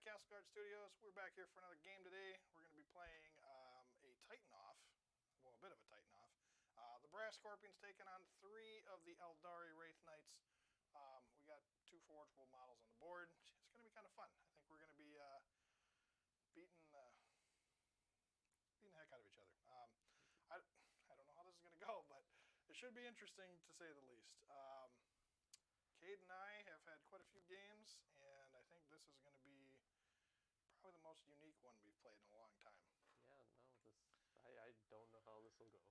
Castelgard Studios. We're back here for another game today. We're going to be playing a Titan-off, well, a bit of a Titan-off. The Brass Scorpions taking on 3 of the Eldari Wraith Knights. We got 2 forgeable models on the board. It's going to be kind of fun. I think we're going to be beating the heck out of each other. I don't know how this is going to go, but it should be interesting to say the least. Kade and I have had quite a few games, and I think this is going to be probably the most unique one we've played in a long time. Yeah, no, I don't know how this will go.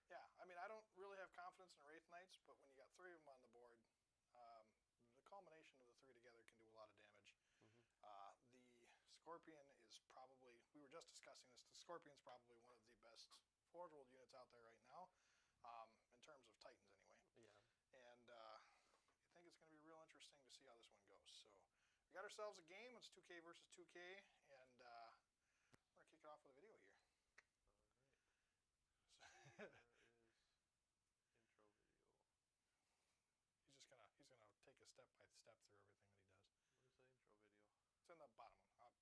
Yeah, I mean, I don't really have confidence in Wraith Knights, but when you got 3 of them on the board, the culmination of the 3 together can do a lot of damage. The Scorpion is probably, we were just discussing this, the Scorpion's probably one of the best Forge World units out there right now, in terms of Titans anyway. Yeah. And I think it's going to be real interesting to see how this one goes. So we got ourselves a game. It's 2K versus 2K, and we're going to kick it off with a video here. All right. Intro video. He's gonna take a step by step through everything that he does. Where's the intro video? It's in the bottom one.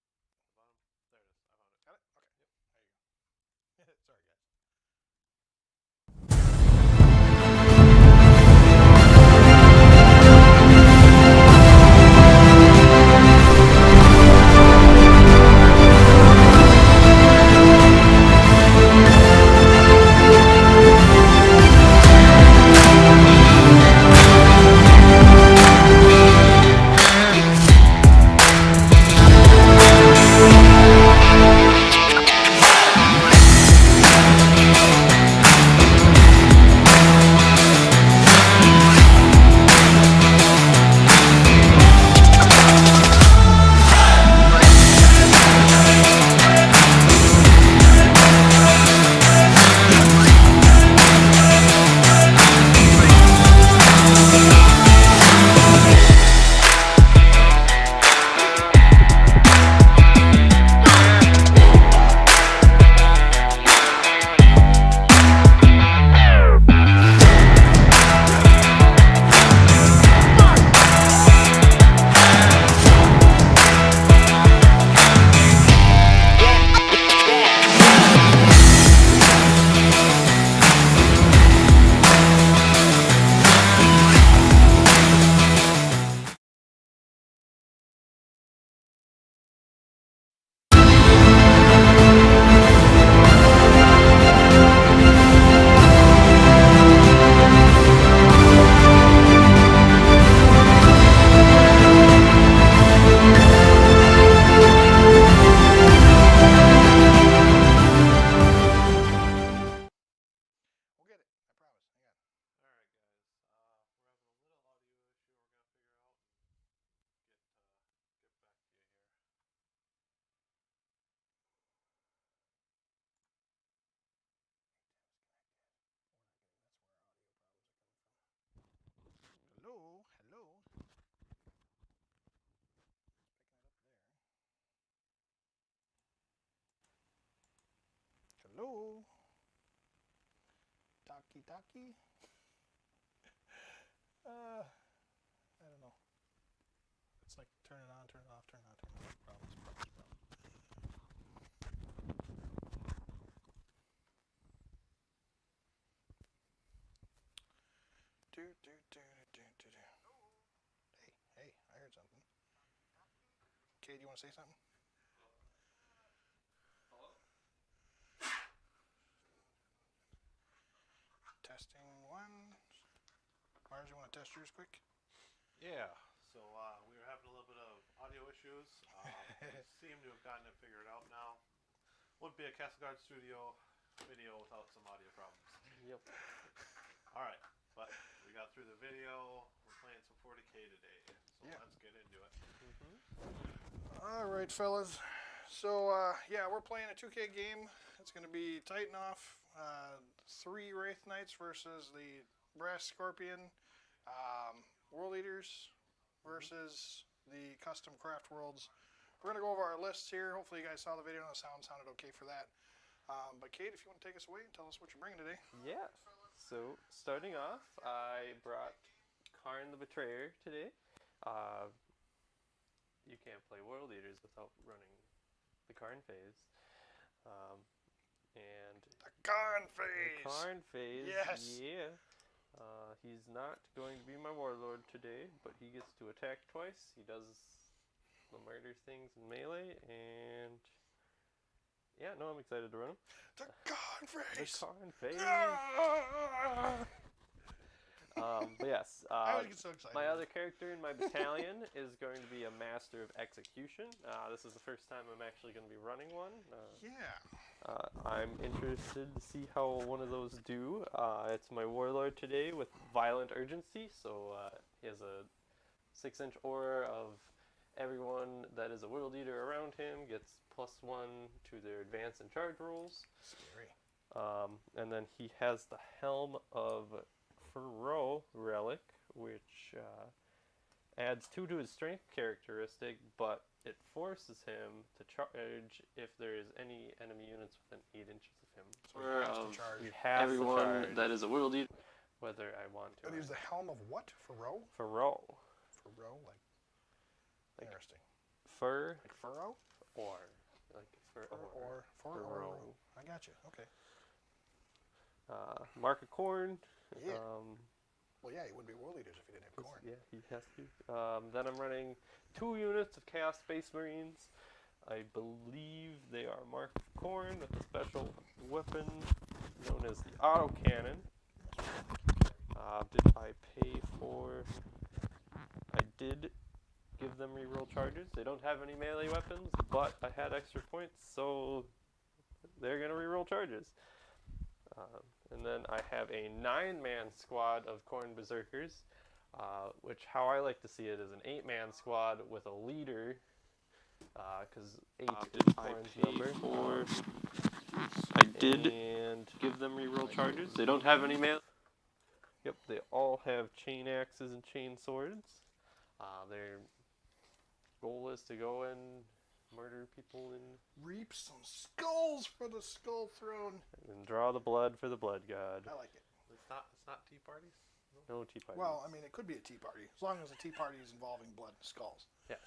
The bottom? There it is. I found it. Got it? Okay. Yep. There you go. Sorry, guys. Hello, hello. Picking it up there. Hello. Taki. I don't know. It's like turn it on, turn it off, turn it on, turn it off. Problems. Hey, I heard something. Kade, you want to say something? Hello? Testing 1. Mars, you want to test yours quick? Yeah. So we were having a little bit of audio issues. We seem to have gotten it figured out now. Wouldn't be a Castelgard Studio video without some audio problems. Yep. All right, but we got through the video. We're playing some 40K today, so let's get into it. All right, fellas. So yeah, we're playing a 2K game. It's going to be Titan-off. 3 Wraith Knights versus the Brass Scorpion. World Eaters versus the custom Craftworlds. We're going to go over our lists here. Hopefully you guys saw the video and the sound sounded okay for that. But Kade, if you want to take us away and tell us what you're bringing today. Yeah. So starting off, I brought Karn the Betrayer today. you can't play World Eaters without running the Karn phase. And The Karn the phase. Karn phase, Yes. yeah. He's not going to be my warlord today, but he gets to attack twice. He does the murder things in melee, and yeah, no, I'm excited to run him. The Karn The phase. Karn phase. Ah! But yes, I always get so excited. my other character in my battalion is going to be a Master of Execution. This is the first time I'm actually going to be running one. Yeah. I'm interested to see how one of those do. It's my warlord today with Violent Urgency, so he has a 6-inch aura of everyone that is a World Eater around him gets +1 to their advance and charge rolls. Scary. And then he has the Helm of Furrow relic, which adds 2 to his strength characteristic, but it forces him to charge if there is any enemy units within 8 inches of him. So he has to charge. He has Everyone to charge, that is a World Eater. whether I want to. But he's the helm of what? Furrow? Furrow. Furrow? Like interesting. Fur Like furrow? or. Like fur or. Furrow. I got you. Okay. Mark of Corn. Yeah. Well, yeah, he wouldn't be World Eaters if he didn't have corn. Yeah, he has to. Then I'm running 2 units of Chaos Space Marines. I believe they are Mark of Corn with a special weapon known as the autocannon. Did I pay for... I did give them reroll charges. They don't have any melee weapons, but I had extra points, so they're going to reroll charges. And then I have a 9-man squad of Khorne Berserkers, which how I like to see it is an 8-man squad with a leader, because 8 is Khorne's number. I did and give them reroll charges. They don't have any melee. Yep, they all have chain axes and chain swords. Their goal is to go and murder people and Reap some skulls for the Skull Throne. draw the blood for the blood god. I like it. It's not tea parties. No tea parties. Well, I mean, it could be a tea party, as long as the tea party is involving blood and skulls. yes.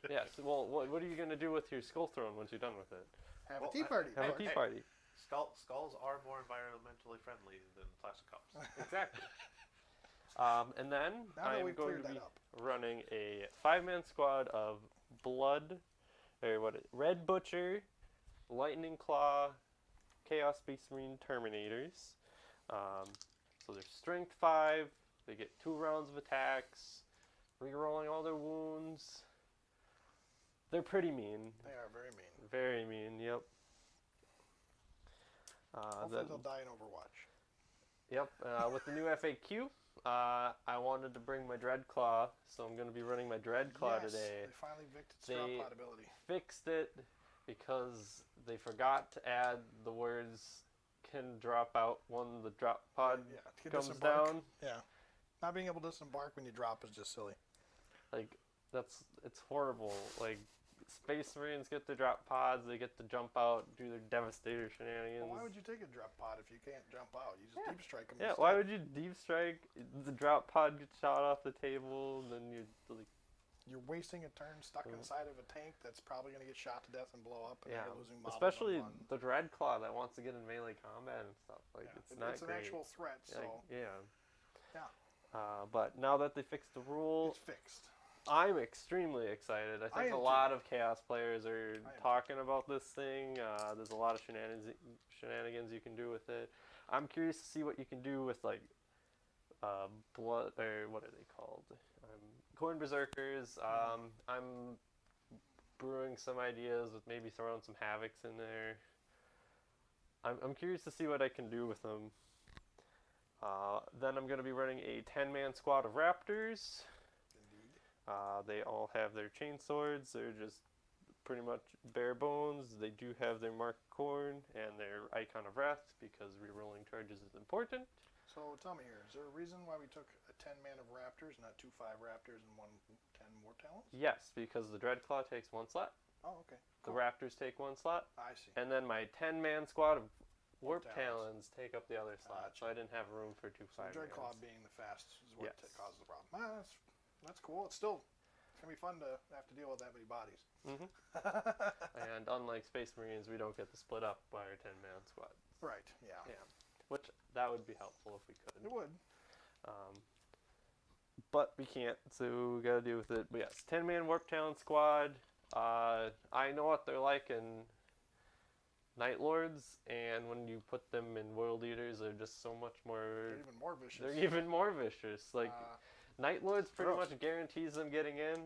Yes. Well, what are you going to do with your skull throne once you're done with it? Have Well, a tea party. Have a Hey, tea party. Skulls are more environmentally friendly than plastic cups. Exactly. And then Now that I'm we've going cleared to be that up. running a 5-man squad of Red Butcher, Lightning Claw, Chaos Space Marine Terminators. So they're Strength 5. They get 2 rounds of attacks, rerolling all their wounds. They're pretty mean. They are very mean. Very mean. Yep. Hopefully they'll die in Overwatch. Yep. With the new FAQ, I wanted to bring my Dreadclaw, so I'm going to be running my Dreadclaw Yes, today. they finally fixed its drop pod ability. Fixed it because they forgot to add the words "can drop out" when the drop pod Yeah, to comes disembark. down. Yeah. Not being able to disembark when you drop is just silly. Like it's horrible. Like Space Marines get the drop pods, they get to jump out, do their Devastator shenanigans. Well, why would you take a drop pod if you can't jump out? You just deep strike them. Yeah, why would you deep strike? The drop pod gets shot off the table, and then You're wasting a turn stuck inside of a tank that's probably going to get shot to death and blow up, and yeah, you're losing models. especially on one. the Dreadclaw that wants to get in melee combat and stuff. Like Yeah, it's not it's great. an actual threat, so Yeah. yeah, But now that they fixed the rule, it's fixed. I'm extremely excited. I think am a too. lot of Chaos players are too. talking about this thing. There's a lot of shenanigans you can do with it. I'm curious to see what you can do with like blood, or what are they called? Khorne Berserkers. I'm brewing some ideas with maybe throwing some Havocs in there. I'm curious to see what I can do with them. Then I'm going to be running a 10-man squad of Raptors. They all have their chain swords. They're just pretty much bare bones. They do have their Mark of Khorne and their Icon of Wrath because rerolling charges is important. So tell me here, is there a reason why we took a 10-man of Raptors, not 2 5 Raptors and 1 10 War Talons? Yes, because the Dreadclaw takes 1 slot. Oh, okay. The Raptors take 1 slot. I see. And then my 10-man squad of Warp Talons. Talons take up the other slot. So I didn't have room for 2 So 5 Dreadclaw mans. being the fastest is what Yes. causes the problem. That's cool. It's still It's gonna be fun to have to deal with that many bodies. Hmm. And unlike Space Marines, we don't get to split up by our 10-man squad. Right. Yeah. Yeah. Which, that would be helpful if we could. It would. But we can't, so we gotta deal with it. But yes, 10-man Warp Talent Squad. I know what they're like in Night Lords, and when you put them in World Eaters, they're just so much more. They're even more vicious. They're even more vicious. Like, Night Lords pretty gross. much guarantees them getting in.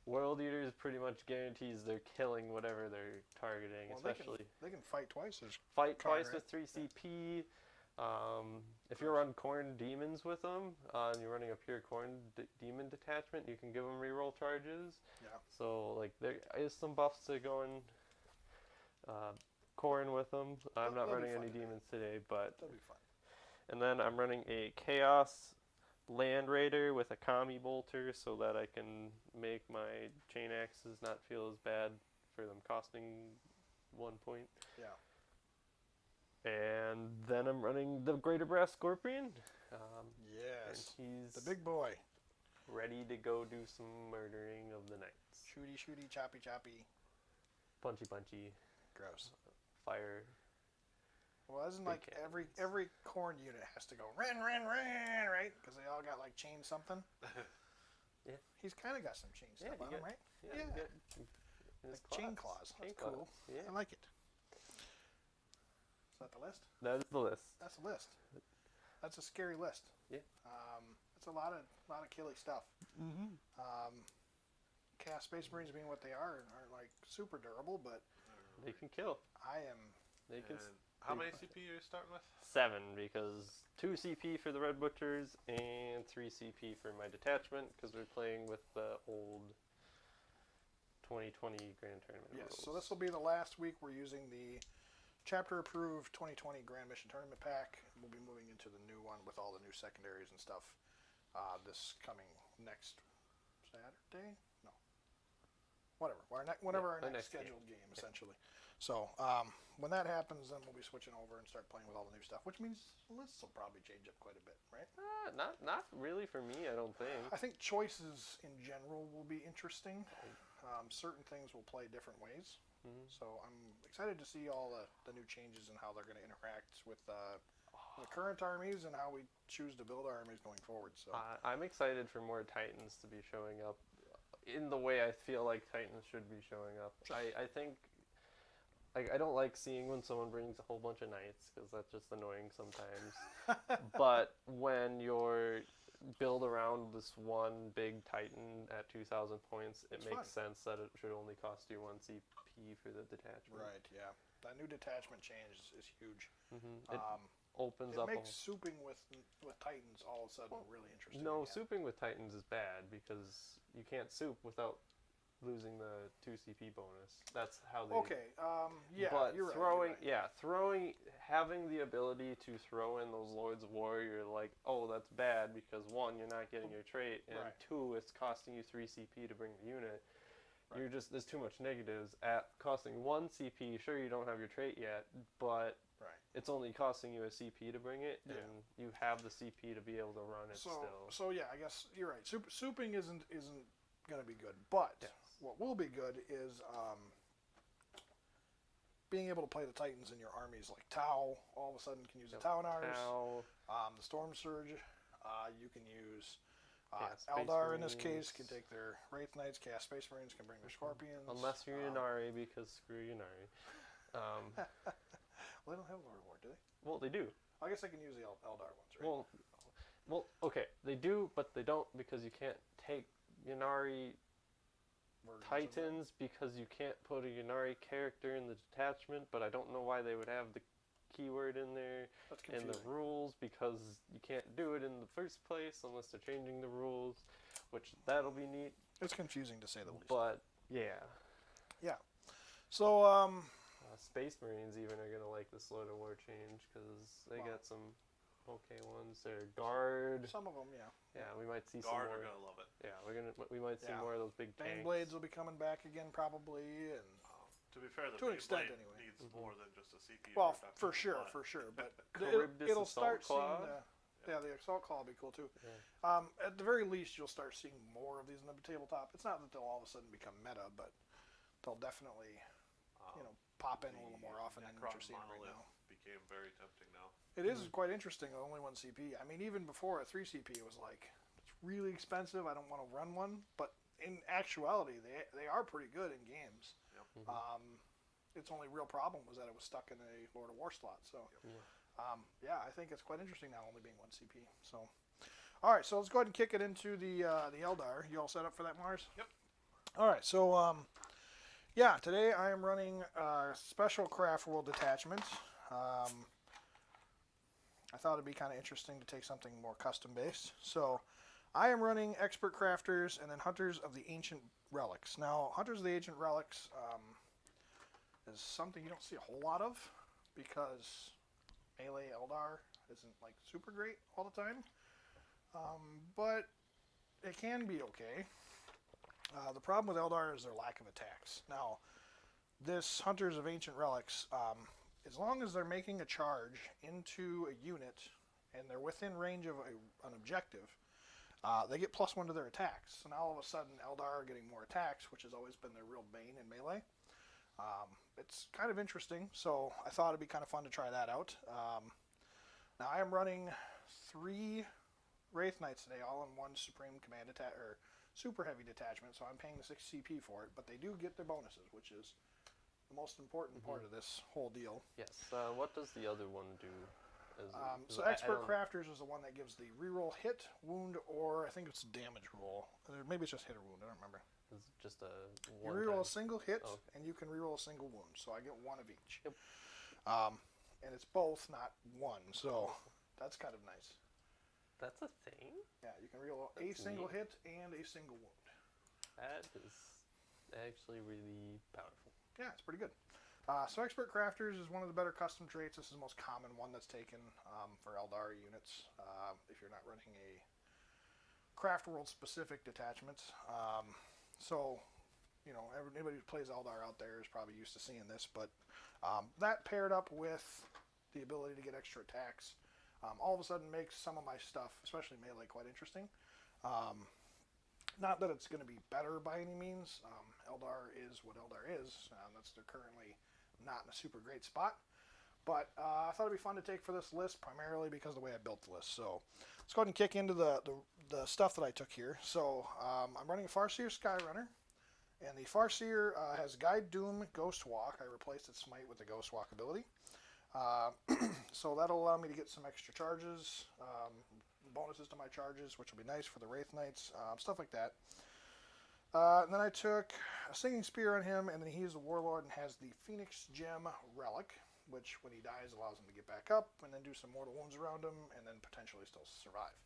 World Eaters pretty much guarantees they're killing whatever they're targeting, Well, especially. they can fight twice as. Fight twice Conrad. with 3 CP. If you run Khorne Demons with them, and you're running a pure Khorne Demon detachment, you can give them reroll charges. Yeah. So, like, there is some buffs to going Khorne with them. I'm not That'll be running fun any today. demons today, but. That'll be fun. And then I'm running a Chaos Land Raider with a Kami Bolter so that I can make my chain axes not feel as bad for them costing 1 point. Yeah. And then I'm running the Greater Brass Scorpion. Yes. And he's The big boy. ready to go do some murdering of the knights. Shooty, shooty, choppy, choppy. Punchy, punchy. Gross. Fire. Well, isn't Big like cannons. every Khorne unit has to go ren, right? Because they all got like chain something. Yeah. He's kind of got some chain Yeah, stuff you on him, get- right? Yeah. Yeah. you get his Like chain claws. Chain That's cool. claws, Yeah. I like it. Is that the list? That is the list. That's the list. That's a scary list. Yeah. It's a lot of killy stuff. Mm-hmm. Chaos Space Marines being what they are aren't like super durable, but They can kill. I am. They can. And how many CP are you starting with? 7 because 2 CP for the Red Butchers and 3 CP for my detachment because we're playing with the old 2020 Grand Tournament Yes. rules. So this will be the last week we're using the chapter approved 2020 Grand Mission Tournament pack. We'll be moving into the new one with all the new secondaries and stuff. This coming next Saturday? No. Whatever. Whenever the our next next game. scheduled game, essentially. So when that happens, then we'll be switching over and start playing with all the new stuff, which means lists will probably change up quite a bit, right? Not really for me, I don't think. I think choices in general will be interesting. Certain things will play different ways. Mhm. So I'm excited to see all the new changes and how they're going to interact with the current armies and how we choose to build our armies going forward. So I'm excited for more Titans to be showing up in the way I feel like Titans should be showing up. I think. I don't like seeing when someone brings a whole bunch of knights because that's just annoying sometimes. But when you're build around this one big Titan at 2,000 points, it It's makes fun. sense that it should only cost you 1 CP for the detachment. right, yeah, that new detachment change is huge. It opens It up. makes souping with Titans all of a sudden really interesting. No, again. souping with Titans is bad because you can't soup without losing the 2 CP bonus. That's how they. Okay, yeah, But you're right. throwing, having the ability to throw in those Lords of War, you're like, oh, that's bad because 1, you're not getting your trait, and Right. 2, it's costing you 3 CP to bring the unit. Right. There's too much negatives. At costing 1 CP, sure, you don't have your trait yet, but Right. it's only costing you a CP to bring it, Yeah. and you have the CP to be able to run it still. So yeah, I guess you're right. Souping isn't going to be good, but Yes. what will be good is being able to play the Titans in your armies. Like Tau, all of a sudden can use the Tau in ours. Now, The Storm Surge, you can use. Space Eldar in this case Marines. can take their Wraith Knights. Chaos Space Marines can bring their Scorpions. unless you're Inari, because screw Inari. Well, they don't have Lord of War, do they? Well, they do. I guess they can use the Eldar ones, right? Well, okay, they do, but they don't because you can't take Yunari Versions of them. Titans because you can't put a Yunari character in the detachment, but I don't know why they would have the keyword in there That's in the confusing. rules because you can't do it in the first place unless they're changing the rules, which that'll be neat, It's confusing to say the least. but yeah. So, Space Marines even are gonna like this Lord of War change because they Wow. got some okay ones. They're Guard. some of them, yeah. Yeah, we might see Guard some more. are gonna love it. Yeah, we might see Yeah. more of those big Bane tanks. Blades will be coming back again probably, and To be fair, the To an Bane extent, Blade anyway. needs more than just a CP. well, reduction, for sure, but for sure. But Charybdis it'll Assault start seeing Claw? the Yeah, the assault claw will be cool too. Yeah. At the very least, you'll start seeing more of these in the tabletop. It's not that they'll all of a sudden become meta, but they'll definitely, pop in a little more often than what you're seeing right now. Became very tempting now. It is quite interesting. Only 1 CP. I mean, even before a 3 CP, it was like it's really expensive. I don't want to run one, but in actuality, they are pretty good in games. Yep. Its only real problem was that it was stuck in a Lord of War slot. So, I think it's quite interesting now, only being 1 CP. So, all right, so let's go ahead and kick it into the Eldar. You all set up for that, Mars? Yep. All right, so today I am running special Craftworld detachments. I thought it'd be kind of interesting to take something more custom based. So I am running Expert Crafters and then Hunters of the Ancient Relics. Now, Hunters of the Ancient Relics is something you don't see a whole lot of because melee Eldar isn't like super great all the time. But it can be okay. The problem with Eldar is their lack of attacks. Now, this Hunters of Ancient Relics, as long as they're making a charge into a unit and they're within range of an objective, they get +1 to their attacks. So now all of a sudden Eldar are getting more attacks, which has always been their real bane in melee. It's kind of interesting, so I thought it'd be kind of fun to try that out. Now I am running 3 Wraith Knights today, all in 1 Supreme Command or Super Heavy detachment, so I'm paying the 6 CP for it, but they do get their bonuses, which is the most important part of this whole deal. Yes. What does the other one do? So Expert Crafters is the one that gives the reroll hit, wound, or I think it's damage roll. Or maybe it's just hit or wound, I don't remember. It's just a You reroll a single hit, and you can reroll a single wound, so I get 1 of each. Yep. And it's both, not 1, so that's kind of nice. That's a thing? Yeah, you can reroll a single hit and a single wound. That is actually really powerful. Yeah, it's pretty good. So Expert Crafters is one of the better custom traits. This is the most common one that's taken for Eldar units if you're not running a Craftworld specific detachments. So, anybody who plays Eldar out there is probably used to seeing this, but that paired up with the ability to get extra attacks all of a sudden makes some of my stuff, especially melee, quite interesting. Not that it's going to be better by any means. Eldar is what Eldar is. They're currently not in a super great spot. But I thought it'd be fun to take for this list, primarily because of the way I built the list. So let's go ahead and kick into the stuff that I took here. So I'm running a Farseer Skyrunner. And the Farseer has Guide Doom, Ghost Walk. I replaced its Smite with the Ghost Walk ability. So that'll allow me to get some extra charges, bonuses to my charges, which will be nice for the Wraith Knights, stuff like that. And then I took a Singing Spear on him, and then he's a Warlord and has the Phoenix Gem Relic, which when he dies allows him to get back up and then do some mortal wounds around him and then potentially still survive.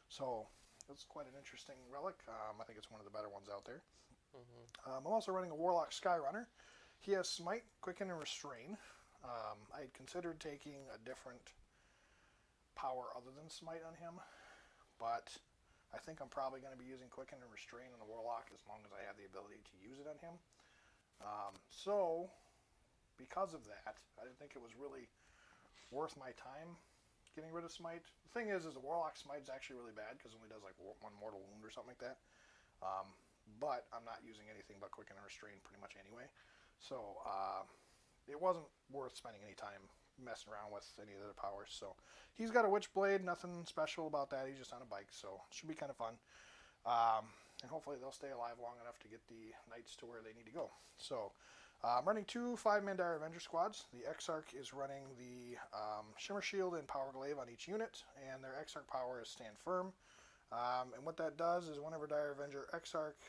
So that's quite an interesting relic. I think it's one of the better ones out there. I'm also running a Warlock Skyrunner. He has Smite, Quicken, and Restrain. I had considered taking a different power other than Smite on him, but I think I'm probably going to be using Quicken and Restrain on the Warlock as long as I have the ability to use it on him. So, because of that, I didn't think it was really worth my time getting rid of Smite. The thing is the Warlock Smite is actually really bad because it only does like 1 mortal wound or something like that. But I'm not using anything but Quicken and Restrain pretty much anyway. So, it wasn't worth spending any time messing around with any of the other powers. So he's got a Witchblade, nothing special about that. He's just on a bike, so it should be kind of fun. And hopefully they'll stay alive long enough to get the knights to where they need to go. So I'm running 2 5-man Dire Avenger squads. The Exarch is running the Shimmer Shield and Power Glaive on each unit, and their Exarch power is Stand Firm. And what that does is whenever Dire Avenger Exarch,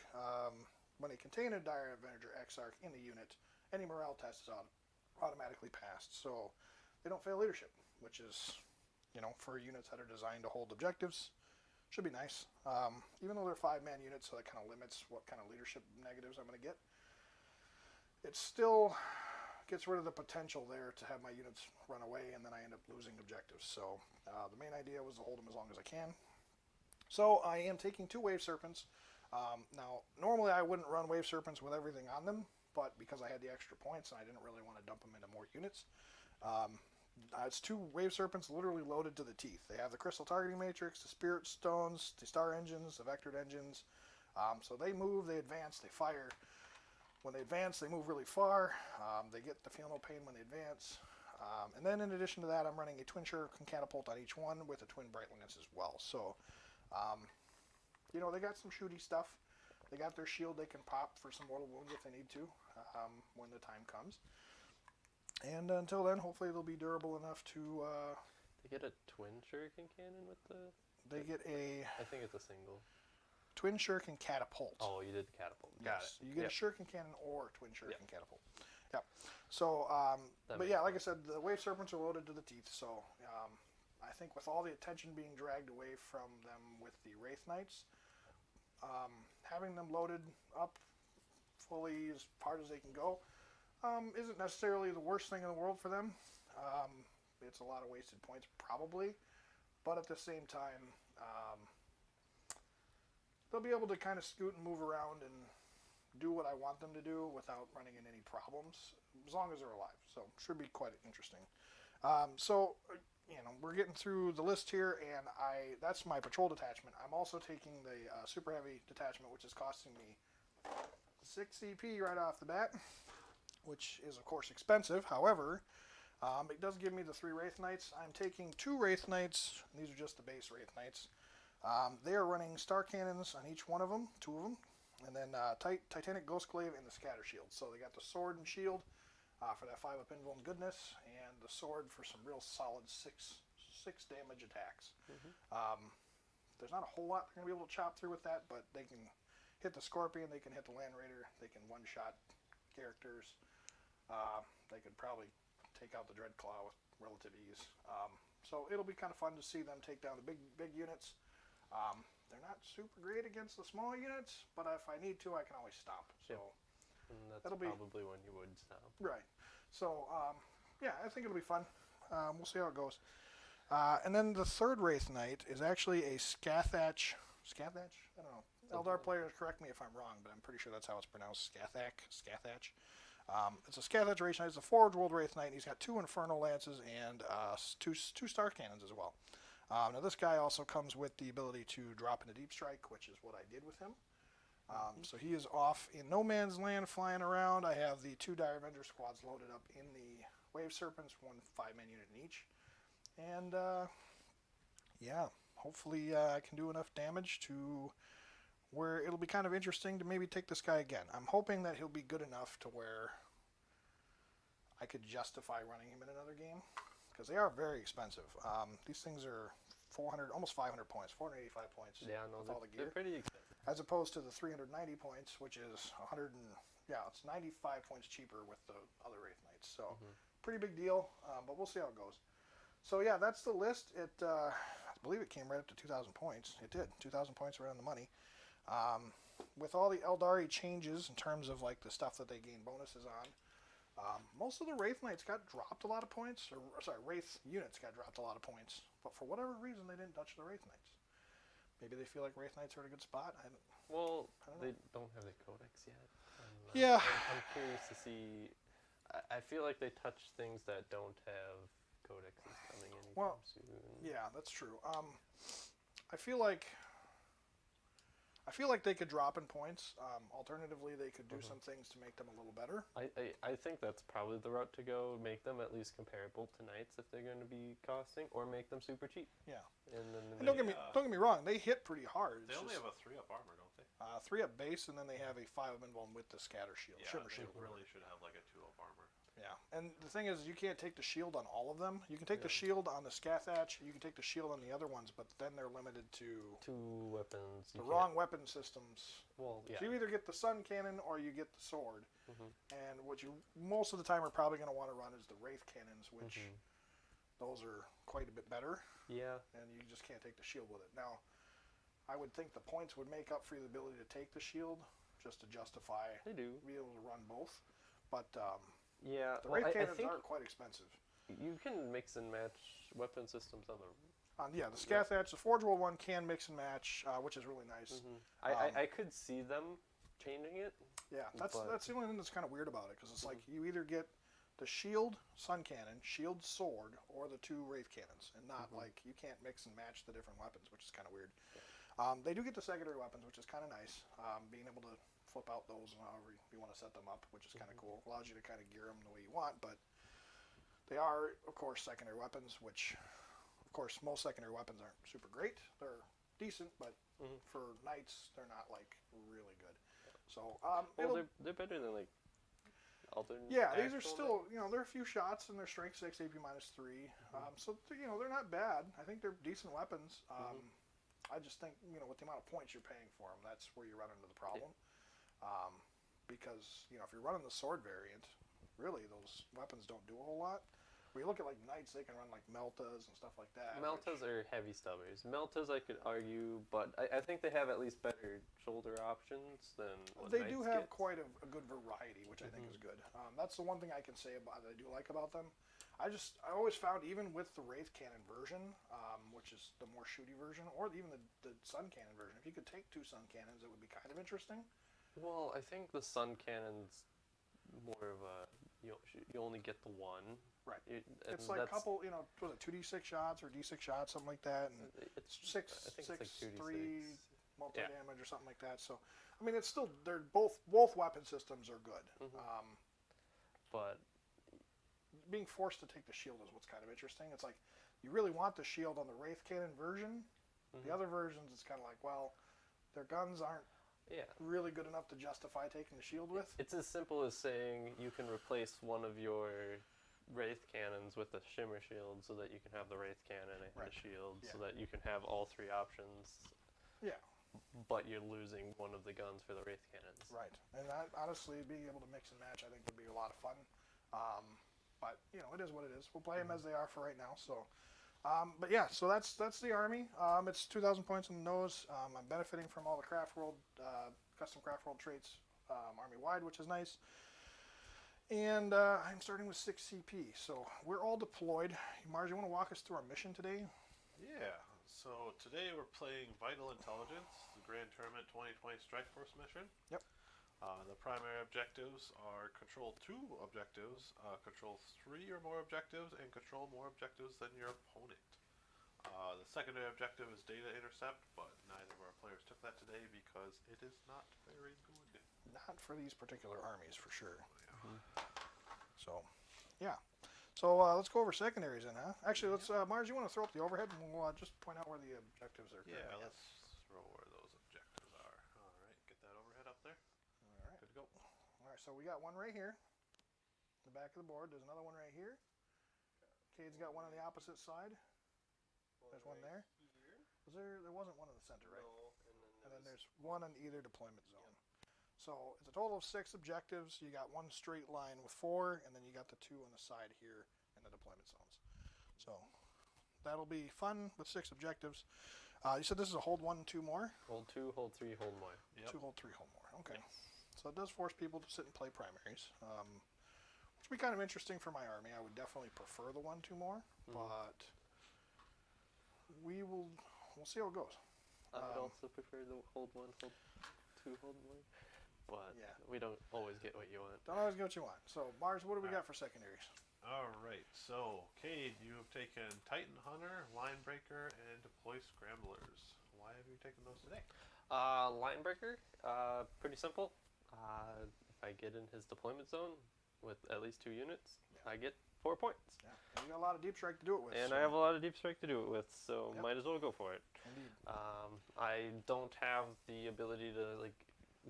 when they contain a Dire Avenger Exarch in the unit, any morale test is automatically passed, so they don't fail leadership, which is, for units that are designed to hold objectives, should be nice. Even though they're 5-man units, so that kind of limits what kind of leadership negatives I'm going to get. It still gets rid of the potential there to have my units run away, and then I end up losing objectives. So the main idea was to hold them as long as I can. So I am taking 2 Wave Serpents. Now, normally I wouldn't run Wave Serpents with everything on them, but because I had the extra points and I didn't really want to dump them into more units, It's 2 wave serpents literally loaded to the teeth. They have the crystal targeting matrix, the spirit stones, the star engines, the vectored engines. So they move, they advance, they fire. When they advance, they move really far. They get the feel no pain when they advance. And then in addition to that, I'm running a twin shuriken catapult on each one with a twin bright lance as well. So, you know, they got some shooty stuff. They got their shield they can pop for some mortal wounds if they need to when the time comes. And until then, hopefully they'll be durable enough to... They get a twin shuriken cannon with the... They get a... I think it's a single. Twin shuriken catapult. Oh, you did the catapult. Yes, you get a shuriken cannon or a twin shuriken Yep. catapult. Yeah. So, That but makes yeah, like I said, the wave serpents are loaded to the teeth. So, I think with all the attention being dragged away from them with the Wraith Knights, having them loaded up fully as hard as they can go isn't necessarily the worst thing in the world for them. It's a lot of wasted points, probably, but at the same time, they'll be able to kind of scoot and move around and do what I want them to do without running into any problems, as long as they're alive. So, should be quite interesting. So, you know, we're getting through the list here, and that's my patrol detachment. I'm also taking the super heavy detachment, which is costing me 6 CP right off the bat, which is, of course, expensive. However, it does give me the 3 Wraith Knights. I'm taking 2 Wraith Knights. These are just the base Wraith Knights. They are running star cannons on each one of them, 2 of them, and then Titanic Ghostglaive and the Scatter Shield. So they got the sword and shield for that 5 up invuln goodness, and the sword for some real solid 6 damage attacks. There's not a whole lot they're going to be able to chop through with that, but they can hit the Scorpion, they can hit the Land Raider, they can one-shot characters. They could probably take out the Dreadclaw with relative ease. So it'll be kind of fun to see them take down the big units. They're not super great against the small units, but if I need to, I can always stomp. So And that's that'll be probably when you would stop. right. So yeah, I think it'll be fun. We'll see how it goes. And then the 3rd Wraith Knight is actually a Scathach. Scathach? I don't know. Eldar players correct me if I'm wrong, but I'm pretty sure that's how it's pronounced. Scathach. It's a Scathach Wraith Knight. It's a Forge World Wraith Knight. And he's got 2 Infernal Lances and 2 Star Cannons as well. Now this guy also comes with the ability to drop into Deep Strike, which is what I did with him. So he is off in no man's land flying around. I have the 2 Dire Avenger squads loaded up in the Wave Serpents, 1 5-man unit in each. And yeah, hopefully I can do enough damage to where it'll be kind of interesting to maybe take this guy again. I'm hoping that he'll be good enough to where I could justify running him in another game, because they are very expensive. These things are 400, almost 500 points, 485 points with all the gear. They're pretty expensive. As opposed to the 390 points, which is 100 and, yeah, it's 95 points cheaper with the other Wraith Knights. So, pretty big deal, but we'll see how it goes. So, yeah, that's the list. I believe it came right up to 2,000 points. It did. 2,000 points right on the money. With all the Eldari changes in terms of, like, the stuff that they gain bonuses on, most of the Wraith Knights got dropped a lot of points. Wraith units got dropped a lot of points. But for whatever reason, they didn't touch the Wraith Knights. Maybe they feel like Wraith Knights are at a good spot. I don't know. They don't have the codex yet. Yeah. I'm curious to see. I feel like they touch things that don't have codexes coming anytime soon. Yeah, that's true. I feel like they could drop in points. Alternatively, they could do some things to make them a little better. I think that's probably the route to go. Make them at least comparable to knights if they're going to be costing, or make them super cheap. Yeah. And then And don't get me wrong, they hit pretty hard. They only have a 3 up armor, don't they? 3 up base, and then they have a 5 up invuln with the Scatter Shield, Yeah, Shimmer they Shield. really should have like a 2 up armor. Yeah, and the thing is, you can't take the shield on all of them. You can take the shield on the Scathach, you can take the shield on the other ones, but then they're limited to 2 weapons. the wrong weapon systems. Well, yeah. So you either get the Sun Cannon or you get the sword. And what you most of the time are probably going to want to run is the Wraith Cannons, which those are quite a bit better. Yeah. And you just can't take the shield with it. Now, I would think the points would make up for the ability to take the shield, just to justify They do. being able to run both. But Yeah. the Well, Wraith I Cannons think are quite expensive. you can mix and match weapon systems on the. Yeah, the Scathach, the Forge World one can mix and match, which is really nice. I could see them changing it. Yeah, that's the only thing that's kind of weird about it, because it's like you either get the shield sun cannon, shield sword, or the 2 wraith cannons, and not like you can't mix and match the different weapons, which is kind of weird. They do get the secondary weapons, which is kind of nice. Being able to flip out those however you want to set them up, which is kind of cool. Allows you to kind of gear them the way you want, but they are, of course, secondary weapons, which, of course, most secondary weapons aren't super great. They're decent, but for knights, they're not like really good. So, well, they're better than like other. Yeah, these are still, knights. you know, they're a few shots and they're strength 6, AP -3. So, you know, they're not bad. I think they're decent weapons. I just think, you know, with the amount of points you're paying for them, that's where you run into the problem. Because, you know, if you're running the sword variant, really those weapons don't do a whole lot. When you look at like knights, they can run like meltas and stuff like that. Meltas are heavy stubbers. Meltas, I could argue, but I think they have at least better shoulder options than what they knights do have get. quite a good variety, which I think is good. That's the one thing I can say about that I do like about them. I always found, even with the Wraith Cannon version, which is the more shooty version, or even the Sun Cannon version, if you could take 2 Sun Cannons, it would be kind of interesting. Well, I think the Sun Cannon's more of a you only get the one. Right. And It's like a couple, you know, was it 2d6 shots or d6 shots, something like that, and It's six, I think six, it's like 2d6. 3 multi Yeah. damage or something like that. So, I mean, it's still they're both weapon systems are good. But Being forced to take the shield is what's kind of interesting. It's like you really want the shield on the Wraith Cannon version. The other versions, it's kind of like, well, their guns aren't really good enough to justify taking the shield with. it's as simple as saying you can replace one of your Wraith Cannons with a Shimmer Shield so that you can have the Wraith Cannon and the shield, so that you can have all 3 options. Yeah. But you're losing one of the guns for the Wraith Cannons. Right. And honestly, being able to mix and match, I think, would be a lot of fun. But, you know, it is what it is. We'll play them as they are for right now. So, but yeah, so that's the army. It's 2,000 points on the nose. I'm benefiting from all the Craftworld, custom Craftworld traits army-wide, which is nice. And I'm starting with 6 CP. So we're all deployed. Mars, you want to walk us through our mission today? Yeah. So today we're playing Vital Intelligence, the Grand Tournament 2020 Strike Force mission. Yep. The primary objectives are control 2 objectives, control 3 or more objectives, and control more objectives than your opponent. The secondary objective is data intercept, but neither of our players took that today because it is not very good. Not for these particular armies, for sure. So, yeah. So let's go over secondaries then, huh? Actually, let's Mars, you want to throw up the overhead, and we'll just point out where the objectives are. Yeah, let's throw where those objectives are. All right, get that overhead up there. All right. Good to go. All right, so we got one right here, the back of the board. There's another one right here. Cade's got one on the opposite side. There's one there. There wasn't one in the center, right? No, And then there's one on either deployment zone. So it's a total of 6 objectives. You got one straight line with 4, and then you got the 2 on the side here in the deployment zones. So that'll be fun with 6 objectives. You said this is a hold 1, 2 more? Hold 2, hold 3, hold more. Yep. 2, hold 3, hold more. Okay. So it does force people to sit and play primaries, which would be kind of interesting for my army. I would definitely prefer the 1, 2 more, but we'll see how it goes. I would also prefer the hold 1, hold 2, hold more. But we don't always get what you want. Don't always get what you want. So, Mars, what do we got for secondaries? All right, so Kade, you have taken Titan Hunter, Linebreaker, and Deploy Scramblers. Why have you taken those today? Linebreaker, pretty simple. If I get in his deployment zone with at least 2 units, I get 4 points. Yeah, and you got a lot of deep strike to do it with. And so. I have a lot of deep strike to do it with, so might as well go for it. Indeed. I don't have the ability to like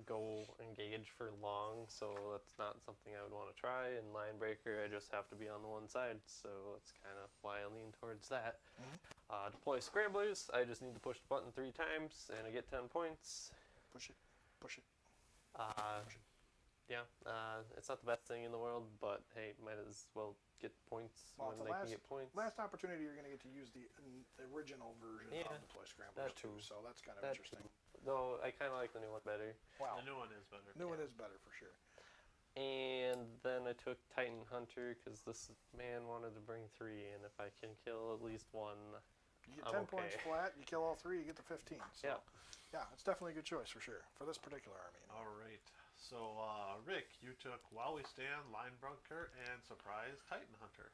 go engage for long, so that's not something I would want to try. In Linebreaker, I just have to be on the one side, so that's kind of why I lean towards that. Deploy Scramblers, I just need to push the button 3 times, and I get 10 points. Push it. Push it. Yeah, it's not the best thing in the world, but hey, might as well get points Well, when they can get points. Last opportunity you're going to get to use the original version of Deploy Scramblers too, so that's kind of interesting. Though I kind of like the new one better. Wow. The new one is better. New one is better for sure. And then I took Titan Hunter because this man wanted to bring 3, and if I can kill at least 1, You get 10 I'm points okay. flat, you kill all 3, you get the 15. So, Yeah. yeah, it's definitely a good choice for sure for this particular army. All right, So, Rick, you took While We Stand, Linebreaker, and Surprise Titan Hunter.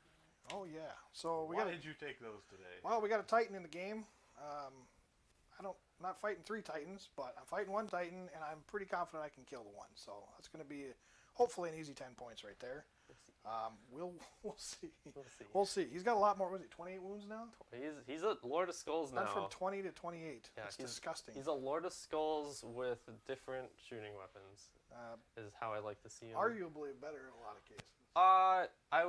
Oh yeah. So Why did you take those today? Well, we got a Titan in the game. Not fighting 3 Titans, but I'm fighting 1 Titan, and I'm pretty confident I can kill the one. So that's going to be hopefully an easy 10 points right there. We'll see. We'll see. He's got a lot more. Was he 28 wounds now? He's a Lord of Skulls now. Went from 20 to 28. Yeah, That's disgusting. He's a Lord of Skulls with different shooting weapons. Is how I like to see him. Arguably better in a lot of cases. I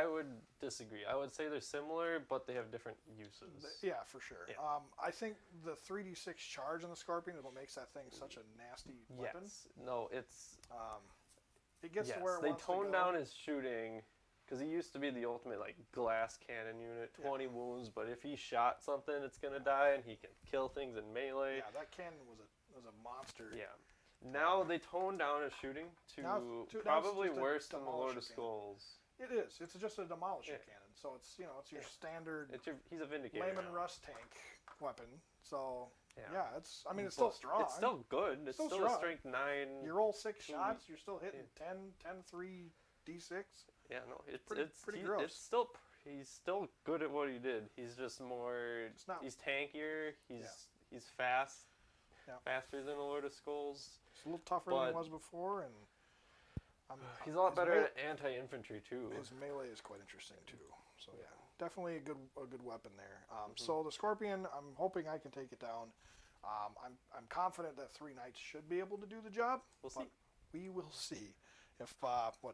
would disagree. I would say they're similar, but they have different uses. Yeah, for sure. Yeah. I think the 3d6 charge on the Scorpion is what makes that thing such a nasty weapon. Yes. No, it's. It gets yes, to where it they wants to toned go. down his shooting, because he used to be the ultimate like glass cannon unit, 20 wounds. But if he shot something, it's gonna die, and he can kill things in melee. Yeah, that cannon was a monster. Yeah. Now they toned down his shooting to now probably it's just a worse than the Lord of demolisher Skulls. It is. It's just a demolisher Yeah. cannon. So it's it's your standard He's a Vindicator. Layman now. Rust tank weapon. So Yeah. it's it's still strong. It's still good. It's still a strong. strength 9. You roll 6 2, shots, you're still hitting 10, 3 d6. Yeah, no, pretty gross. It's still he's still good at what he did. He's just more. not- He's tankier. He's fast. Yeah. Faster than the Lord of Skulls. It's a little tougher than it But- was before, and He's a lot his better me- at anti-infantry too. His melee is quite interesting too. So yeah, definitely a good weapon there. So the Scorpion, I'm hoping I can take it down. I'm confident that 3 knights should be able to do the job. We'll but see. We will see. If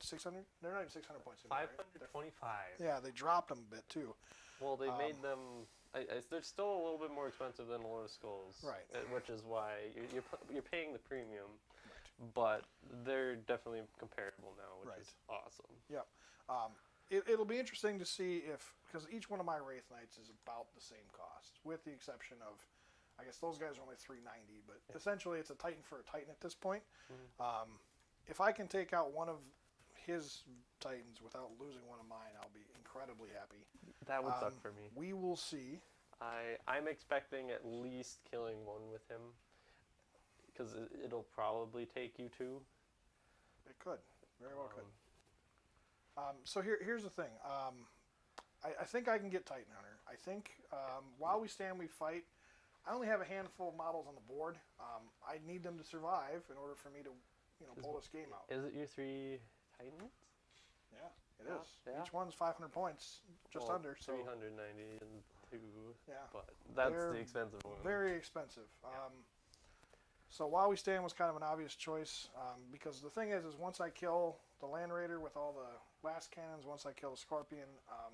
600? They're not even 600 points anymore, right? 525. Yeah, they dropped them a bit too. Well, they made them. They're still a little bit more expensive than the Lord of Skulls, Right. Which is why you're paying the premium, but they're definitely comparable now, which is awesome. Yep. It'll be interesting to see because each one of my Wraith Knights is about the same cost, with the exception of, I guess those guys are only 390, but essentially it's a Titan for a Titan at this point. If I can take out one of his Titans without losing one of mine, I'll be incredibly happy. That would suck for me. We will see. I'm expecting at least killing one with him, because it'll probably take you 2. It could. Very well could. So here's the thing. I think I can get Titan Hunter. I think while we stand, we fight. I only have a handful of models on the board. I need them to survive in order for me to pull this game out. Is it your 3 Titans? Yeah, it is. Yeah. Each one's 500 points, just under. So 390 and 2. Yeah. But that's They're the expensive one. very expensive. So while we stand was kind of an obvious choice because the thing is once I kill the Land Raider with all the blast cannons, once I kill the Scorpion,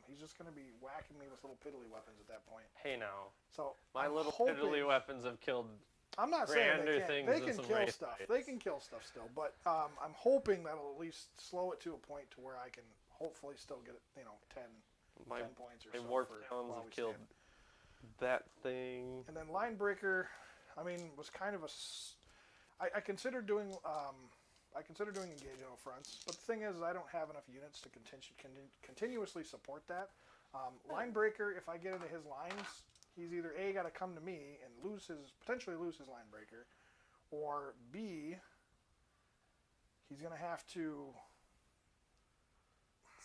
he's just going to be whacking me with little piddly weapons at that point. Hey now, So my I'm little hoping, piddly weapons have killed. I'm not saying grander they can't. things They than can some kill Wraith stuff. Knights. They can kill stuff still, but I'm hoping that'll at least slow it to a point to where I can hopefully still get 10 My points or my so. warp for talons while have we killed stand. that thing. And then Linebreaker, was kind of I considered doing engage on fronts, but the thing is I don't have enough units to continuously support that. Linebreaker, if I get into his lines, he's either A, got to come to me and potentially lose his Linebreaker, or B, he's going to have to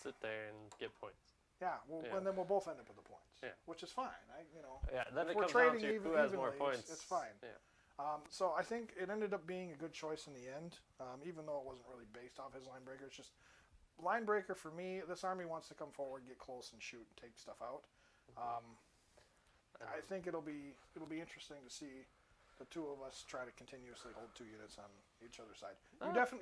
Sit there and get points. and then we'll both end up with the points, which is fine. Yeah, then if it we're comes down trading to who has more evenly, points. it's fine. Yeah. So I think it ended up being a good choice in the end, even though it wasn't really based off his Linebreaker. It's just Linebreaker for me. This army wants to come forward, get close, and shoot and take stuff out. I think it'll be interesting to see the two of us try to continuously hold 2 units on each other's side.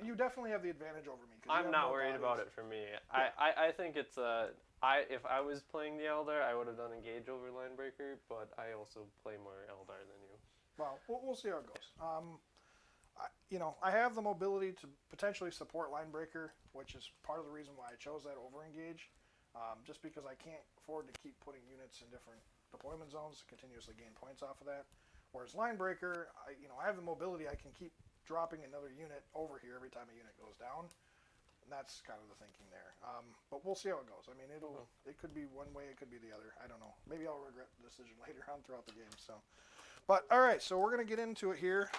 You definitely have the advantage over me. 'Cause you I'm have not more worried about bodies. it for me. Yeah. I think it's if I was playing the Eldar, I would have done engage over Linebreaker, but I also play more Eldar than you. Well, we'll see how it goes. I have the mobility to potentially support Linebreaker, which is part of the reason why I chose that over engage. Just because I can't afford to keep putting units in different deployment zones to continuously gain points off of that. Whereas Linebreaker, I have the mobility. I can keep dropping another unit over here every time a unit goes down. And that's kind of the thinking there. But we'll see how it goes. I mean, it could be one way, it could be the other. I don't know. Maybe I'll regret the decision later on throughout the game. So, but all right, so we're gonna get into it here.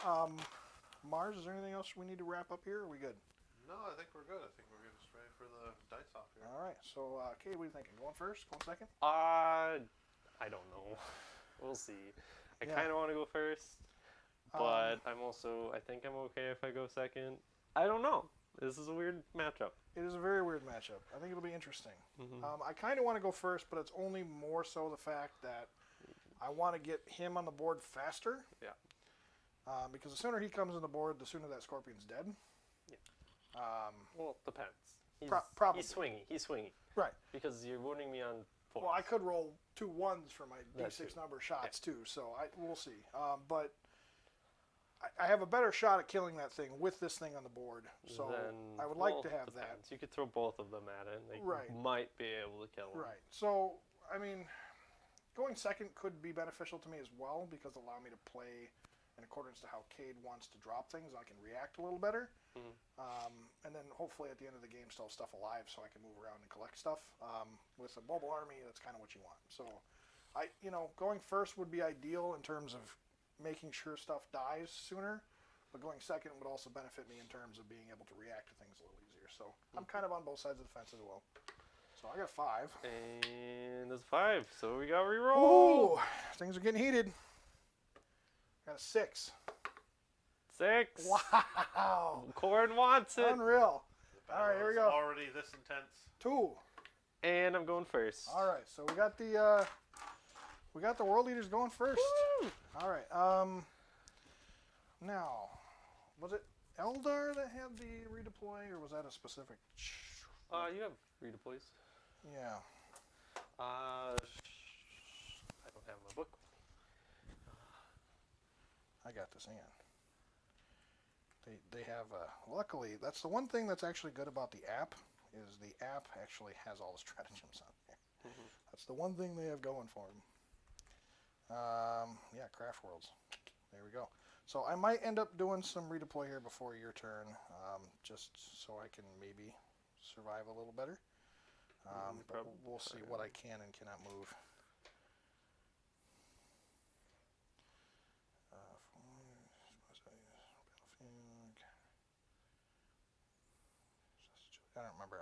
Mars, is there anything else we need to wrap up here? Or are we good? No, I think we're good. I think we're just ready for the dice off here. All right. So, Kade, what are you thinking? Going first? Going second? I don't know. We'll see. I Yeah. kind of want to go first, but I think I'm okay if I go second. I don't know. This is a weird matchup. It is a very weird matchup. I think it'll be interesting. Mhm. I kind of want to go first, but it's only more so the fact that I want to get him on the board faster. Yeah. Because the sooner he comes on the board, the sooner that scorpion's dead. Yeah. Um, Well, depends. Probably. He's swingy. He's swingy. Right. Because you're wounding me on 4. Well, I could roll 2 1s for my That's D6 true. number shots too, so we'll see. But I have a better shot at killing that thing with this thing on the board, so Then, I would like well, to have depends. You could throw both of them at it, and they Right. might be able to kill that. him. Right. So, I mean, going second could be beneficial to me as well because it'll allow me to play in accordance to how Kade wants to drop things. I can react a little better. Mhm. And then hopefully at the end of the game still have stuff alive so I can move around and collect stuff. With a mobile army, that's kind of what you want. So going first would be ideal in terms of making sure stuff dies sooner, but going second would also benefit me in terms of being able to react to things a little easier. So I'm kind of on both sides of the fence as well. So I got a 5. And there's a 5, so we got reroll. Ooh, things are getting heated. Got a 6. 6. Wow. Corn wants it. Unreal. The All right, here we battle go. is already this intense. 2. And I'm going first. All right, so we got the world leaders going first. Woo! All right. Now, was it Eldar that had the redeploy, or was that a specific? You have redeploys. Yeah. I don't have my book. I got this in. They have luckily that's the one thing that's actually good about the app is the app actually has all the stratagems on there. Mhm. That's the one thing they have going for them. Yeah, Craftworlds. There we go. So I might end up doing some redeploy here before your turn, just so I can maybe survive a little better. But we'll see what I can and cannot move. I don't remember.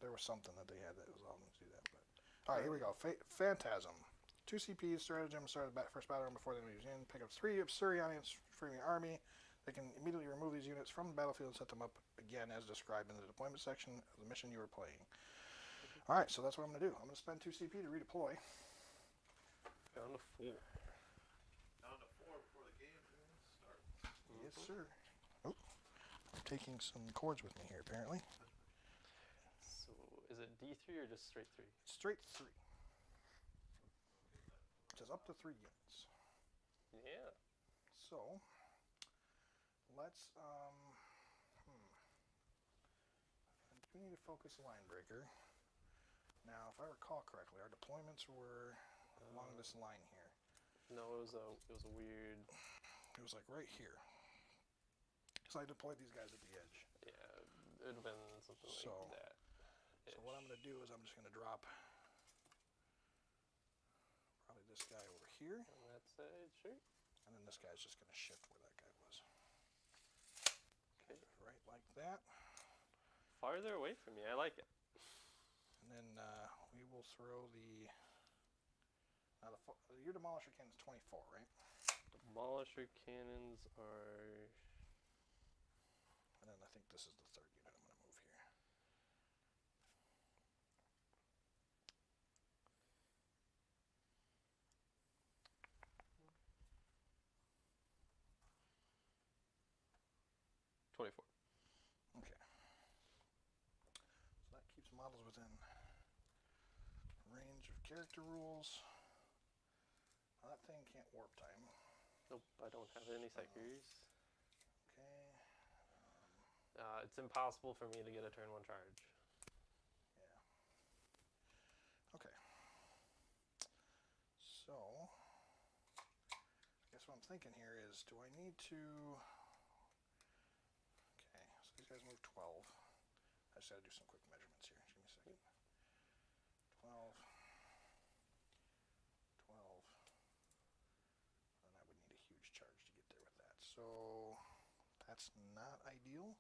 There was something that they had that was allowed them to do that. But all right, here we go. Phantasm. 2 CPs, stratagem, start the first battle round before the enemy's in. Pick up 3 Asuryani from your army. They can immediately remove these units from the battlefield and set them up again as described in the deployment section of the mission you were playing. All right, so that's what I'm going to do. I'm going to spend 2 CP to redeploy. Down to 4. Down to 4 before the game starts. Yes, sir. Oh, I'm taking some chords with me here, apparently. So is it D3 or just straight 3? Straight 3. It says up to 3 units. Yeah. So, let's, we need to focus line breaker. Now, if I recall correctly, our deployments were along this line here. No, it was a weird. It was like right here. Because I deployed these guys at the edge. Yeah, it would have been something So- like that. So what I'm going to do is I'm just going to drop probably this guy over here. On that side, sure. And then this guy's just going to shift where that guy was. Okay. Right like that. Farther away from me, I like it. And then we will throw the... Now your demolisher cannon's 24, right? Demolisher cannons are. And then I think this is the 3rd unit I'm going to move here. Okay. So that keeps models within range of character rules. Now that thing can't warp time. Nope, I don't have any psychers. Okay. It's impossible for me to get a turn 1 charge. Yeah. Okay. So, I guess what I'm thinking here is, do I need to... Okay, so these guys move 12. I just gotta do some quick measurements here. Give me a second. 12. 12. And I would need a huge charge to get there with that. So, that's that's not ideal.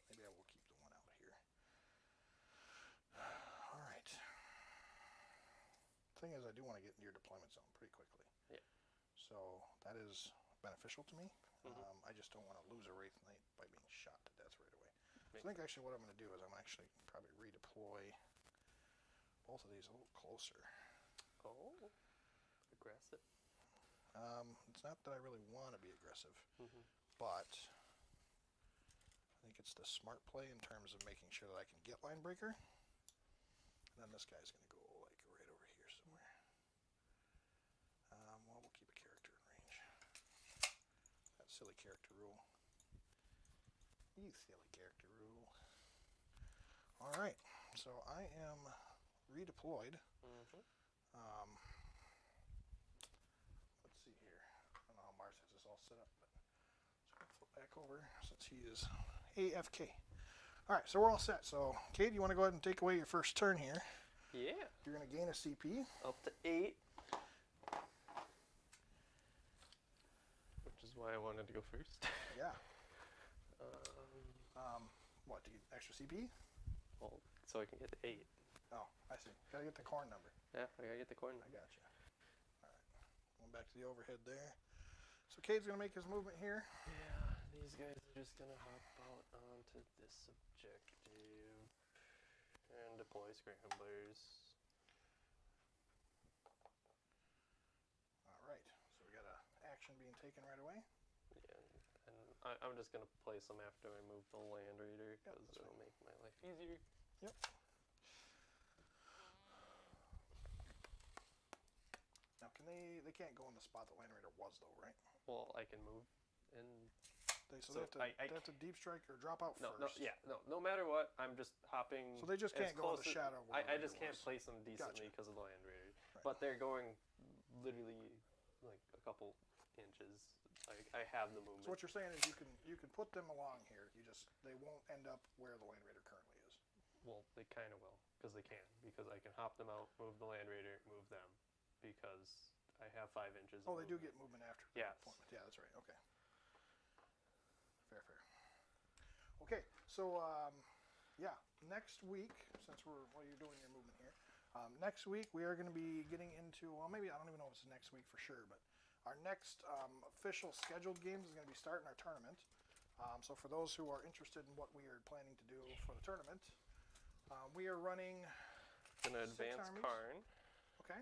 Maybe I will keep the one out here. All right. Thing is, I do want to get into your deployment zone pretty quickly. Yeah. So that is beneficial to me. Mhm. I just don't want to lose a Wraith Knight by being shot to death right away. So I Makes think actually what I'm going to do is I'm actually probably redeploy both of these a little closer. Oh, aggressive. It's not that I really want to be aggressive, Mhm. but I think it's the smart play in terms of making sure that I can get line breaker. And then this guy's going to go like right over here somewhere. Well, we'll keep a character in range. That silly character rule. You silly character rule. All right, so I am redeployed. Mhm. Let's see here. I don't know how Mars has this all set up, but let's go flip back over since he is AFK. All right, so we're all set. So, Kade, you want to go ahead and take away your first turn here? Yeah. You're going to gain a CP. Up to 8. Which is why I wanted to go first. Yeah. What, to get extra CP? Well, so I can get the 8. Oh, I see. Gotta get the corn number. Yeah, I gotta get the coin. I gotcha. All right. Going back to the overhead there. So Cade's gonna make his movement here. Yeah, these guys are just gonna hop out onto this objective and deploy scramblers. All right. So we got a action being taken right away. Yeah, and I'm just gonna place them after I move the Land Raider because that's it'll fine. make my life easier. Yep. Now, they can't go in the spot that Land Raider was, though, right? Well, I can move and They So they have to deep strike or drop out no, first. no matter what, I'm just hopping. So they just as can't go in the close as- shadow. of where I Land just Raider can't was. place them decently Gotcha. because of the Land Raider. Right. But they're going literally like a couple inches. I have the movement. So what you're saying is you can put them along here. They won't end up where the Land Raider currently is. Well, they kind of will because they can because I can hop them out, move the Land Raider, move them because I have 5 inches. Oh, of they do movement. get movement after the Yes. appointment. Yeah, that's right. Okay. Fair. Okay, so yeah, next week, since you're doing your movement here, next week we are going to be getting into, well, maybe I don't even know if it's next week for sure, but our next official scheduled games is going to be starting our tournament. So for those who are interested in what we are planning to do for the tournament, we are running. Gonna 6 advance armies. Karn. Okay.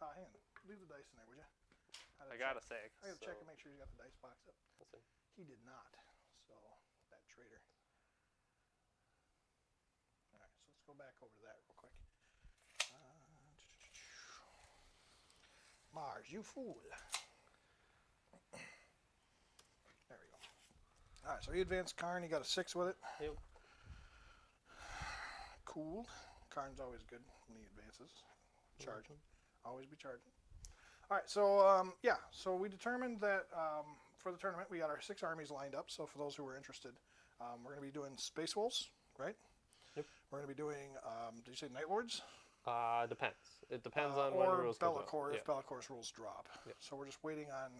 Hang on, leave the dice in there, would you? I got a 6. I got to check and make sure you got the dice box up. Listen. He did not. So that traitor. All right, so let's go back over to that real quick. Mars, you fool. There we go. All right, so he advanced Karn. He got a 6 with it. Yep. Cool. Karn's always good when he advances. Charging. Always be charging. All right, so yeah, so we determined that for the tournament we got our 6 armies lined up. So for those who are interested, we're going to be doing Space Wolves, right? Yep. We're going to be doing, did you say Night Lords? Depends. It depends on when the or rules come out. Bellacore Yeah. if Bellacore's rules drop. Yep. So we're just waiting on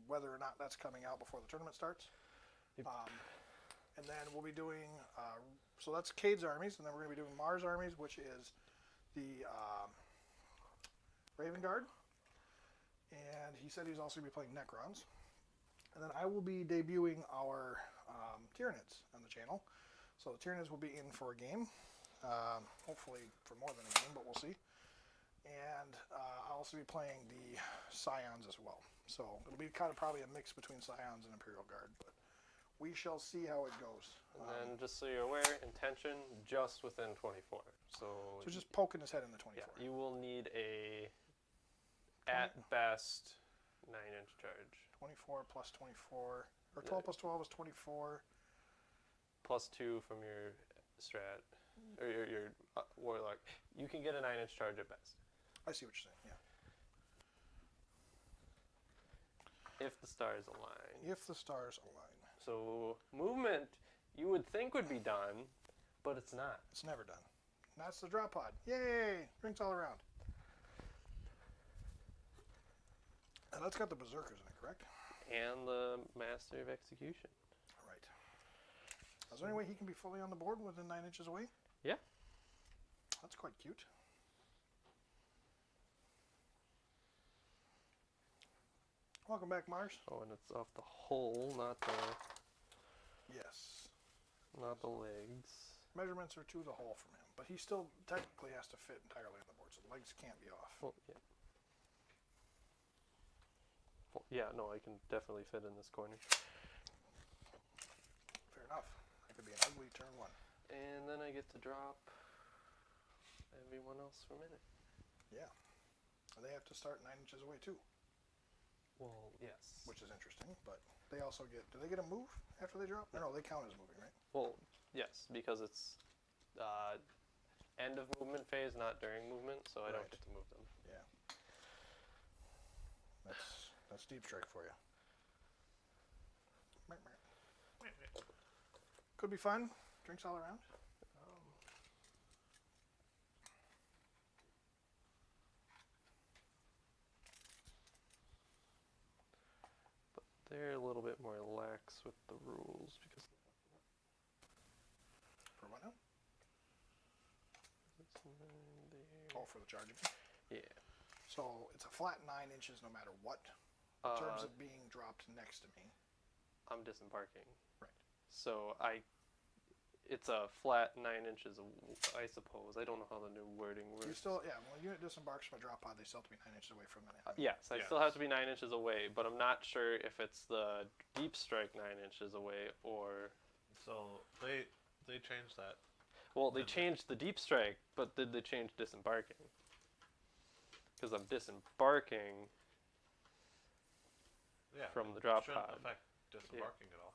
whether or not that's coming out before the tournament starts. Yep. And then we'll be doing, so that's Cade's armies, and then we're going to be doing Mars armies, which is the Raven Guard. And he said he's also going to be playing Necrons. And then I will be debuting our Tyranids on the channel. So the Tyranids will be in for a game. Hopefully for more than a game, but we'll see. And I'll also be playing the Scions as well. So it'll be kind of probably a mix between Scions and Imperial Guard, but we shall see how it goes. And then just so you're aware, intention just within 24. So just poking his head in the 24. yeah, you will need a at best 9-inch charge. 24 plus 24, or 12 plus 12 is 24. Plus 2 from your strat, or your warlock. You can get a 9-inch charge at best. I see what you're saying, yeah. If the stars align. If the stars align. So movement, you would think would be done, but it's not. It's never done. And that's the drop pod. Yay! Drinks all around. And that's got the Berserkers in it, correct? and the Master of Execution. Right. Is there any way he can be fully on the board within 9 inches away? Yeah. That's quite cute. Welcome back, Mars. Oh, and it's off the hull, not the Yes. legs. Measurements are to the hole from him, but he still technically has to fit entirely on the board, so the legs can't be off. Well, yeah. Well, yeah, no, I can definitely fit in this corner. Fair enough. That could be an ugly turn 1. And then I get to drop everyone else for a minute. Yeah. And they have to start 9 inches away too, Well, yes. which is interesting, but they also get, do they get a move after they drop? No, they count as moving, right? Well, yes, because it's end of movement phase, not during movement, so I don't Right. get to move them. Yeah. That's deep strike for you. Could be fun. Drinks all around. But they're a little bit more lax with the rules because For what now? this one there. Oh, for the charging. Yeah. So it's a flat 9 inches no matter what. In terms Uh, of being dropped next to me. I'm disembarking. Right. So it's a flat 9 inches, I suppose. I don't know how the new wording works. You still, yeah, when a unit disembarks from a drop pod, they still have to be 9 inches away from an enemy. Yes, I Yes. still have to be 9 inches away, but I'm not sure if it's the deep strike 9 inches away or. So they changed that. Well, they Did they? changed the deep strike, but did they change disembarking? Because I'm disembarking. Yeah. From it the drop shouldn't pod. affect disembarking at all.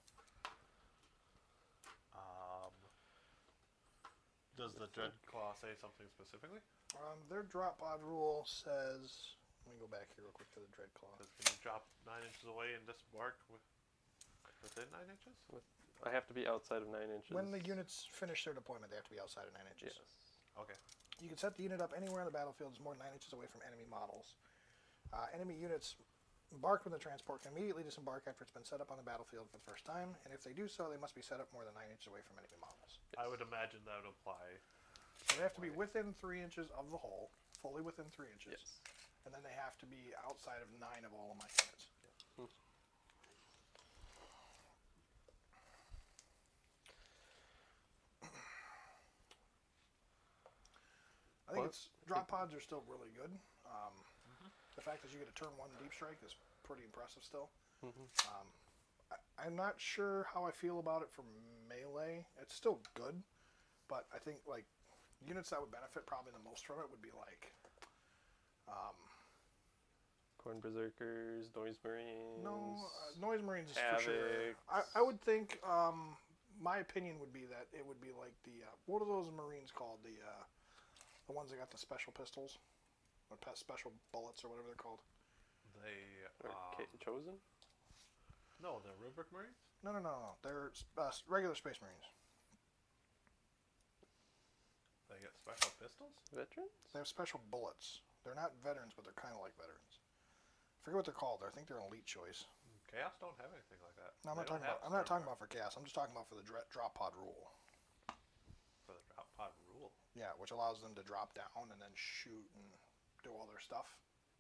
Does the Dread Claw say something specifically? Their drop pod rule says, let me go back here real quick to the Dread Claw. Can you drop 9 inches away and disembark within 9 inches? I have to be outside of 9 inches. When the units finish their deployment, they have to be outside of 9 inches. Yes. Okay. You can set the unit up anywhere on the battlefield that's more than 9 inches away from enemy models. Enemy units embarked when the transport can immediately disembark after it's been set up on the battlefield for the first time, and if they do so, they must be set up more than 9 inches away from enemy models. I would imagine that would apply. So they have to be within 3 inches of the hole, fully within 3 inches, Yes. and then they have to be outside of 9 of all of my units. I think What? drop pods are still really good. The fact that you get a turn 1 deep strike is pretty impressive still. I'm not sure how I feel about it for melee. It's still good, but I think like units that would benefit probably the most from it would be like Corn Berserkers, Noise Marines. Noise Marines is for sure. Havocs. I would think my opinion would be that it would be like the what are those Marines called, the ones that got the special pistols or special bullets or whatever they're called. They Or Chosen? no, they're Rubric Marines. No, they're regular Space Marines. They get special pistols. Veterans? They have special bullets. They're not veterans, but they're kind of like veterans. I forget what they're called. I think they're an elite choice. Chaos don't have anything like that. No, I'm not They don't talking about. have I'm not talking Stormguard about for chaos. I'm just talking about for the drop pod rule. for the drop pod rule. Yeah, which allows them to drop down and then shoot and do all their stuff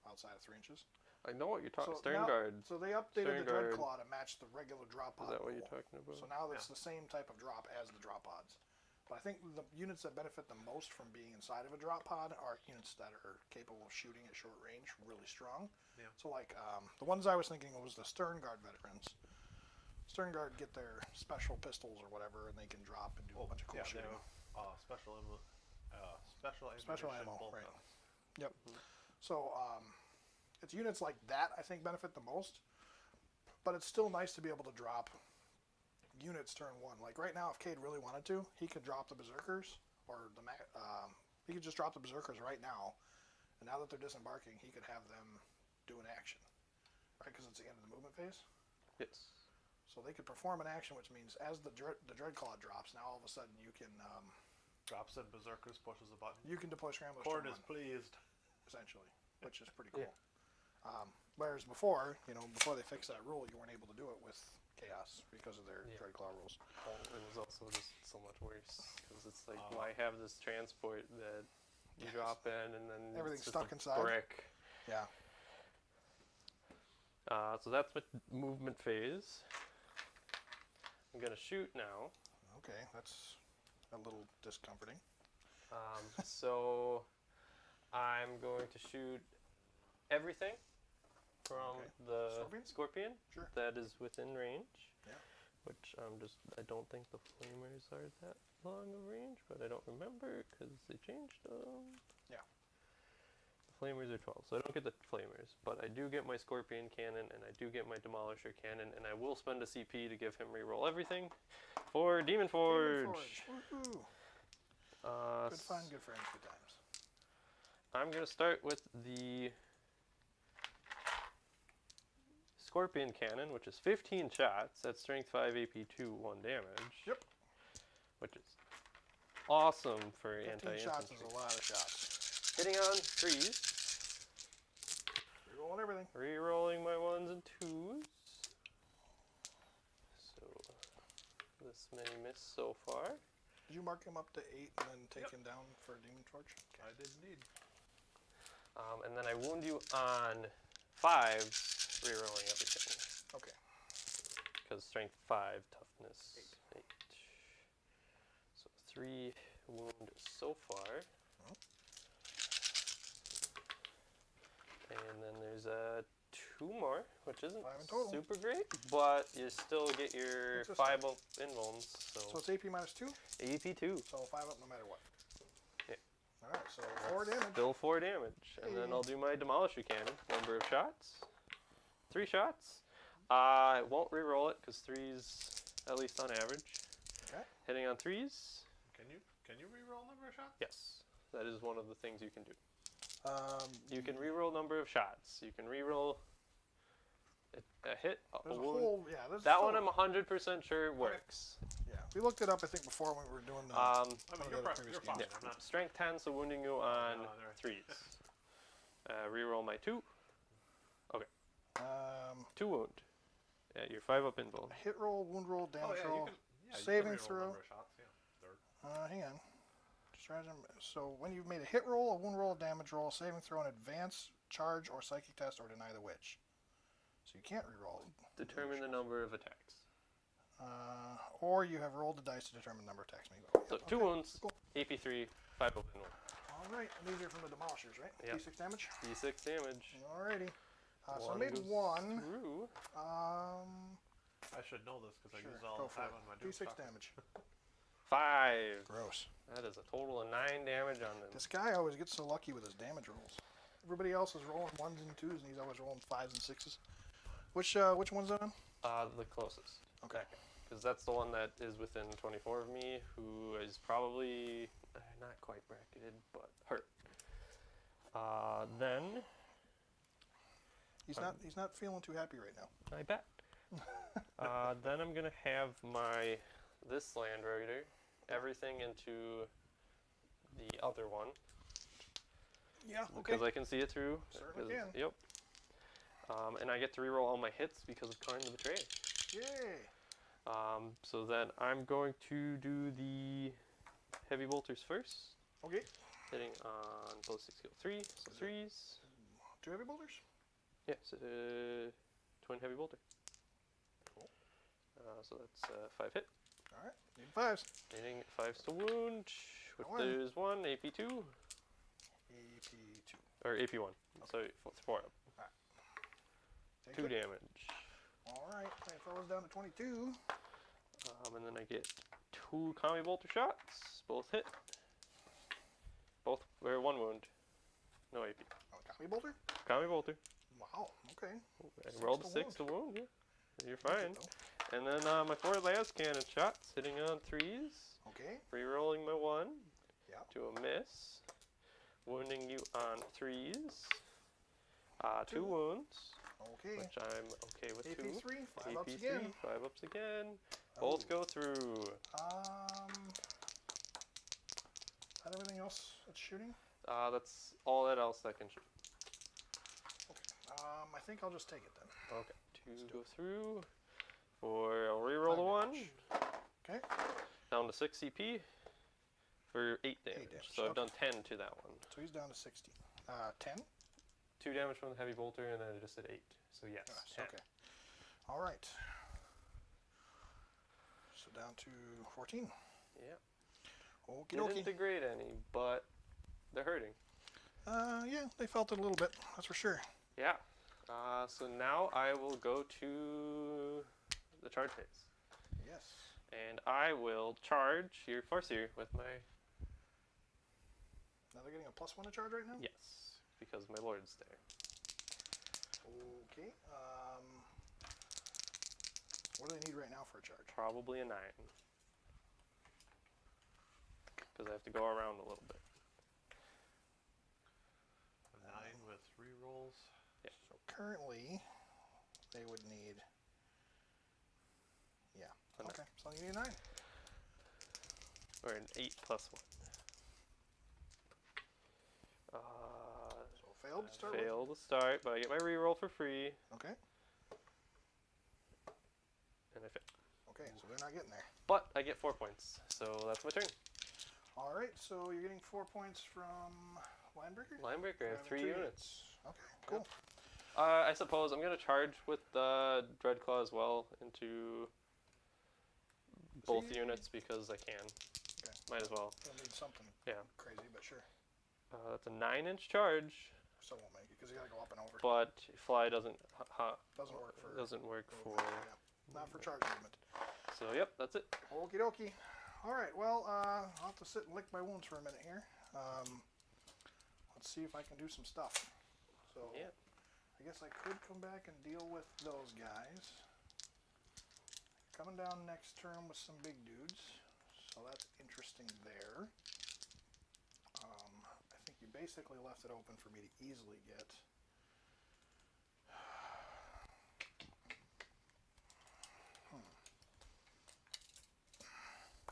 outside of 3 inches. I know what you're talking. So Stern now- Guard. So they updated the Dread Sternguard. Claw to match the regular drop Is pod that what rule. you're talking about? So now it's the same type of drop as the drop pods. But I think the units that benefit the most from being inside of a drop pod are units that are capable of shooting at short range really strong. Yeah. So like the ones I was thinking was the Stern Guard veterans. Stern Guard get their special pistols or whatever, and they can drop and do a bunch of cool Yeah, shooting. they have special Special ammunition ammo, bolt right. guns. Yep. So it's units like that I think benefit the most. But it's still nice to be able to drop units turn 1. Like right now, if Kade really wanted to, he could drop the Berserkers, or he could just drop the Berserkers right now. And now that they're disembarking, he could have them do an action, right? Because it's the end of the movement phase. Yes. So they could perform an action, which means as the Dreadclaw drops, now all of a sudden you can Drops in Berserkers, pushes a button. deploy Scramblers Corn turn is 1, pleased. essentially, which is pretty cool. Whereas before, before they fixed that rule, you weren't able to do it with chaos because of their Yeah. Dreadclaw rules. Well, it was also just so much worse because it's like, why have this transport that you Yes. drop in and then Everything's it's just stuck a inside. brick. Yeah. So that's my movement phase. I'm gonna shoot now. Okay, that's a little discomforting. So I'm going to shoot everything from Okay. the Scorpion? scorpion Sure. that is within range. Yeah. Which I don't think the flamers are that long of range, but I don't remember because they changed them. Yeah. The flamers are 12, so I don't get the flamers, but I do get my scorpion cannon and I do get my demolisher cannon, and I will spend a CP to give him reroll everything for Demon Forge. Woohoo! Good fun, good friends, good times. I'm gonna start with the Scorpion Cannon, which is 15 shots at strength 5 AP 2, 1 damage. Yep. Which is awesome for 15 anti-infantry. shots is a lot of shots. Hitting on 3s. Rerolling everything. Rerolling my 1s and 2s. So this many miss so far. Did you mark him up to 8 and then take him down for Demon Forge? I did indeed. And then I wound you on 5s, rerolling everything. Okay. Because strength 5, toughness 8. So 3 wound so far. Oh. And then there's 2 more, which isn't 5 in total. super great, but you still get your Interesting. 5 up invulns. So So it's AP minus 2, AP 2. so 5 up no matter what. Yeah. Alright, so 4 damage. Still 4 damage. And then I'll do my Demolisher Cannon. Number of shots. 3 shots. I won't re-roll it because 3's at least on average. Okay. Hitting on 3's. Can you reroll number of shots? Yes. That is one of the things you can do. You can Mm. re-roll number of shots. You can re-roll a hit, a There's a wound. whole, yeah. There's That still- one I'm 100% sure works. Yeah, we looked it up, I think, before when we were doing the. I Oh, mean, the you're, previous you're game. fine. I'm not. Strength 10, so wounding you on no, they're- 3's. Re-roll my 2. Um, 2 wound. Yeah, you're 5 up invuln. hit roll, wound roll, Oh, damage yeah, roll. you can. Yeah, saving you can reroll throw. number of shots. Yeah. Third. Hang on. Just trying to. So when you've made a hit roll, a wound roll, a damage roll, saving throw, an advance, charge, or psychic test, or deny the witch. So you can't reroll. Determine the number of attacks. Or you have rolled the dice to determine the number of attacks made. So Yep, 2 okay. wounds, Cool. AP3, 5 up invuln. All right, and these are from the demolishers, right? Yep. D6 damage. D6 damage. Alrighty. So I One made goes 1. through. I should know this because I Sure, use all go the for time it. on my doom D6 stock. damage. 5. Gross. That is a total of 9 damage on them. This guy always gets so lucky with his damage rolls. Everybody else is rolling 1s and 2s, and he's always rolling 5s and 6s. Which one's that on? The closest. Okay. Because that's the one that is within 24 of me, who is probably not quite bracketed, but hurt. Then He's not feeling too happy right now. I bet. Then I'm gonna have this Land Raider, everything into the other one, Yeah. because I can see it through. Certainly 'cause- can. Yep. And I get to reroll all my hits because of Karn the Betrayer. Yay. So then I'm going to do the heavy bolters first, Okay. hitting on ballistic skill 3, so 3s. 2 heavy bolters. Yes, twin heavy bolter. Cool. So that's 5 hit. All right. Need 5s. Hitting 5s to wound, which One. there's 1, AP2, AP2. or AP1, so 4 up. Take 2 it. damage. All right. That fella's down to 22. And then I get 2 Kami bolter shots, both hit. Both, or 1 wound. No AP. Oh, Kami bolter. Kami bolter. Wow. Okay. I Six rolled to a 6 wound. to wound, yeah. You're Take fine. it, though. And then my 4 las cannon shots, hitting on 3s. Okay. Re-rolling my 1 Yep. to a miss. Wounding you on 3s. 2 Two. wounds, Okay. which I'm okay with 2. AP3. 5 ups AP3, again. 5 ups again. Both go through. Had everything else that's shooting? That's all that else I can shoot. Okay. I think I'll just take it then. Okay. 2 go through. I'll reroll the 1. Okay. Down to 6 CP for 8 damage. damage, So I've okay. done 10 to that one. So he's down to 16. 10? 2 damage from the heavy bolter, and then I just did 8. So yes, 10. Okay. All right. So down to 14. Yeah. Okie They dokie. didn't degrade any, but they're hurting. Yeah, they felt it a little bit. That's for sure. Yeah. So now I will go to the charge phase. Yes. And I will charge your Farseer with my... Now they're getting a +1 to charge right now? Yes, because my Lord's there. Okay. What do they need right now for a charge? Probably a 9. Because I have to go around a little bit. A 9 with rerolls. Yeah. So currently, they would need... Yeah. A 9. Okay, so you need a 9. Or an 8 plus 1. So failed to start with? Fail to start, but I get my reroll for free, Okay. and I fail. Okay, so they're not getting there. But I get 4 points, so that's my turn. All right, so you're getting 4 points from Linebreaker? Linebreaker, I have 3 units. Okay, cool. I suppose I'm going to charge with the Dreadclaw as well into both See? units because I can. Okay. Might as well. You'll need something Yeah. crazy, but sure. That's a 9-inch charge, Still won't make it because you gotta go up and over. but fly doesn't Doesn't work for... for. Not for charge movement. So yep, that's it. Okie dokie. All right, well, I'll have to sit and lick my wounds for a minute here. Let's see if I can do some stuff. So Yeah. I guess I could come back and deal with those guys. Coming down next turn with some big dudes, so that's interesting there. I think you basically left it open for me to easily get.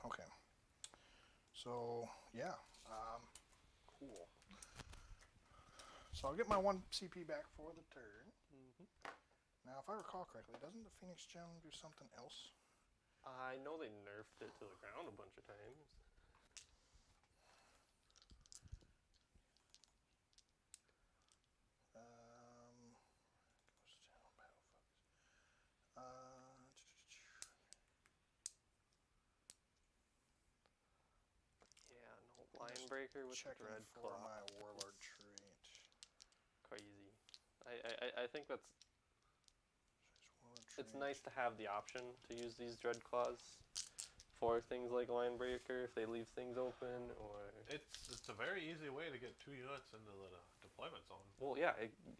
Okay. So yeah, cool. So I'll get my 1 CP back for the turn. Now, if I recall correctly, doesn't the Phoenix Gem do something else? I know they nerfed it to the ground a bunch of times. Goes down, battle focus. Yeah, no Linebreaker with the Checking for Dreadclaw. my Warlord trait. Crazy. I think that's Warlord it's trait. nice to have the option to use these Dreadclaws for things like Linebreaker if they leave things open, or It's a very easy way to get 2 units into the deployment zone. well, yeah.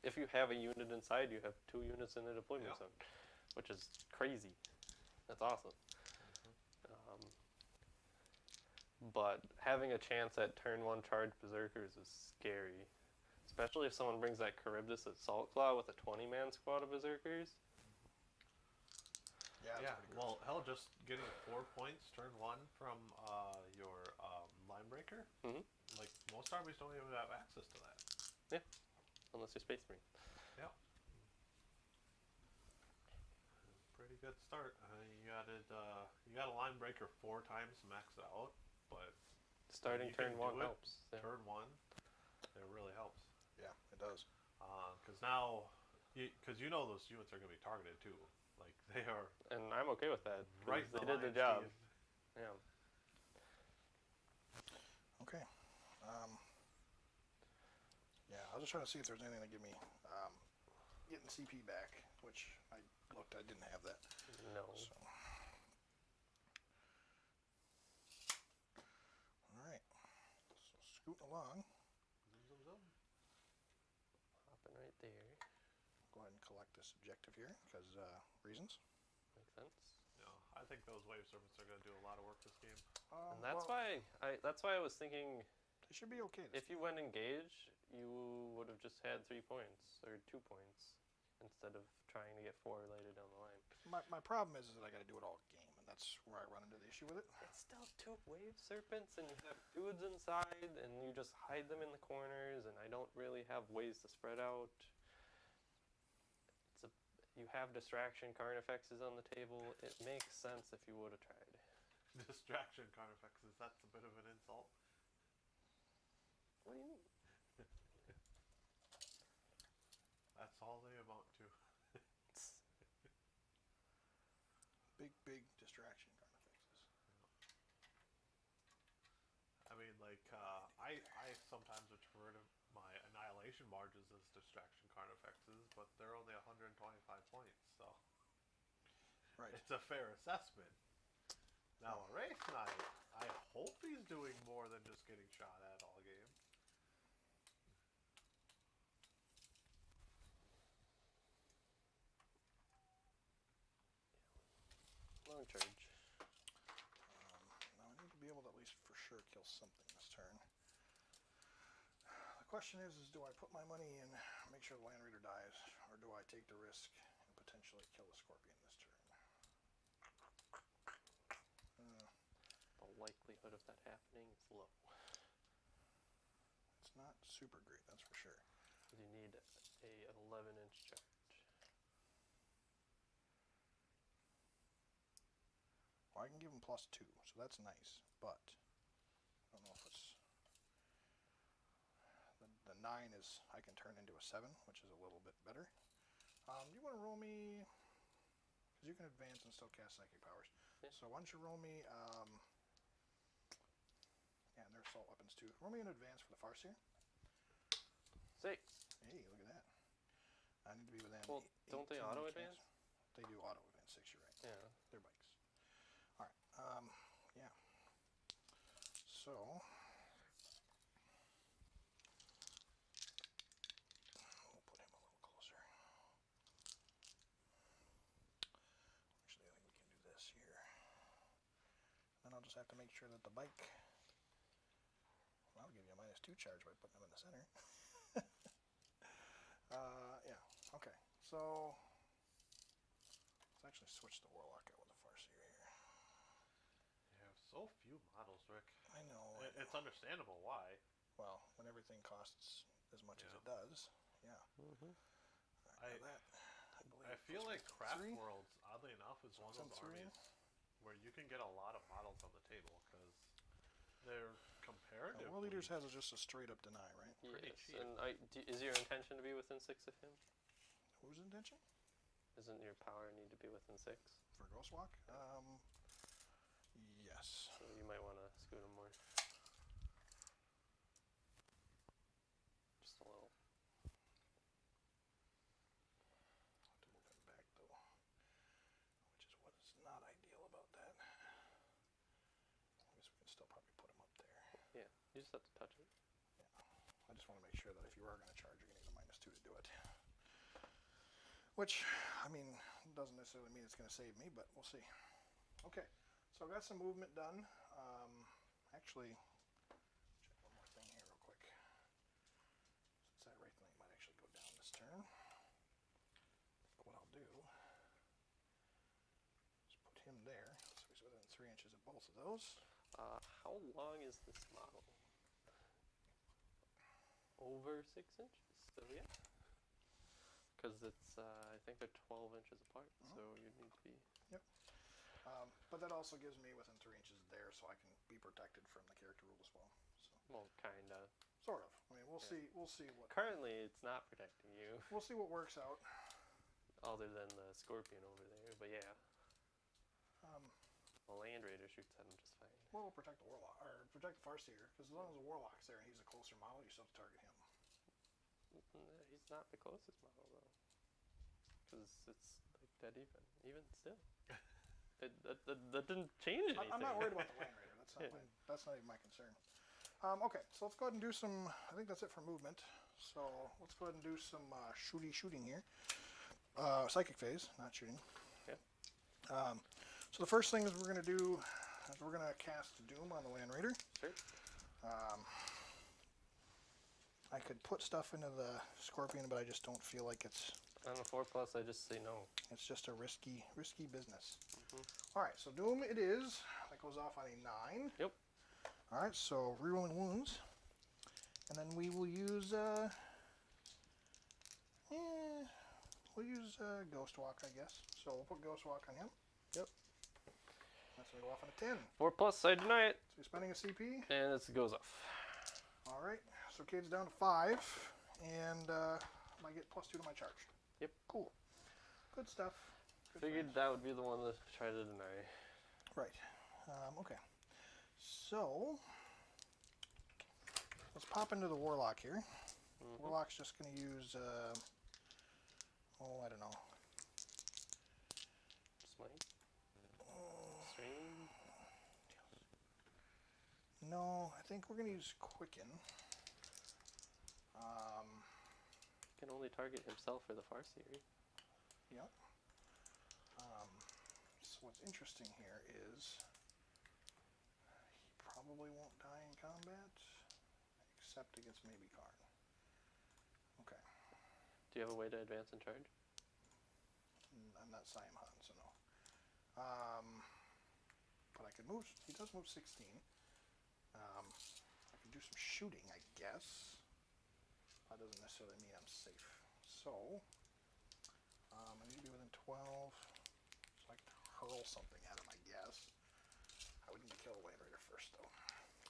If you have a unit inside, you have 2 units in the deployment Yep. zone, which is crazy. That's awesome. But having a chance at turn 1 charge berserkers is scary, especially if someone brings that Charybdis Assault Claw with a 20-man squad of berserkers. Yeah, Yeah, that's pretty well, hell, just getting 4 points turn 1 from your Linebreaker. Mhm. Like, most armies don't even have access to that. Unless you're Space Marine. Yeah. Pretty good start. You got a Linebreaker 4 times maxed out, but Starting You can turn 1 do it. helps. Yeah. turn 1, it really helps. Yeah, it does. Because now, because you know those units are going to be targeted too. Like, they are And I'm okay with that. 'Cause right in they the did the lion's job. teeth. Yeah. Okay. Yeah, I was just trying to see if there's anything to give me getting CP back, which I looked, I didn't have that. No. So. All right. So scooting along. Zoom, zoom, zoom. Hopping right there. Go ahead and collect this objective here because reasons. Makes sense. No, I think those wave serpents are going to do a lot of work this game. And that's why I was thinking they should be okay. if you went engage, you would have just had 3 points or 2 points instead of trying to get 4 later down the line. My problem is that I got to do it all game, and that's where I run into the issue with it. It's still 2 wave serpents, and you have dudes inside, and you just hide them in the corners, and I don't really have ways to spread out. you have distraction. Carnifex is on the table. It makes sense if you would have tried. Distraction Carnifexes, that's a bit of an insult. What do you mean? That's all they amount to. Big distraction carnifexes. I mean, like, I sometimes refer to my annihilation marges as distraction Carnifexes, but they're only 125 points, so Right. it's a fair assessment. Now, a Wraith Knight, I hope he's doing more than just getting shot at all game. Long charge. Now I need to be able to at least for sure kill something this turn. The question is do I put my money in, make sure the Land Raider dies, or do I take the risk and potentially kill the Scorpion this turn? The likelihood of that happening is low. It's not super great, that's for sure. You need a 11-inch charge. Well, I can give him +2, so that's nice, but I don't know if it's... The 9 is, I can turn into a 7, which is a little bit better. You want to roll me, because you can advance and still cast Psychic Powers. Yeah. So why don't you roll me, yeah, and they're assault weapons too. Roll me an advance for the Farseer. 6. Hey, look at that. I need to be within. Well, don't they 18 auto chance. advance? They do auto advance 6, you're right. Yeah. They're bikes. Alright, yeah. So, we'll put him a little closer. Actually, I think we can do this here. Then I'll just have to make sure that the bike... Well, I'll give you a -2 charge by putting him in the center. Yeah, okay. So, let's actually switch the Warlock out with the Farseer here. You have so few models, Rick. I know. It's understandable why. Well, when everything costs as much as Yeah. it does, yeah. Mm-hmm. Alright, now that, believe, I feel like puts me at 3. Craftworlds, oddly enough, is one of Send those 3 in. armies where you can get a lot of models on the table because they're comparatively. World Leaders has just a straight up deny, right? Pretty Yes, cheap. and is your intention to be within 6 of him? Whose intention? Isn't your power need to be within 6? For Ghostwalk? Yes. So you might want to scoot him more. Just a little. Have to move him back though, which is what is not ideal about that. I guess we can still probably put him up there. Yeah, you just have to touch it. I just want to make sure that if you are going to charge, you're going to need a -2 to do it. Which, I mean, doesn't necessarily mean it's going to save me, but we'll see. Okay, so I've got some movement done. Actually, check one more thing here real quick. Since that Wraith Knight might actually go down this turn. What I'll do is put him there, so he's within 3 inches of both of those. How long is this model? Over 6 inches? So yeah. Because it's, I think they're 12 inches apart, so you need to be... Yep. But that also gives me within 3 inches there, so I can be protected from the character rule as well. So, Well, kinda. sort of. I mean, we'll Yeah. see. We'll see what. Currently, it's not protecting you, We'll see what works out. other than the Scorpion over there, but yeah. Um, The Land Raider shoots at him just fine. well, we'll protect the Warlock, or protect the Farseer, because as long as the Warlock's there and he's a closer model, you still have to target him. He's not the closest model, though. Because it's like dead even still. That didn't change anything. I'm not worried about the Land Raider. That's not, Yeah. that's not even my concern. Okay, so let's go ahead and do some. I think that's it for movement. So let's go ahead and do some shooting here. Psychic phase, not shooting. Okay. So the first thing is we're going to do is we're going to cast Doom on the Land Raider. Sure. I could put stuff into the Scorpion, but I just don't feel like it's On a 4+, I just say no. it's just a risky business. All right, so Doom it is. That goes off on a 9. Yep. All right, so rerolling wounds, and then we will use we'll use Ghost Walk, I guess. So we'll put Ghost Walk on him. Yep. That's gonna go off on a 10. 4+, I deny it. So he's spending a CP. And it goes off. All right. So Cade's down to 5, and I get +2 to my charge. Yep. Cool. Good stuff. Good Figured friends. that would be the one to try to deny. Right. Okay. So let's pop into the Warlock here. Warlock's just going to use, I don't know. Smite? Strain? No, I think we're going to use Quicken. Can only target himself for the Farseer. Yep. So what's interesting here is he probably won't die in combat, except against maybe Karn. Okay. Do you have a way to advance and charge? I'm not Simon, so no. But I could move. He does move 16. I could do some shooting, I guess. That doesn't necessarily mean I'm safe. So I need to be within 12, so I can hurl something at him, I guess. I would need to kill a Land Raider first, though.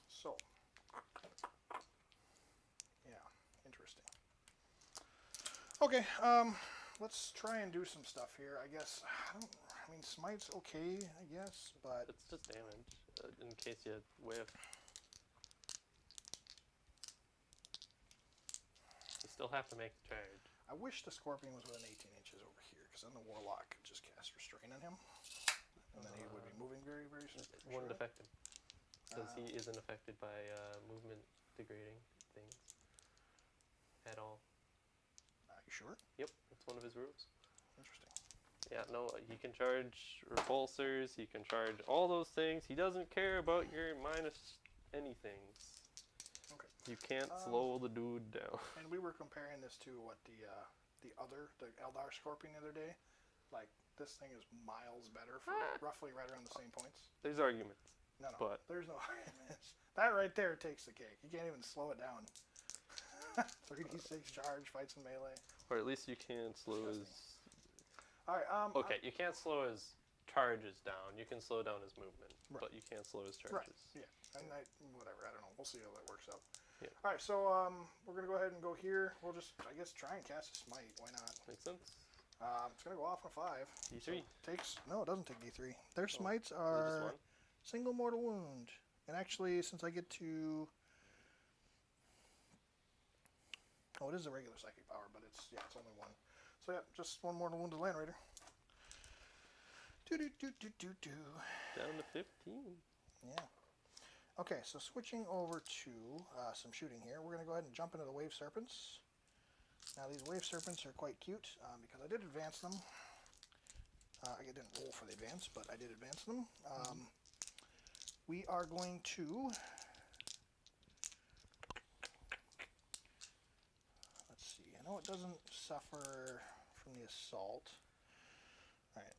So, yeah, interesting. Okay, let's try and do some stuff here. I guess I mean, Smite's okay, I guess, but It's just damage, in case you whiff. You still have to make the charge. I wish the Scorpion was within 18 inches over here, because then the Warlock could just cast Restrain on him, and then he would be moving very, very It slowly. wouldn't affect him. Because he isn't affected by movement degrading things. At all. You sure? Yep, it's one of his rules. Interesting. Yeah, no, he can charge repulsors, he can charge all those things. He doesn't care about your minus anything. Okay. You can't slow the dude down. And we were comparing this to what the Eldar Scorpion the other day. Like, this thing is miles better for roughly right around the same points. There's arguments. No, But there's no arguments. That right there takes the cake. You can't even slow it down. 3d6 charge, fights in melee. or at least you can slow his. Alright, Okay, you can't slow his charges down. You can slow down his movement, Right. but you can't slow his Right, charges. yeah. And whatever, I don't know. We'll see how that works out. Yeah. Alright, so we're going to go ahead and go here. We'll just, I guess, try and cast a Smite. Why not? Makes sense. It's going to go off on a 5. D3. No, it doesn't take D3. Their Smites Is it just are one? single mortal wound. And actually, since I get to... Oh, it is a regular psychic power, but it's only one. So yeah, just one mortal wound to Land Raider. Do. Down to 15. Yeah. Okay, so switching over to some shooting here, we're going to go ahead and jump into the Wave Serpents. Now these Wave Serpents are quite cute because I did advance them. I didn't roll for the advance, but I did advance them. We are going to... Let's see, I know it doesn't suffer from the assault. Alright,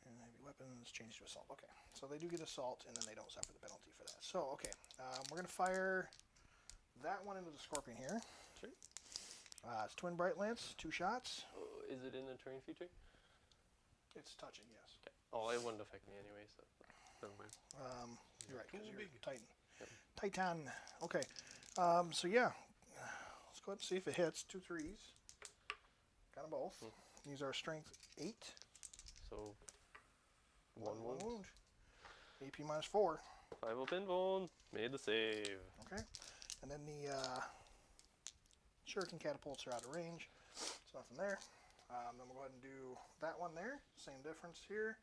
heavy weapons, change to assault. Okay, so they do get assault, and then they don't suffer the penalty for that. So, okay, we're going to fire that one into the Scorpion here. Sure. It's Twin Bright Lance, 2 shots. Oh, is it in the terrain feature? It's touching, yes. Okay. Oh, it wouldn't affect me anyway, so never mind. You're right, because Too you're big. Titan. Yep. Titan. Okay, so yeah, let's go ahead and see if it hits. 2 3s. Got them both. These are strength 8. So, one wound. wound. AP minus 4. 5 up invuln. Made the save. Okay, and then the shuriken catapults are out of range, so nothing there. Then we'll go ahead and do that one there. Same difference here.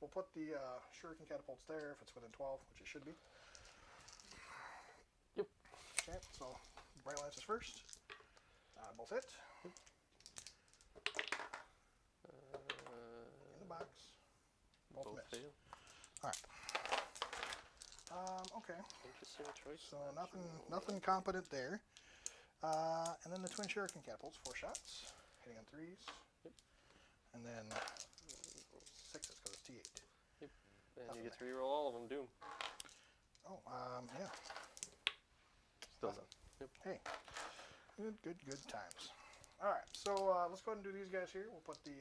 We'll put the shuriken catapults there if it's within 12, which it should be. Yep. Okay, so Bright Lances first. Both hit. In the box. Both miss. fail. Okay. Interesting choice. So nothing competent there. And then the twin shuriken catapults, 4 shots, hitting on 3s. Yep. And then 6s because it's T8. Yep. And Nothing you get to reroll all of them. Doom. Oh, yeah. Still Nothing. done. Yep. Hey, good times. All right. So let's go ahead and do these guys here. We'll put the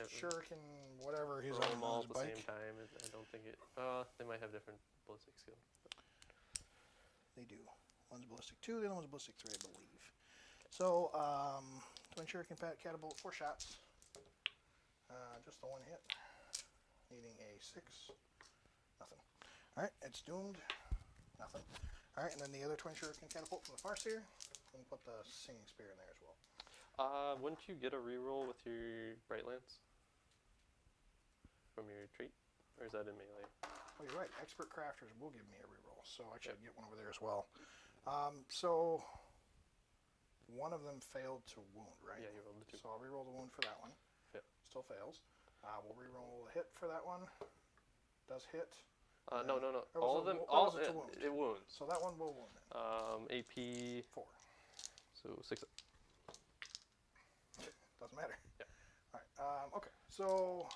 shuriken, whatever he's roll on them all his at the bike. same time. I don't think it. They might have different ballistic skill. They do. One's ballistic 2, the other one's ballistic 3, I believe. So, twin shuriken catapult, 4 shots. Just the one hit. Needing a 6. Nothing. Alright, it's doomed. Nothing. Alright, and then the other twin shuriken catapult from the Farseer. We'll put the singing spear in there as well. Wouldn't you get a reroll with your Bright Lance? From your trait? Or is that in melee? Oh, you're right. Expert crafters will give me a reroll, so actually I'd get one over there as well. So one of them failed to wound, right? Yeah, you rolled the 2. So I'll reroll the wound for that one. Fail. Still fails. We'll reroll the hit for that one. Does hit. No. Or All was of them. it- All was it to wound? it wounds. So that one will wound then. AP. 4. So 6. Doesn't matter. Yeah. All right. Okay. So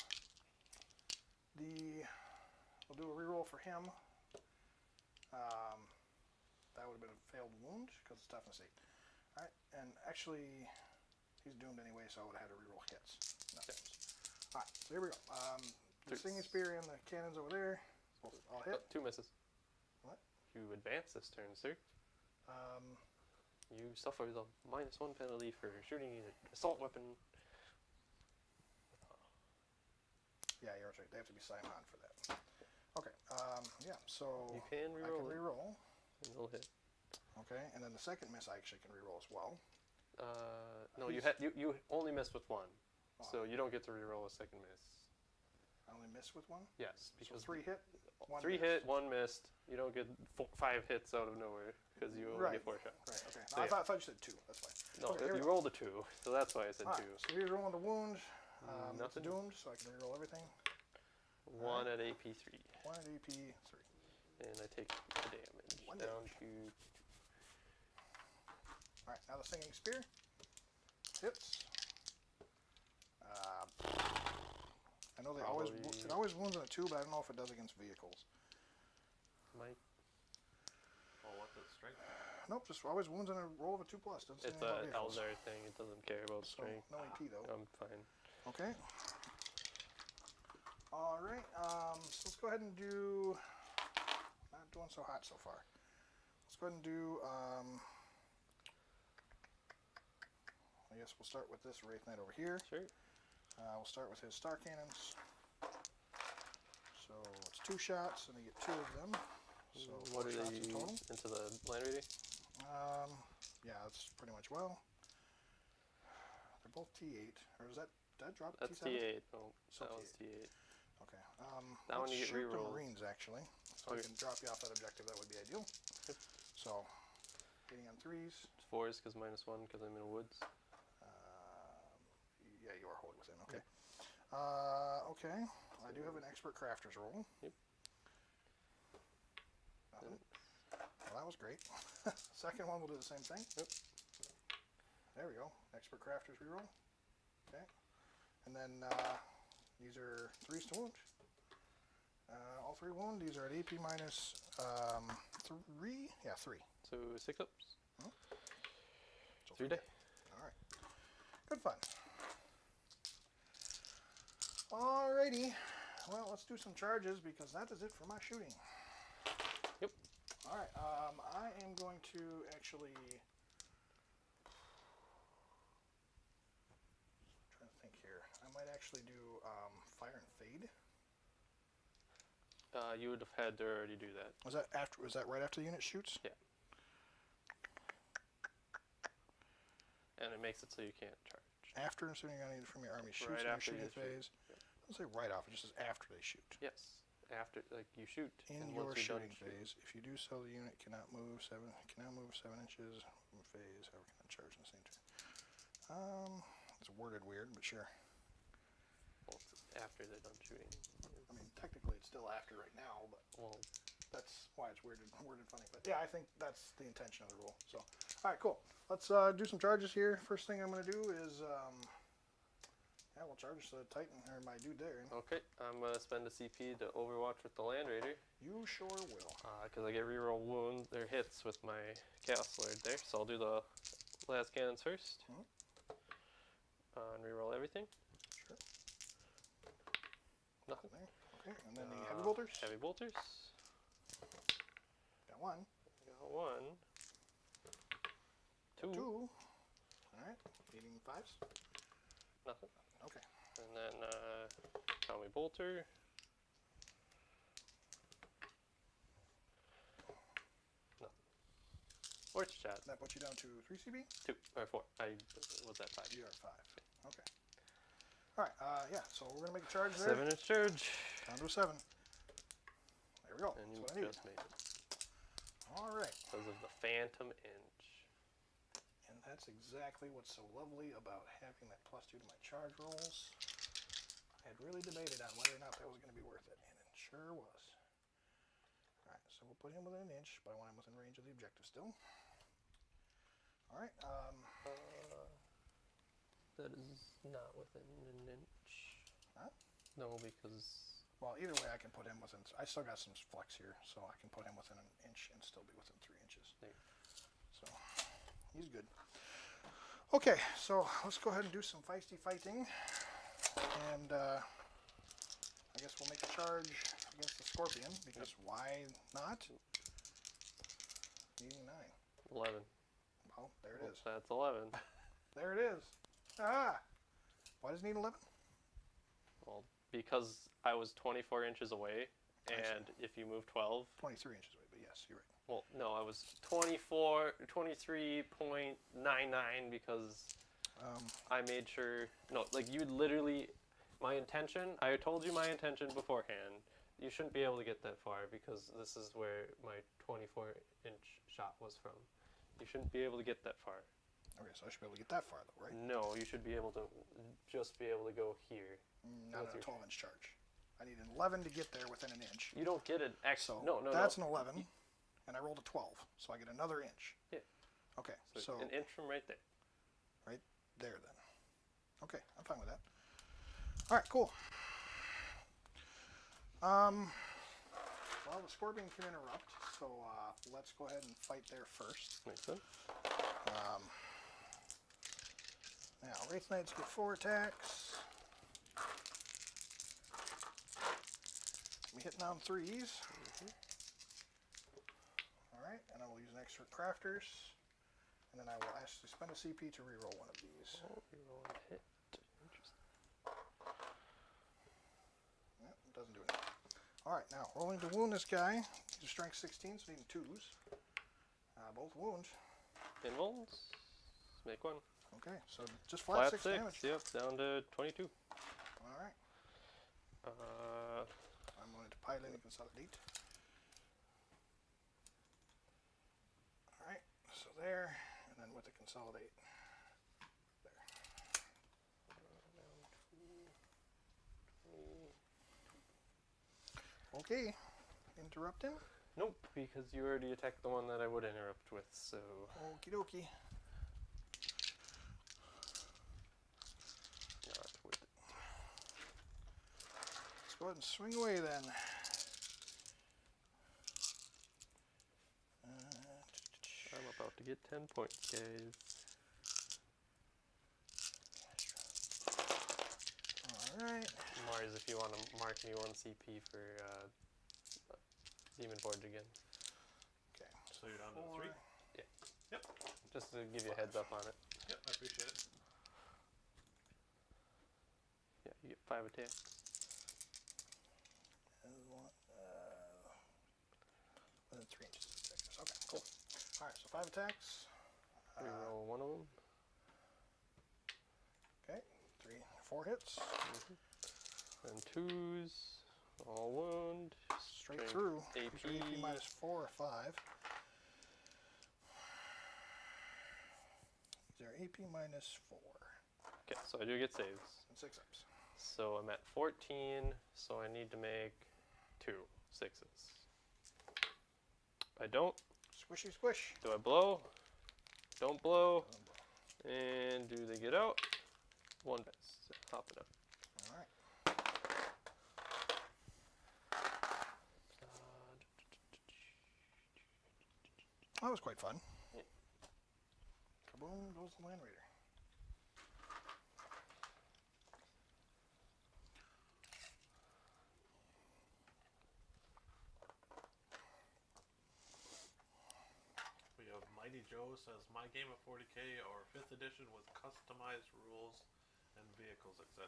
we'll do a reroll for him. That would have been a failed wound because it's toughness 8. All right. And actually, he's doomed anyway, so I would have had to reroll hits. Nothing. All right. So here we go. The singing spear and the cannons over there. I'll hit. 2 misses. What? You advance this turn, sir. You suffer the -1 penalty for shooting an assault weapon. Yeah, you're right. They have to be signed on for that. Okay. Yeah. So You can I reroll can it, reroll. and it'll hit. Okay, and then the second miss I actually can reroll as well. No, you only missed with 1, Oh. so you don't get to reroll a second miss. I only miss with 1. Yes, So because 3 hit, 1 3 miss. hit, 1 missed. You don't get 5 hits out of nowhere because you only Right. get 4 shots. Right. Okay. So No, I yeah. thought you said 2. That's fine. No, Okay, here we you go. rolled a 2, so that's why I said All 2. right. So here's rolling the wound. It's Nothing. doomed, so I can reroll everything. 1 at AP 3, 1 at AP 3. and I take the damage 1 down damage. to. All right. Now the singing spear hits. I know they always Probably- it always wounds on a 2, but I don't know if it does against vehicles. My, Oh, what's its strength? Nope, just always wounds on a roll of a 2+. Doesn't say it's anything about a vehicles. Eldar thing. It doesn't care about So strength. no AP though. I'm fine. Okay. All right. So let's go ahead and do. Not doing so hot so far. Let's go ahead and do. I guess we'll start with this Wraith Knight over here. Sure. We'll start with his star cannons. So it's 2 shots, and I get 2 of them. So What 4 do shots they in use total. into the land raiding? Yeah, that's pretty much well. They're both T8, or is that drop That's T7? T8. Oh, So that was T8. T8. Okay. That one let's you get shoot the rerolls. Marines actually, so we Okay. can drop you off that objective. That would be ideal. Yep. So, getting on 3s. It's 4s because -1 because I'm in the woods. Yeah, you are holding within. Okay. Okay. I do have an expert crafter's roll. Yep. Nothing. Well, that was great. Second one, we'll do the same thing. Yep. There we go. Expert crafter's reroll. Okay. And then these are 3s to wound. All 3 wound. These are at AP minus 3. Yeah, 3. So 6 ups. So 3 day. All right. Good fun. Alrighty. Well, let's do some charges because that is it for my shooting. Yep. All right. I am going to actually. Trying to think here. I might actually do fire and fade. You would have had to already do that. Was that after? Was that right after the unit shoots? Yeah. And it makes it so you can't charge. After assuming I need it from your army shoots Right in your after you shooting shoot. phase. Doesn't say right off. It just says after they shoot. Yes. After, like, you shoot. In and your once you're shooting done phase, if you do so, the unit cannot move 7 inches from phase. However, cannot charge in the same turn. It's worded weird, but sure. Well, it's after they're done shooting. I mean, technically, it's still after right now, but Well, that's why it's worded funny. But yeah, I think that's the intention of the rule. So, all right, cool. Let's do some charges here. First thing I'm going to do is, yeah, we'll charge the Titan or my dude there. okay. I'm gonna spend a CP to Overwatch with the Land Raider. You sure will. Because I get reroll wounds or hits with my Chaos Lord there. So I'll do the last cannons first. And reroll everything. Sure. Nothing. There. Okay, and then the heavy bolters. Heavy bolters. Got one. Got one. Two. Two. All right. Needing fives. Nothing. Okay. And then Tommy bolter. Nothing. Force shot. That puts you down to 3 CB. 2 or 4. I was at 5. You are 5. Okay. All right. Yeah. So we're gonna make a charge there. 7-inch charge. Down to a 7. There we go. And you That's what I need. just made it. All right. Because of the phantom inch. And that's exactly what's so lovely about having that +2 to my charge rolls. I had really debated on whether or not that was going to be worth it, and it sure was. All right, so we'll put him within an inch, but I want him within range of the objective still. All right. That is not within an inch. Huh? No, because Well, either way, I can put him within. I still got some flex here, so I can put him within an inch and still be within 3 inches. There. So he's good. Okay, so let's go ahead and do some feisty fighting, and I guess we'll make a charge against the scorpion because why not? Needing 9. 11. Well, there it is. That's 11. There it is. Ah! Why does it need 11? Well, because I was 24 inches away, I see. and if you move 12, 23 inches away, but yes, you're right. well, no, I was 23.99 because I made sure, no, like you literally, my intention, I told you my intention beforehand. You shouldn't be able to get that far because this is where my 24-inch shot was from. You shouldn't be able to get that far. Okay, so I should be able to get that far, though, right? No, you should be able to just be able to go here. Not What's a your- 12-inch charge. I need an 11 to get there within an inch. You don't get an extra. So no, that's no. an 11, and I rolled a 12, so I get another inch. Yeah. Okay, So, so an inch from right there. right there then. Okay, I'm fine with that. All right, cool. Well, the scorpion can interrupt, so let's go ahead and fight there first. Makes sense. Now, Wraith Knights get 4 attacks. I'm hitting on 3s. Alright, and I will use an extra crafters. And then I will actually spend a CP to reroll one of these. Oh, you roll a hit. Interesting. Yep, it doesn't do anything. Alright, now rolling to wound this guy. He's a strength 16, so needing 2s. Both wound. In wounds. Make one. Okay, so just flat 6 6. damage. Yep, down to 22. Alright, I'm going to pilot and consolidate. Alright, so there, and then with the consolidate. There. Okay, interrupting. Nope, because you already attacked the one that I would interrupt with, so. Okie dokie. Not with it. Let's go ahead and swing away then. I'm about to get 10 points, guys. Alright. Mars, if you want to mark me 1 CP for Demon Forge again. Okay. So you're down to 3? Yeah. Yep. Just to give you a heads up on it. Yep, I appreciate it. Yeah, you get 5 attacks. Within 3 inches of objectives. Okay, cool. Alright, so 5 attacks. Reroll one of them. Okay, 4 hits. And 2s. All wound. Straight Strength, through. AP. Usually AP minus 4 or 5. These are AP minus 4. Okay, so I do get saves. And 6 ups. So I'm at 14, so I need to make 2 6s. I don't. Squishy squish. Do I blow? Don't blow. And do they get out? 1 best. Hop it up. Alright. That was quite fun. Yeah. Kaboom goes the Land Raider. Lucky Joe says, my game of 40k or 5th edition with customized rules and vehicles, etc.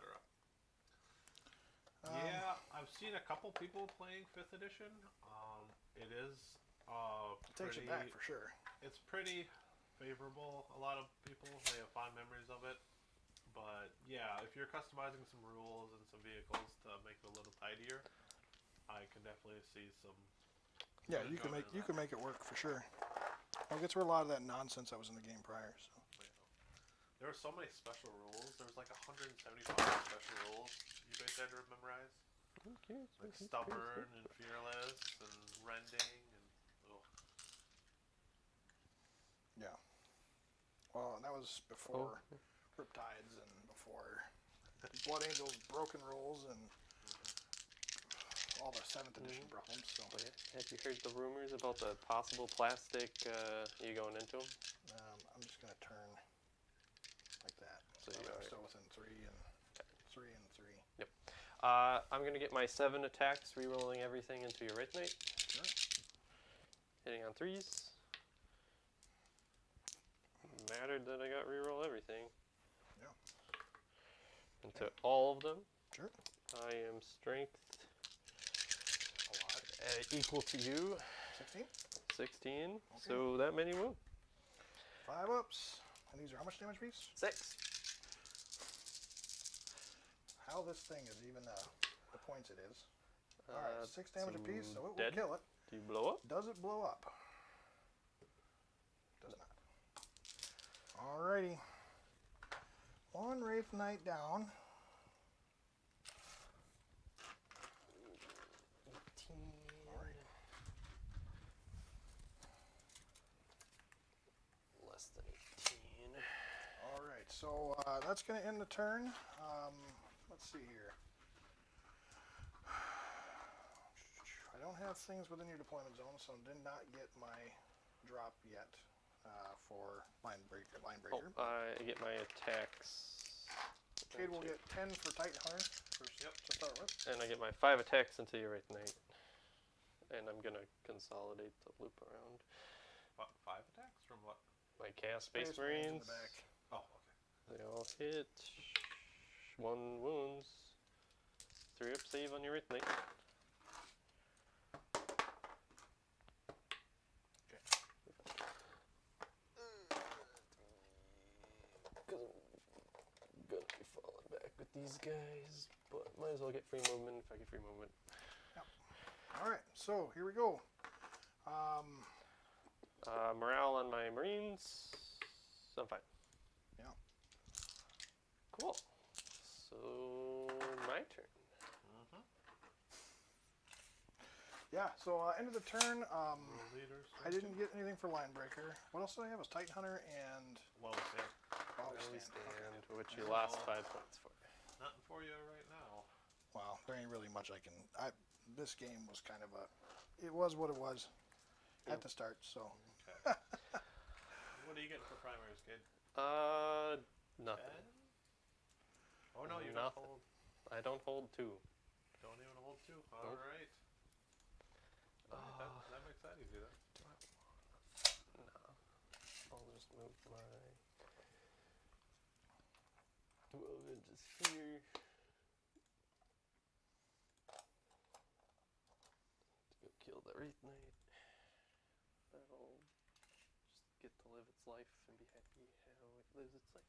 Yeah, I've seen a couple people playing 5th edition. It is Takes you back for sure. It's pretty favorable. A lot of people, they have fond memories of it. But yeah, if you're customizing some rules and some vehicles to make it a little tidier, I can definitely see some. Yeah, you can make it work for sure. Well, it gets rid of a lot of that nonsense that was in the game prior. So. There were so many special rules. There was like 175 special rules you guys had to memorize. Like stubborn and fearless and rending and. Ugh. Yeah. Well, and that was before Riptides and before Blood Angels broken rules and all the 7th edition problems. So. Oh, yeah. Have you heard the rumors about the possible plastic you going into them? I'm just gonna turn like that. So I'm you're still within 3 and 3 and 3. Yep. I'm gonna get my 7 attacks, re-rolling everything into your Wraith Knight. Sure. Hitting on 3s. Mattered that I got re-roll everything. Yeah. Into all of them. Sure. I am strength A lot. equal to you. 16. 16. So that many move. 5 ups. And these are how much damage piece? 6. How this thing is even the points it is. Alright, 6 damage so apiece, so it will dead? kill it. Do you blow up? Does it blow up? Does not. Alrighty. 1 Wraith Knight down. 18. Alright. Less than 18. Alright, so that's going to end the turn. Let's see here. I don't have things within your deployment zone, so did not get my drop yet for line breaker. Oh, I get my attacks. Cade will get 10 for Titan Hunter to start with. And I get my 5 attacks into your Wraith Knight. And I'm gonna consolidate the loop around. What, 5 attacks from what? My Chaos Space In Marines. the back. Oh, okay. They all hit. 1 wounds. 3 up save on your Wraith Knight. Gonna be falling back with these guys, but might as well get free movement if I get free movement. Yep. Alright, so here we go. Morale on my Marines. I'm fine. Yeah. Cool. So, my turn. Yeah, so end of the turn, Rule leaders. I didn't get anything for Line Breaker. What else did I have? It was Titan Hunter and Well, stand. Stand. Stand, Okay. which you lost 5 points for. Nothing for you right now. Wow, there ain't really much I can. This game was kind of a. It was what it was at the start, so. Okay. What are you getting for primaries, kid? Nothing. 10? Oh no, you don't Nothing. hold. I don't hold 2. Don't even hold 2. All right. That makes that easy then. No. I'll just move my 12 inches here. To go kill the Wraith Knight. That'll just get to live its life and be happy how it lives its life.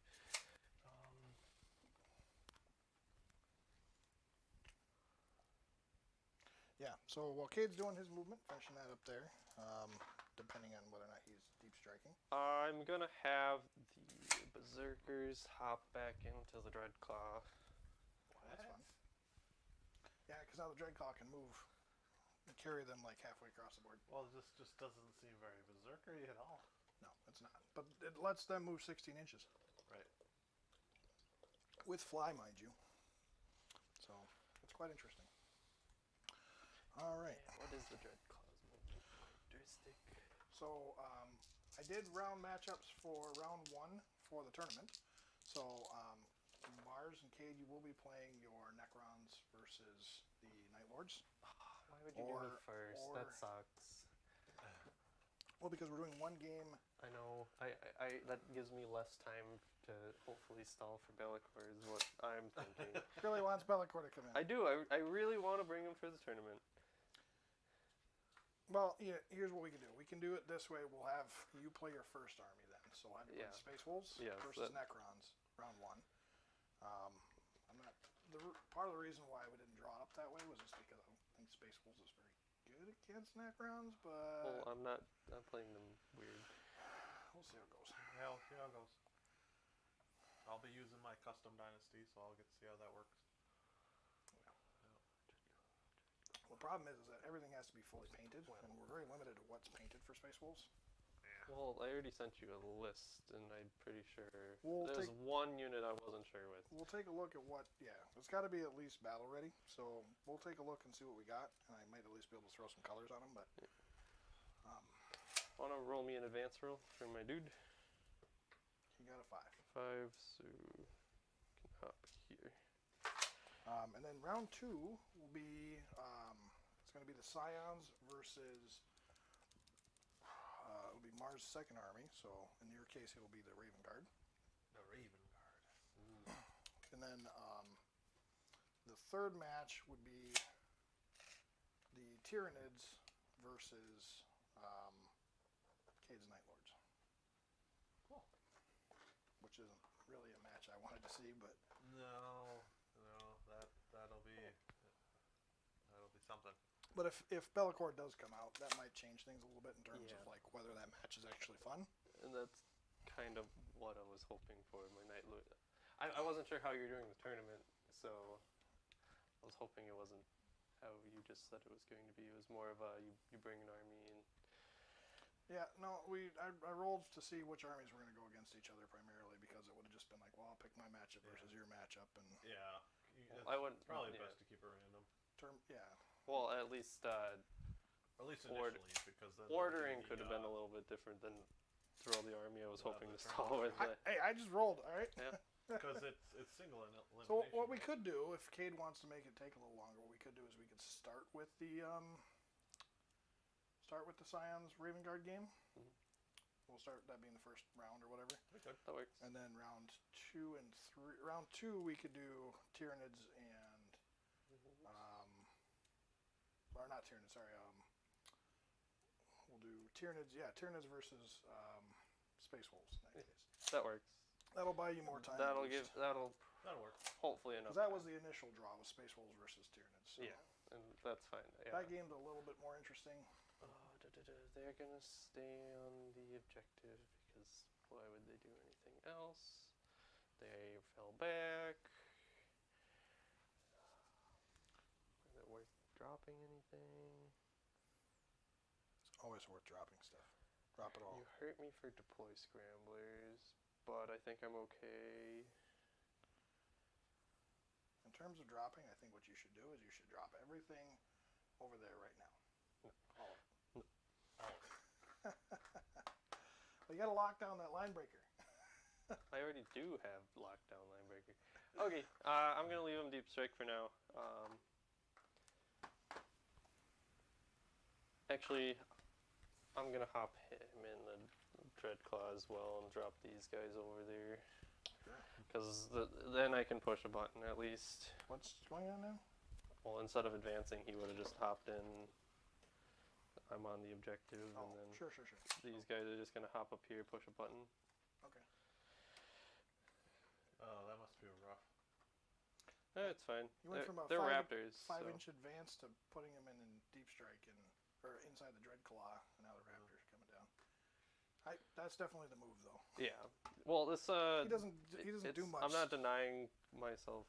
Yeah, so while Cade's doing his movement, finishing that up there, depending on whether or not he's deep striking. I'm gonna have the Berserkers hop back into the Dreadclaw. That's fun. Yeah, because now the Dreadclaw can move and carry them like halfway across the board. Well, this just doesn't seem very berserkery at all. No, it's not. But it lets them move 16 inches. Right. With fly, mind you. So, it's quite interesting. Alright. What is the Dreadclaw's movement characteristic? So, I did round matchups for round 1 for the tournament. So, Mars and Cade, you will be playing your Necrons versus the Night Lords. Why would you do me first? That sucks. Well, because we're doing one game. I know. I that gives me less time to hopefully stall for Bellicor is what I'm thinking. Really wants Bellicor to come in. I do. I really want to bring him for the tournament. Well, yeah, here's what we can do. We can do it this way. We'll have you play your first army then. So I have to play the Space Wolves versus Necrons, round 1. I'm not. Part of the reason why we didn't draw it up that way was just because I don't think Space Wolves is very good against Necrons, but Well, I'm not playing them weird. we'll see how it goes. Hell, see how it goes. I'll be using my custom dynasty, so I'll get to see how that works. Well, the problem is that everything has to be fully painted, and we're very limited to what's painted for Space Wolves. Well, I already sent you a list, and I'm pretty sure We'll there's take- one unit I wasn't sure with. We'll take a look at what, it's got to be at least battle ready. So we'll take a look and see what we got, and I might at least be able to throw some colors on them. But Want to roll me an advance roll for my dude? he got a 5. 5, so can hop here. And then round 2 will be it's going to be the Scions versus it'll be Mars' second army. So in your case, it will be the Raven Guard. The Raven Guard. And then the third match would be the Tyranids versus Kade's Night Lords. Cool. Which isn't really a match I wanted to see, but No, that'll be something. but if Bellicor does come out, that might change things a little bit in terms Yeah. of like whether that match is actually fun. And that's kind of what I was hoping for my Night Lord. I wasn't sure how you're doing the tournament, so I was hoping it wasn't how you just said it was going to be. It was more of a you bring an army and Yeah, no, I rolled to see which armies were going to go against each other primarily because it would have just been like, well, I'll pick my matchup versus your matchup and Yeah. I wouldn't Probably yeah. best to keep it random. Well, at least Or at least Ord- initially, because then ordering could have been a little bit different than throw the army I was Well, hoping to that's stall with. I just rolled, all right. Yeah. Because it's single elimination. So what we could do, if Kade wants to make it take a little longer, what we could do is we could start with the Scions Raven Guard game. Mhm. We'll start that being the first round or whatever, Okay. That works. and then round 2 and 3. Round 2 we could do Tyranids and or not Tyranids, sorry. We'll do Tyranids. Yeah, Tyranids versus Space Wolves in that case. That works. That'll buy you more time. That'll at least. That'll work. hopefully enough. 'Cause that was the initial draw was Space Wolves versus Tyranids. So Yeah, and that's fine. Yeah. that game's a little bit more interesting. They're gonna stay on the objective because why would they do anything else? They fell back. Is it worth dropping anything? It's always worth dropping stuff. Drop it all. You hurt me for deploy scramblers, but I think I'm okay. In terms of dropping, I think what you should do is you should drop everything over there right now. All of it. Well, you gotta lock down that line breaker. I already do have lockdown linebreaker. Okay, I'm gonna leave him deep strike for now. Actually, I'm gonna hop him in the Dreadclaw as well and drop these guys over there. Because then I can push a button at least. What's going on now? Well, instead of advancing, he would have just hopped in. I'm on the objective, Oh, and then sure. these guys are just gonna hop up here, push a button. Okay. Oh, that must be rough. It's fine. You went from a they're 5 raptors. so- 5-inch advance to putting him in deep strike or inside the Dreadclaw, and now the Raptors are coming down. That's definitely the move, though. Yeah. Well, this He doesn't do much. I'm not denying myself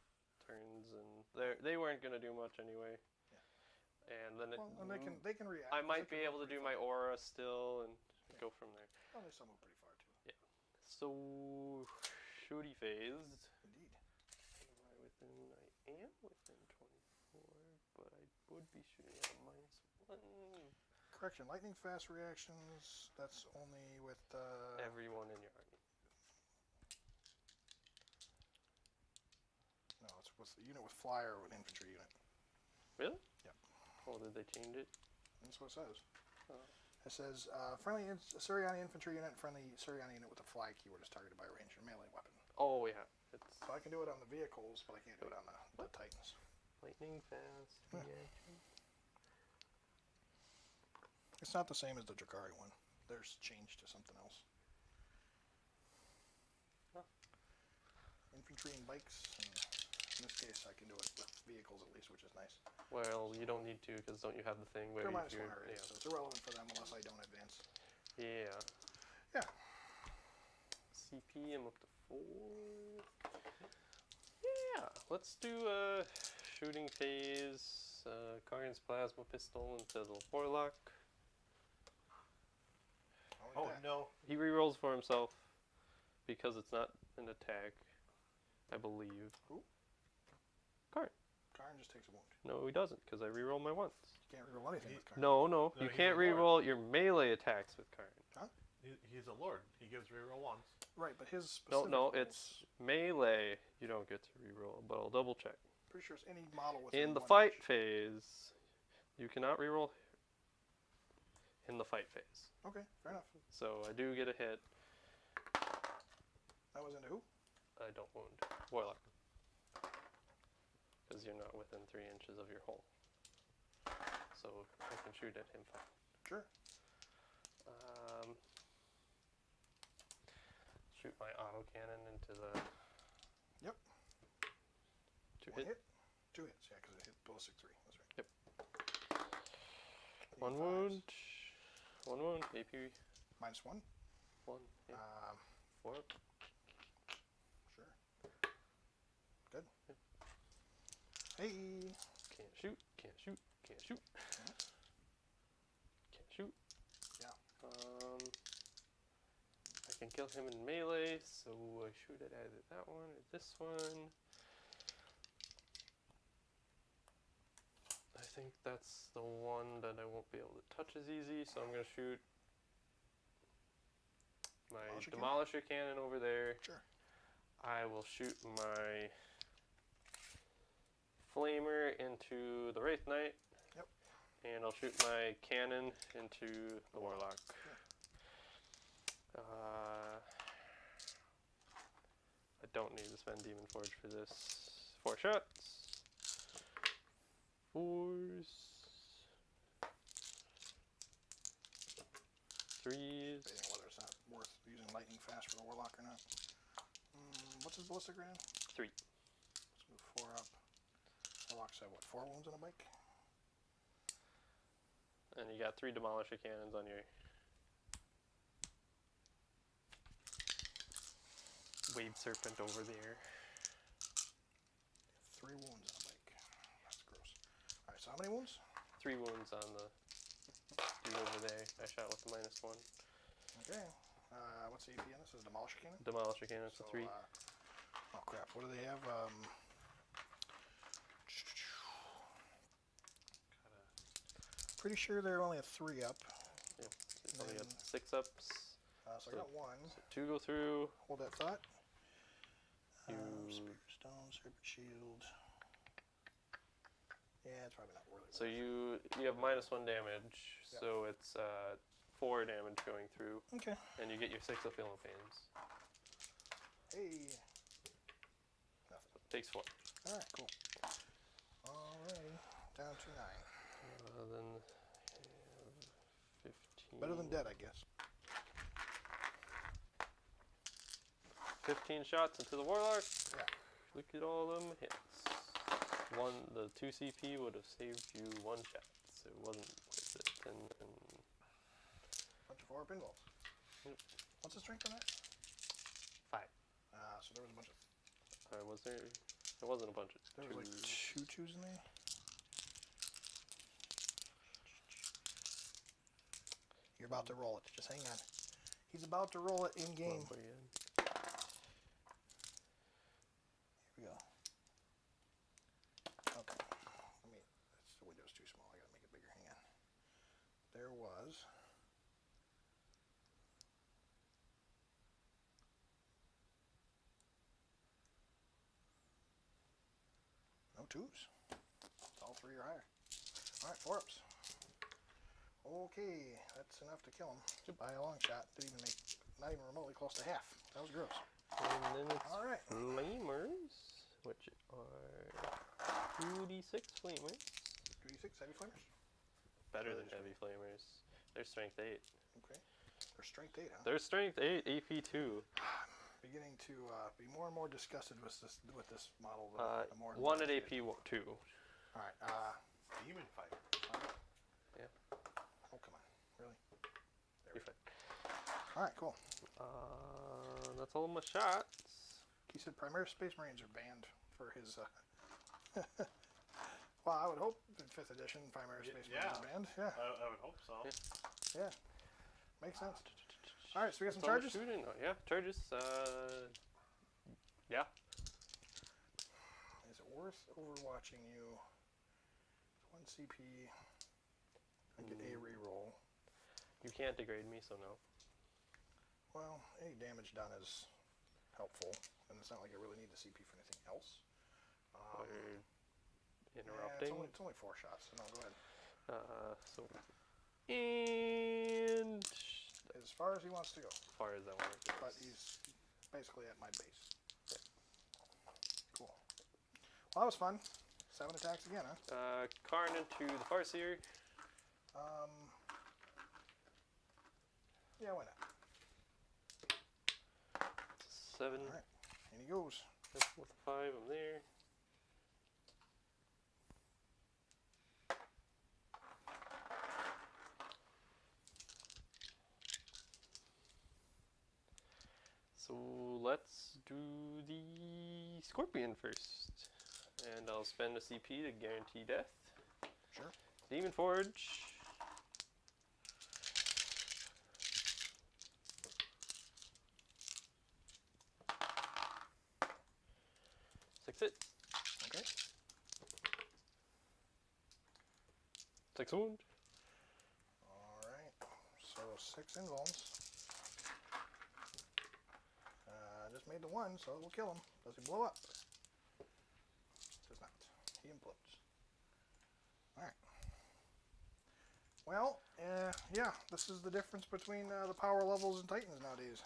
turns, and they weren't gonna do much anyway. Yeah. And then Well, and they can react. I 'cause might they be can able to move do pretty my aura still and go from there. far. Well, they still move pretty far too. So shooty phased. Indeed. Am I within? I am within 24, but I would be shooting at a -1. Correction. Lightning fast reactions. That's only with Everyone in your army. No, it's with the unit with flyer or an infantry unit. Really? Yep. Oh, did they change it? That's what it says. Oh. It says friendly Asuryani infantry unit, friendly Asuryani unit with a fly keyword is targeted by a ranged or melee weapon. Oh yeah, it's So I can do it on the vehicles, but I can't do it on the Titans. lightning fast. Yeah. Reaction. It's not the same as the Drakari one. There's changed to something else. Huh. Infantry and bikes. And in this case, I can do it with vehicles at least, which is nice. Well, you don't need to, because don't you have the thing where They're you minus one already, so it's irrelevant for them unless I don't advance. Yeah. Yeah. CP, I'm up to 4. Yeah, let's do a shooting phase. Karn's plasma pistol into the Warlock. Oh no. He rerolls for himself because it's not an attack, I believe. Who? Karn. Karn just takes a wound. No, he doesn't, because I reroll my ones. You can't reroll anything with Karn. No, No, you he's can't a lord. reroll your melee attacks with Karn. He's a lord. He gives reroll ones. Right, but his No, specific no, rolls, it's melee. You don't get to reroll, but I'll double check. pretty sure it's any model with In the fight phase, you cannot reroll in the fight phase. Okay, fair enough. So I do get a hit. That was into who? I don't wound. Warlock. Because you're not within 3 inches of your hole. So I can shoot at him fine. Sure. Shoot my autocannon into the... Yep. 2 One hit. hit. 2 hits, yeah, because it hit ballistic 3. That's right. Yep. Need 1 fives. wound. 1 wound. AP Minus 1. 1. Yeah. 4 up. Sure. Good. Hey. Can't shoot. Can't shoot. Can't shoot. Can't shoot. Yeah. I can kill him in melee, so I shoot at either that one or this one. I think that's the one that I won't be able to touch as easy, so I'm going to shoot my Demolisher Demolisher cannon over there. Sure. I will shoot my Flamer into the Wraith Knight. Yep. And I'll shoot my cannon into the Warlock. I don't need to spend Demon Forge for this. 4 shots. 4s. 3s. Debating whether it's not worth using lightning fast for the Warlock or not. What's his ballistic right now? 3. Let's move 4 up. Warlock's have what, 4 wounds on a bike? And you got 3 Demolisher cannons on your Wave Serpent over there. 3 wounds on a bike. That's gross. Alright, so how many wounds? 3 wounds on the dude over there. I shot with the -1. Okay. What's the AP on this? Is it Demolisher Cannon? Demolisher cannon to 3. Oh crap, what do they have? Pretty sure they're only a 3 up. Yeah. So you only got then- 6 ups. So I got 1. So 2 go through. Hold that thought. You- Spear Stone, Serpent Shield. Yeah, it's probably not worth it. So you have -1 damage. Yeah. So it's 4 damage going through. Okay. And you get your 6 of healing pains. Hey. Nothing. Takes 4. Alright, cool. Alrighty. Down to 9. Then 15. Better than dead, I guess. 15 shots into the Warlock. Yeah. Look at all them hits. The 2 CP would have saved you 1 shot, so it wasn't worth it. And Bunch of 4 pinballs. Yep. What's the strength on that? 5. So there was a bunch of. Was there? There wasn't a bunch of There was like 2 twos in there. You're about to roll it. Just hang on. He's about to roll it in game. Oh, yeah. Here we go. Okay. The window's too small. I gotta make it bigger. Hang on. There was. No 2s. All 3 or higher. Alright, 4 ups. Okay, that's enough to kill him by a long shot. Didn't even make, not even remotely close to half. That was gross. And then it's All right. flamers, which are 2d6 flamers. 3d6 heavy flamers. Better than heavy flamers. They're strength 8. Okay. They're strength 8, huh? They're strength 8, AP 2. Beginning to be more and more disgusted with this model. The more 1 at AP 2. All right. Demon fighter. Yeah. Oh, come on. Really? There we You're go. fine. All right, cool. That's all my shots. He said Primaris Space Marines are banned for his. Well, I would hope in 5th edition Primaris Space Marines are banned. Yeah. I would hope so. Yeah. Makes sense. All right, so we got some That's all charges. shooting. Oh, yeah, charges. Yeah. Is it worth overwatching you? 1 CP. I get a reroll. You can't degrade me, so no. Well, any damage done is helpful, and it's not like I really need the CP for anything else. Or Yeah, interrupting. it's only 4 shots, so no, go ahead. So. And. As far as he wants to go, As far as that one goes. but he's basically at my base. Cool. Well, that was fun. 7 attacks again, huh? Karn into the Farseer. Yeah, why not? 7. All right, and he goes. With a 5, I'm there. So let's do the Scorpion first. And I'll spend a CP to guarantee death. Sure. Demon Forge. Six hit. Okay. 6 wound. All right. So 6 invulns. Just made the 1, so we'll kill him. Does he blow up? Does not. He implodes. All right. Well, yeah. This is the difference between the power levels in Titans nowadays.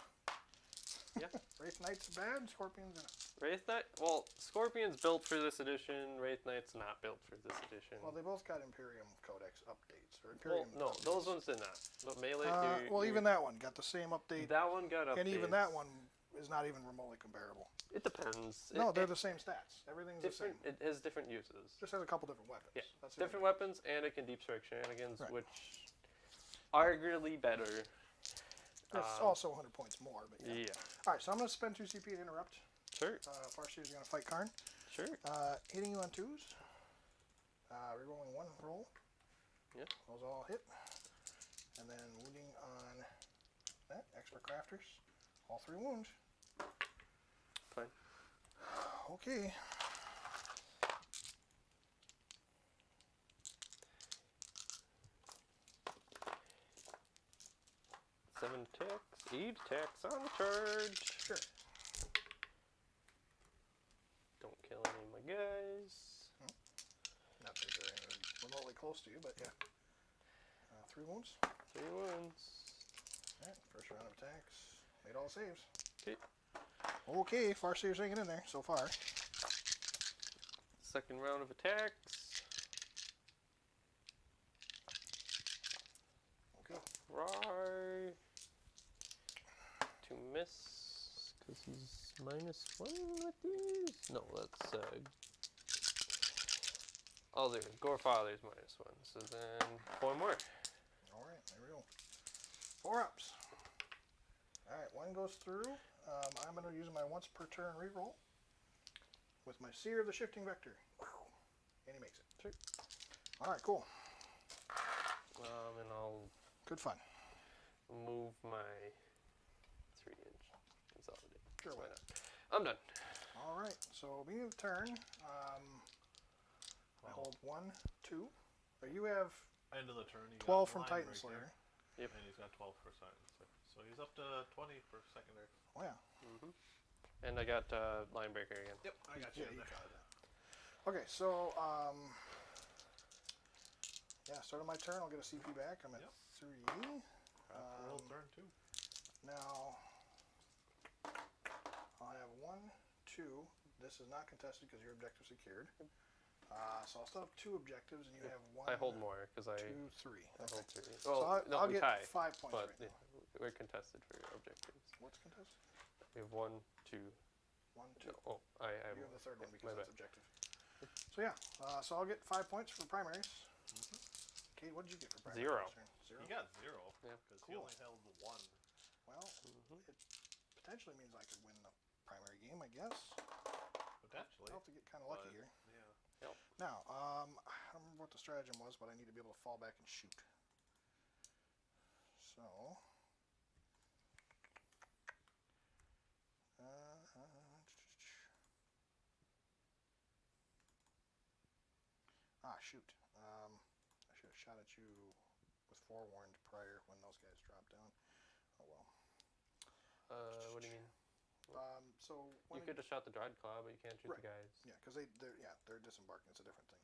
Yeah. Wraith Knights are bad. Scorpions are. Wraith Knight. Well, Scorpion's built for this edition. Wraith Knight's not built for this edition. Well, they both got Imperium Codex updates. Or Imperium no, updates. those ones did not. But melee. Well, even that one got the same update. That one got updates. And even that one is not even remotely comparable. It depends. No, they're the same stats. Everything's the same. It has different uses. Just has a couple different weapons. Yeah, That's the different weapons, and it can deep strike shenanigans, Right. which arguably better. It's also 100 points more, but yeah. Yeah. All right, so I'm going to spend 2 CP and interrupt. Sure. Farseer's going to fight Karn. Sure. Hitting you on 2s. Rerolling 1 roll. Yeah. Those all hit. And then wounding on that. Extra crafters. All 3 wounds. Fine. Okay. Seven attacks, 8 attacks on the charge. Sure. Don't kill any of my guys. Not that they're remotely close to you, but yeah. 3 wounds. 3 wounds. Alright, first round of attacks. Made all saves. Okay. Okay, Farseer's hanging in there so far. Second round of attacks. Okay. Rar. To miss. Because he's -1 with these? No, that's oh, there. Gorefather's -1. So then 4 more. Alright, there we go. 4 ups. Alright, 1 goes through. I'm going to use my once per turn reroll with my Seer of the Shifting Vector. And he makes it. Sure. Alright, cool. And I'll Good fun. move my 3-inch consolidate. Sure, why not? I'm done. Alright, so beginning of the turn, I hold 1, 2. So you have End of the turn. You 12 got from line Titan breaker, Slayer. Yep. And he's got 12 for Titan Slayer. So he's up to 20 for secondary. Oh, yeah. And I got Linebreaker again. Yep, I got you. Yeah, in you there. got that. Okay, so Yeah, start of my turn, I'll get a CP back. I'm at Yep. 3. Craftworld turn 2. Now, I'll have 1, 2. This is not contested because your objective secured. So I'll still have 2 objectives, and you have 1. I hold more because 2, 3. I Okay. hold 3. So Well, no, I'll we get tie, 5 points but right now. yeah, we're contested for your objectives. What's contested? We have 1, 2. 1, 2. Oh, I have You have the third one my because that's bad. objective. So yeah, so I'll get 5 points for primaries. Kate, what did you get for primaries? 0. 0. He got 0. Yeah. Because he Cool. only held the 1. Well, it potentially means I could win the primary game, I guess. Potentially. I'll have to get kind of lucky but, here. Yeah. Now, I don't remember what the stratagem was, but I need to be able to fall back and shoot. So, shoot. I should have shot at you with forewarned prior when those guys dropped down. Oh well. What do you mean? So You could have shot the Dread Claw, but you can't shoot Right. the guys. Yeah, because they're disembarking. It's a different thing.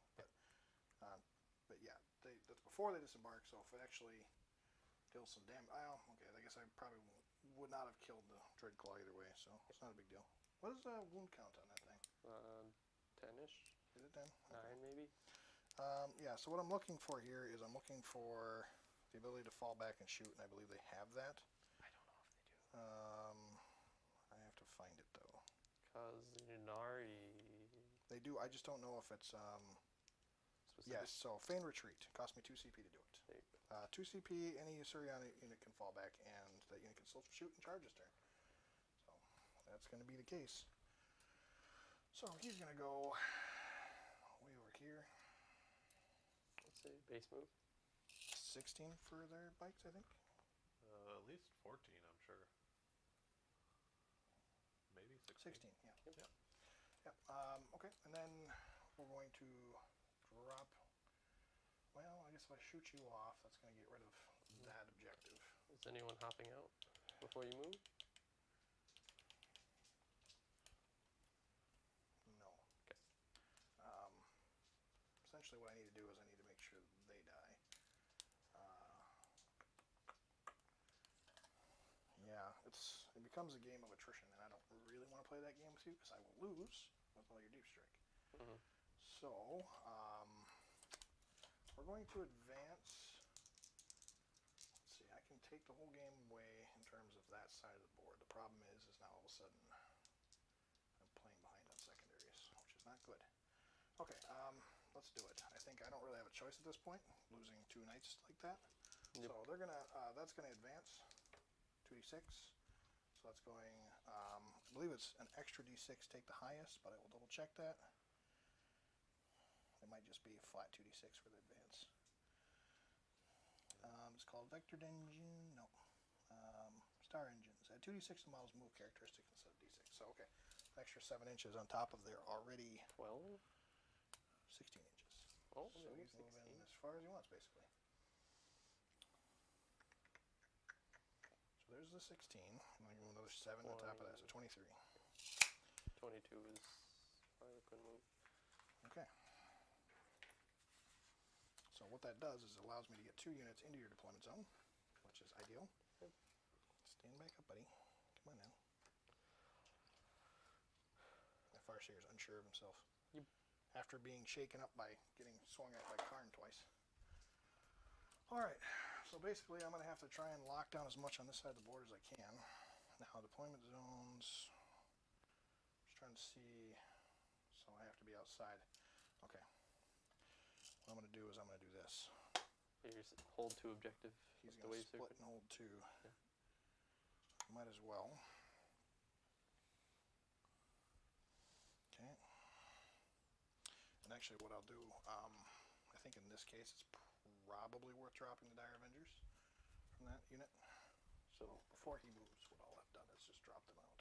But yeah, that's before they disembark. So if it actually deals some damage, okay. I guess I probably would not have killed the Dread Claw either way. So it's not a big deal. What is the wound count on that thing? 10-ish, Is it 10? 9 maybe. Yeah. So what I'm looking for here is I'm looking for the ability to fall back and shoot, and I believe they have that. I don't know if they do. I have to find it though. Cause Yunari. They do. I just don't know if it's Specific. yes. So feign retreat cost me 2 CP to do it. There you go. 2 CP. Any Asuryani unit can fall back, and that unit can still shoot and charge this turn. So that's going to be the case. So he's going to go way over here. Let's say base move. 16 for their bikes, I think. At least 14, I'm sure. Maybe 16. 16. Yeah. Yep. Yep. Okay, and then we're going to drop. Well, I guess if I shoot you off, that's going to get rid of that objective. Is anyone hopping out before you move? No. Okay. Essentially, what I need to do is I need to make sure they die. Yeah, it becomes a game of attrition, and I don't really want to play that game with you because I will lose with all your deep strike. Mm-hmm. So, we're going to advance. Let's see, I can take the whole game away in terms of that side of the board. The problem is now all of a sudden I'm playing behind on secondaries, which is not good. Okay, let's do it. I think I don't really have a choice at this point, losing 2 knights like that. Yep. So they're gonna, that's gonna advance 2d6. So that's going, I believe it's an extra d6, take the highest, but I will double check that. It might just be flat 2d6 for the advance. It's called Vector Engine, no. Star Engines. Add 2d6 to the model's move characteristics instead of d6. So, okay, extra 7 inches on top of their already 12. 16 inches. Oh, So maybe he's moving 16. as far as he wants, basically. So there's the 16. I'm going to go another 7 on top of that, so 23. 22 is Harlequin move. Okay. So what that does is it allows me to get 2 units into your deployment zone, which is ideal. Yep. Stand back up, buddy. Come on now. My Farseer is unsure of himself. Yep. After being shaken up by getting swung at by Karn twice. Alright, so basically I'm going to have to try and lock down as much on this side of the board as I can. Now, deployment zones. Just trying to see. So I have to be outside. Okay. What I'm going to do is I'm going to do this. Here, hold 2 objective. He's with the going to wave split circuit. and hold 2. Yeah. Might as well. Okay. And actually what I'll do, I think in this case it's probably worth dropping the Dire Avengers from that unit. So before he moves, what I'll have done is just drop them out.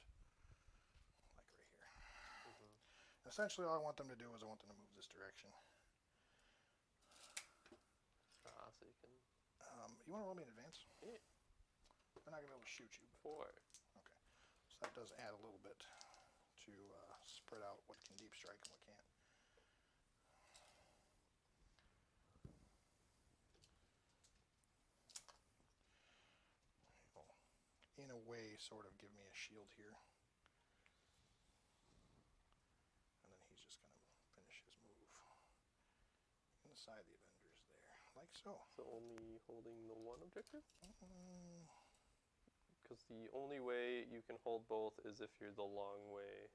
Like right here. Mm-hmm. Essentially all I want them to do is I want them to move this direction. So you can. You want to roll me in advance? Yeah. They're not going to be able to shoot you. But 4. okay. So that does add a little bit to spread out what can deep strike and what can't. a way, sort of give me a shield here. And then he's just going to finish his move inside the Avengers there, like so. So only holding the one objective? Because the only way you can hold both is if you're the long way.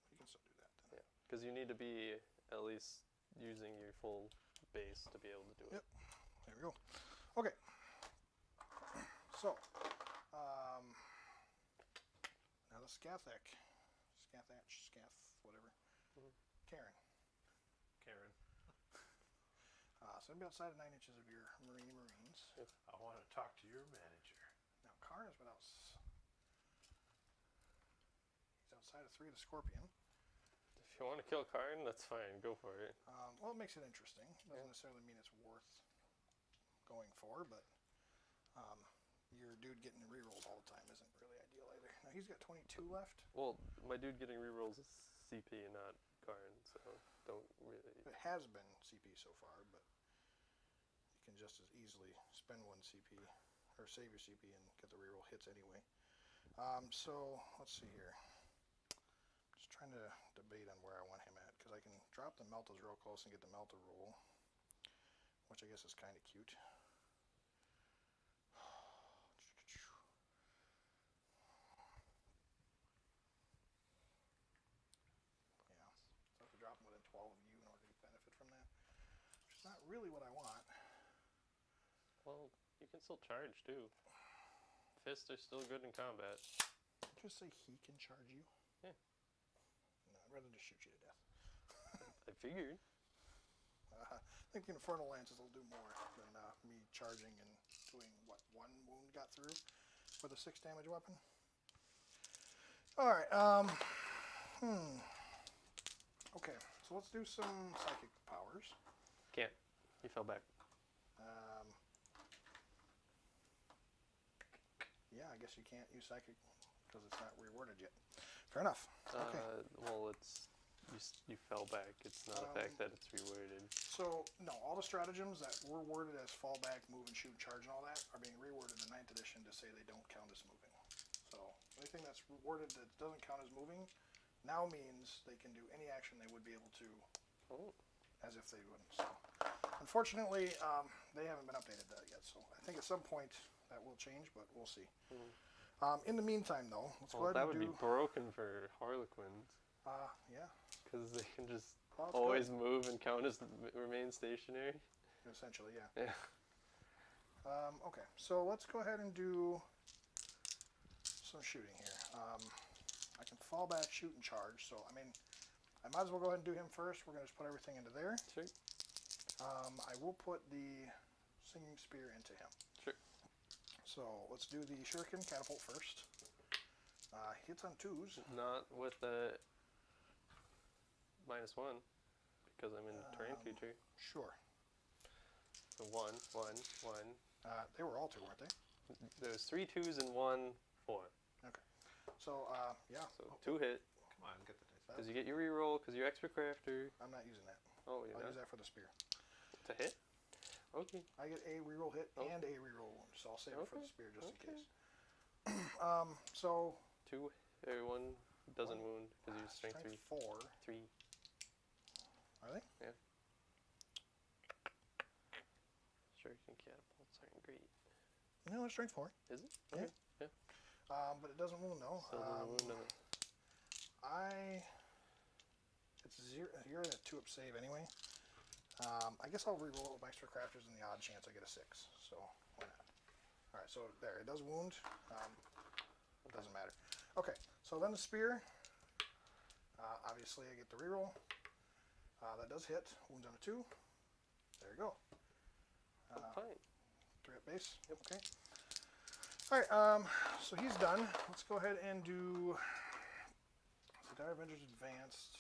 You can still do that then. Yeah, because you need to be at least using your full base to be able to do it. Yep. There we go. Okay. So, now the Scath, whatever. Karen. So I'm outside of 9 inches of your Marines. I want to talk to your manager. Now Karn is he's outside of 3 of the Scorpion. If you want to kill Karn, that's fine. Go for it. Well, it makes it interesting. Doesn't necessarily mean it's worth going for, but your dude getting rerolled all the time isn't really ideal either. Now he's got 22 left. Well, my dude getting rerolls is CP, not Karn, so don't really. It has been CP so far, but you can just as easily spend 1 CP or save your CP and get the reroll hits anyway. So let's see here. Just trying to debate on where I want him at, because I can drop the Meltas real close and get the Melta roll, which I guess is kind of cute. Yeah, so I have to drop him within 12 of you in order to benefit from that, which is not really what I want. Well, you can still charge too. Fists are still good in combat. Just say he can charge you. Yeah. No, I'd rather just shoot you to death. I figured. I think the Infernal Lances will do more than me charging and doing, what, 1 wound got through with a 6 damage weapon? Alright, okay, so let's do some psychic powers. Can't. He fell back. Yeah, I guess you can't use psychic because it's not rewarded yet. Fair enough. Okay. Well, it's you fell back. It's not a fact that it's reworded. So, no, all the stratagems that were worded as fallback, move, and shoot, and charge, and all that are being reworded in 9th edition to say they don't count as moving. So, anything that's worded that doesn't count as moving now means they can do any action they would be able to as if they wouldn't. So, unfortunately, they haven't been updated that yet. So, I think at some point that will change, but we'll see. In the meantime, though, let's go ahead that and would be broken for Harlequins. Yeah. Because they can just Well, always move and count as remain stationary. Essentially, yeah. Yeah. Okay, so let's go ahead and do some shooting here. I can fall back, shoot, and charge. So, I mean, I might as well go ahead and do him first. We're going to just put everything into there. Sure. I will put the Singing Spear into him. Sure. So, let's do the Shuriken Catapult first. Hits on 2s. Not with the -1, because I'm in terrain feature. Sure. So 1, 1, 1. They were all 2, weren't they? There's 3 2s and 1 4. Okay. So, yeah. So 2 hit. Come on, get the dice. Because you get your reroll, because you're extra crafter. I'm not using that. Oh, you're I'll not? use that for the spear. To hit? Okay. I get a reroll hit Oh. and a reroll wound, so I'll save it for the Okay. spear just in Okay. case. So 2, 1 doesn't wound, because you're strength 3. 4. 3. Are they? Yeah. Shuriken catapults aren't great. No, it's strength 4. Is it? Yeah. Okay. Yeah. But it doesn't wound though. Still doesn't wound, does it? It's 0. You're at a 2-up save anyway. I guess I'll reroll it with my extra crafters and the odd chance I get a 6. So why not? All right. So there, it does wound. It doesn't matter. Okay. So then the spear. Obviously, I get the reroll. That does hit. Wounds on a 2. There you go. Fine. 3 at base. Yep. Okay. All right. So he's done. Let's go ahead and do. So Dire Avengers Advanced.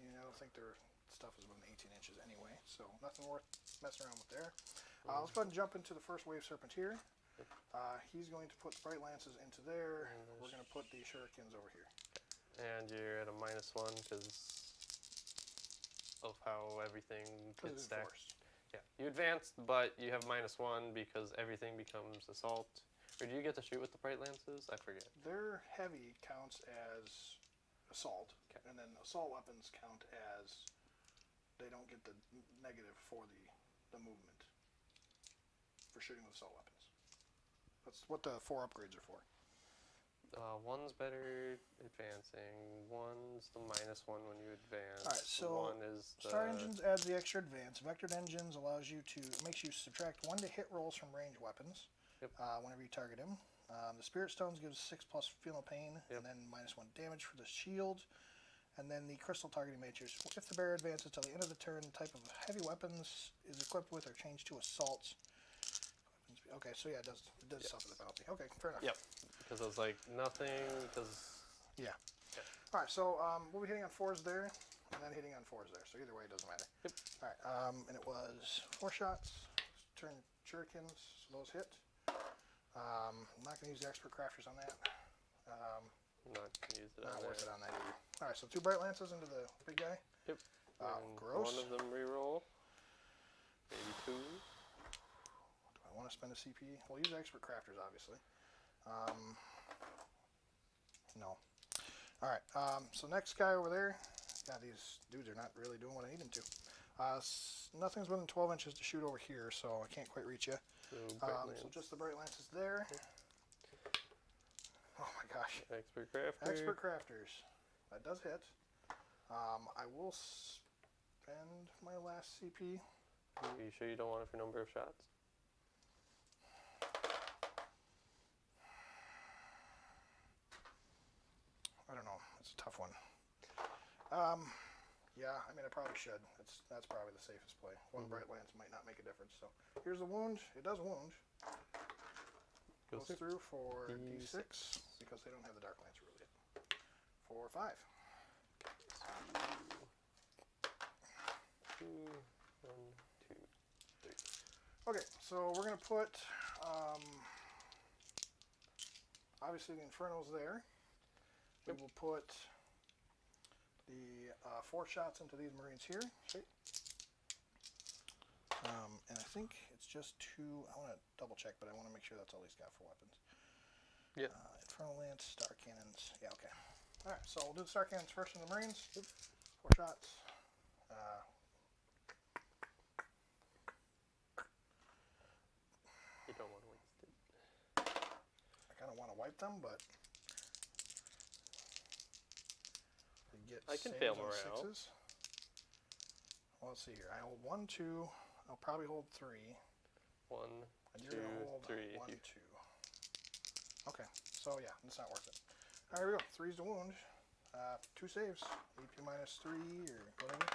I don't think their stuff is more than 18 inches anyway, so nothing worth messing around with there. Let's go ahead and jump into the first wave serpent here. He's going to put the Bright Lances into there. We're going to put the Shurikens over here. And you're at a -1 because of how everything Because gets it's stacked. enforced. Yeah, you advance, but you have -1 because everything becomes assault. Or do you get to shoot with the bright lances? I forget. Their heavy counts as assault, Okay. and then assault weapons count as they don't get the negative for the movement for shooting with assault weapons. That's what the 4 upgrades are for. One's better advancing. One's the -1 when you advance. Alright, so one is the Star Engines adds the extra advance. Vectored Engines allows you to makes you subtract 1 to hit rolls from ranged weapons. Yep. Whenever you target him. The Spirit Stones gives 6+ feel no pain, Yep. and then -1 damage for the shield. And then the Crystal Targeting Matrix. If the bearer advances till the end of the turn, the type of heavy weapons is equipped with or changed to assaults. Okay, so yeah, it does Yes. suffer the penalty. Okay, fair enough. Yep. Because I was like nothing. Because Yeah. All right, so we'll be hitting on 4s there, and then hitting on 4s there. So either way, it doesn't matter. Yep. All right, and it was 4 shots. Turn shurikens, so those hit. I'm not going to use the expert crafters on that. not gonna use it. Not on worth there. it on that either. All right, so 2 bright lances into the big guy. Yep. And Gross. One of them reroll. Maybe 2. Do I want to spend a CP? We'll use expert crafters, obviously. No. All right. So next guy over there. God, these dudes are not really doing what I need them to. Nothing's within 12 inches to shoot over here, so I can't quite reach you. So bright So lance. just the bright lances there. Oh my gosh. Expert crafter. Expert crafters. That does hit. I will spend my last CP. Are you sure you don't want it for number of shots? I don't know. It's a tough one. Yeah, I mean, I probably should. That's probably the safest play. One bright lance might not make a difference. So here's the wound. It does wound. Goes through for D6 because they don't have the Dark Lance rule yet. 4 or 5. 2, 1, 2, 3. Okay, so we're gonna put obviously the Inferno's there. We will put the 4 shots into these Marines here. Sweet. And I think it's just 2. I want to double check, but I want to make sure that's all he's got for weapons. Yeah. Infernal Lance, Star Cannons. Yeah, okay. Alright, so we'll do the Star Cannons first in the Marines. 4 shots. You don't want to waste it. I kind of want to wipe them, but they get I can saves fail on morale. 6s. Well, let's see here. I hold 1, 2. I'll probably hold 3. 1, And 2, you're gonna hold 3. 1, 2. Okay, so yeah, it's not worth it. All right, here we go. 3's the wound. 2 saves. AP -3 or whatever.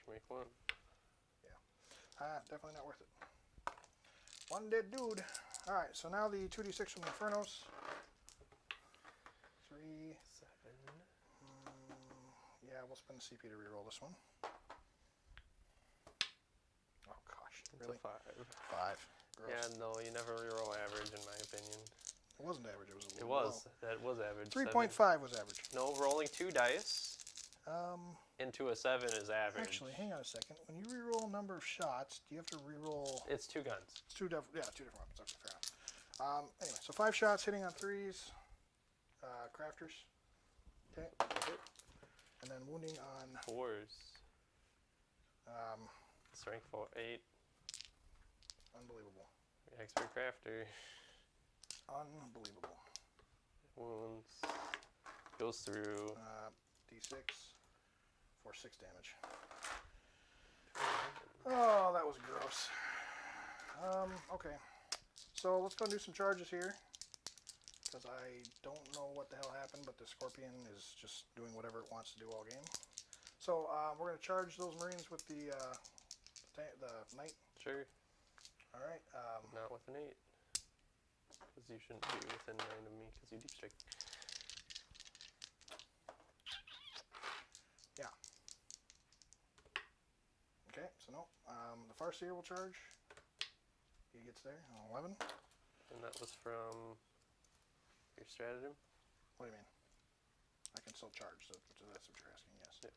Make 1. Definitely not worth it. 1 dead dude. All right, so now the 2d6 from the Infernos. 3. 7. Yeah, we'll spend the CP to reroll this one. Oh gosh, It's really? a 5. 5. Gross. Yeah, no, you never reroll average in my opinion. It wasn't average. It was a It little was. That was average. 3.5 was average. No, rolling 2 dice into a 7 is average. Actually, hang on a second. When you reroll a number of shots, do you have to reroll? It's 2 guns. It's 2 different weapons. Okay, fair enough. Anyway, so 5 shots hitting on 3s. Crafters. Okay. And then wounding on 4s. Strength 4, 8. unbelievable. Expert crafter. Unbelievable. Wounds. Goes through. D6 for 6 damage. Oh, that was gross. Okay. So let's go and do some charges here. Because I don't know what the hell happened, but the Scorpion is just doing whatever it wants to do all game. So we're going to charge those Marines with the Knight. Sure. Alright. Not with an 8. Because you shouldn't be within 9 of me because you deep strike. Yeah. Okay, so no. The Farseer will charge. He gets there on 11. And that was from your stratagem? What do you mean? I can still charge, so that's what you're asking, yes. Yep.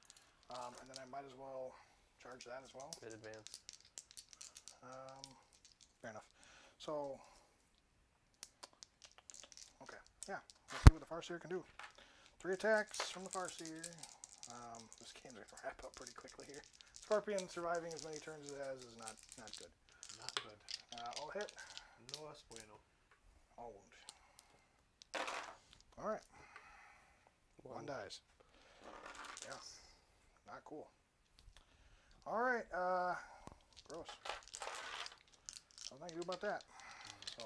And then I might as well charge that as well. Mid advance. Fair enough. So, okay, yeah. Let's see what the Farseer can do. 3 attacks from the Farseer. This game's going to wrap up pretty quickly here. Scorpion surviving as many turns as it has is not good. Not good. All hit. No es bueno. All wound. All right. One dies. Yeah. Not cool. All right. Gross. Nothing I can do about that. So.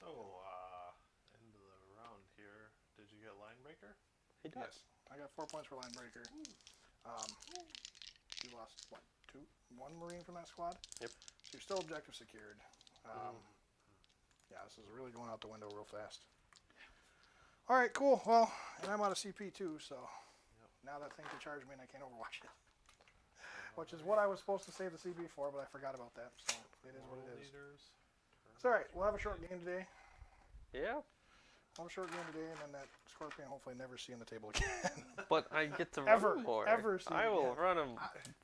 So, end of the round here. Did you get Line Breaker? He does. Yes. I got 4 points for line breaker. You lost what? 1 Marine from that squad. Yep. So you're still objective secured. Yeah, this is really going out the window real fast. All right, cool. Well, and I'm out of CP too, so now that thing can charge me and I can't overwatch it. Which is what I was supposed to save the CB for, but I forgot about that. So it is what it is. It's all right. We'll have a short game today. Yeah. We'll have a short game today, and then that Scorpion hopefully never see on the table again. But I get to Ever, run more. ever see I it will again. run him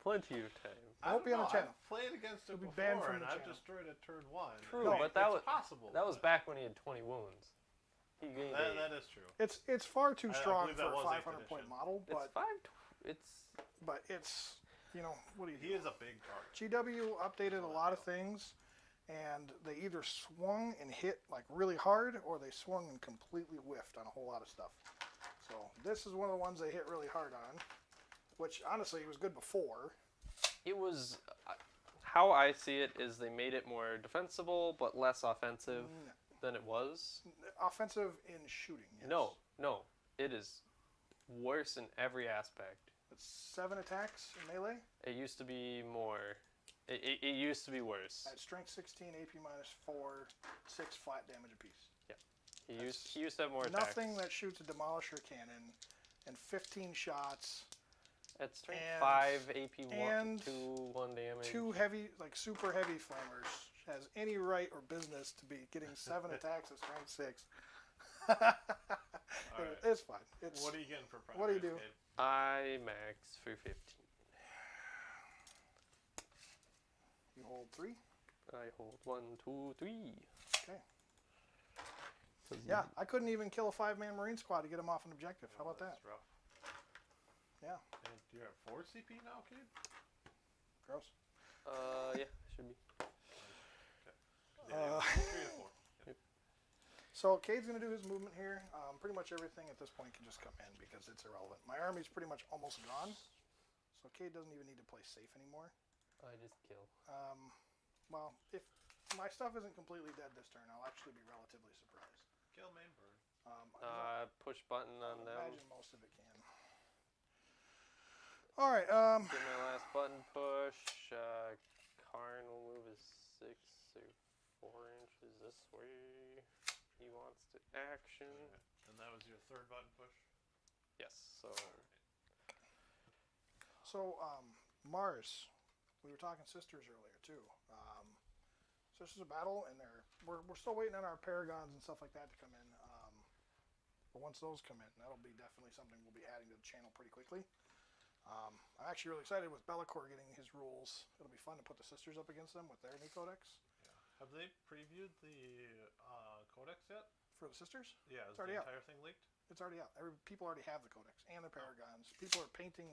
plenty of times. I won't be on the channel. I've played against it It'll be before, banned from and the I've channel. destroyed it turn 1. True, No, but that it's was possible. That was back when he had 20 wounds. He gained eight. That is true. It's far too I strong believe for that a was 500 8th point edition. model, It's but it's what do you do? He is a big target. GW updated a lot of things, and they either swung and hit like really hard, or they swung and completely whiffed on a whole lot of stuff. So this is one of the ones they hit really hard on, which honestly was good before. It was how I see it is they made it more defensible but less offensive than it was. Offensive in shooting. Yes. No, it is worse in every aspect. It's 7 attacks in melee It used to be more. It used to be worse. at strength 16, AP -4, 6 flat damage apiece. He used to have more attacks. Nothing that shoots a demolisher cannon, and 15 shots. At strength and- 5, AP 1, and 2, 1 damage. 2 heavy, like super heavy flamers, has any right or business to be getting 7 attacks at strength 6. Alright. It's fine. It's What are you getting for primaries, What do you do? Kade? I max for 15. you hold 3. I hold 1, 2, 3. Okay. Yeah, I couldn't even kill a 5-man Marine squad to get him off an objective. How about that? That's rough. Yeah. And you're at 4 CP now, Kade? Gross. Yeah, should be. Yeah, 3 to 4. So Cade's going to do his movement here. Pretty much everything at this point can just come in because it's irrelevant. My army's pretty much almost gone, so Cade doesn't even need to play safe anymore. I just kill. Well, if my stuff isn't completely dead this turn, I'll actually be relatively surprised. Kill main burn. Push button I on them. imagine most of it can. All right. Get my last button push. Karn will move his 6 or 4 inches this way. He wants to action. And that was your 3rd button push? Yes. So Mars, we were talking sisters earlier too. Sisters of Battle, and we're still waiting on our Paragons and stuff like that to come in. But once those come in, that'll be definitely something we'll be adding to the channel pretty quickly. I'm actually really excited with Bellicor getting his rules. It'll be fun to put the sisters up against them with their new codex. Yeah. Have they previewed the codex yet? For the sisters, Yeah, is It's already the out. entire thing leaked? it's already out. People already have the codex and the Paragons. People are painting,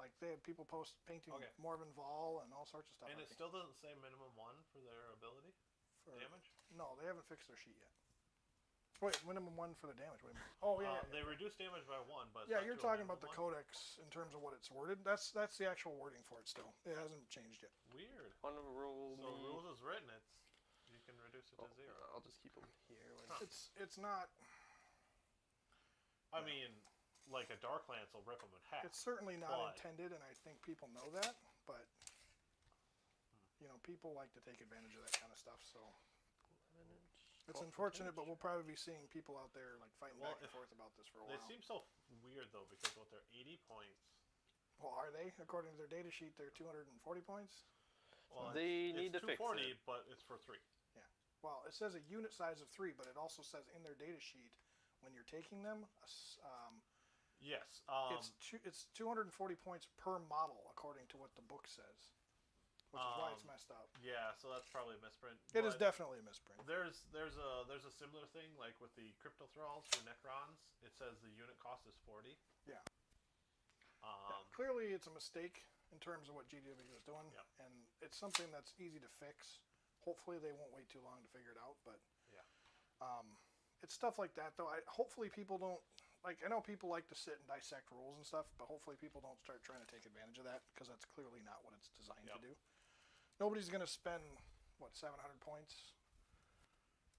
like they have people post painting Okay. Morven Vol and all sorts of stuff. And it already. still doesn't say minimum 1 for their ability? For- Damage? No, they haven't fixed their sheet yet. Wait, minimum 1 for the damage. What do you mean? Oh yeah, They reduced damage by 1, but it's yeah. not You're to a talking about the minimum codex in terms of what it's worded. That's the actual wording for it. Still, it hasn't changed yet. one? Weird. One rule. So rules is written, you can reduce it to 0. I'll just keep them here. It's not. I mean, like a Dark Lance will rip them in half. It's certainly not But- intended, and I think people know that. But people like to take advantage of that kind of stuff. So it's unfortunate, but we'll probably be seeing people out there like fighting Well, back and forth about this for a They while. seem so weird, though, because with their 80 points... Well, are they? According to their data sheet, they're 240 points. Well, They it's need to fix 240, it. but it's for 3. Well, it says a unit size of 3, but it also says in their data sheet when you're taking them, Yes. it's 240 points per model according to what the book says. which is why it's messed up. Yeah, so that's probably a misprint. It is but definitely a misprint. There's a similar thing like with the Crypto Thralls for Necrons. It says the unit cost is 40. Yeah. Clearly, it's a mistake in terms of what GW is doing, and it's something that's easy to fix. Hopefully, they won't wait too long to figure it out, but it's stuff like that, though. Hopefully, people don't, like, I know people like to sit and dissect rules and stuff, but hopefully people don't start trying to take advantage of that, because that's clearly not what it's designed to do. Nobody's going to spend, what, 700 points?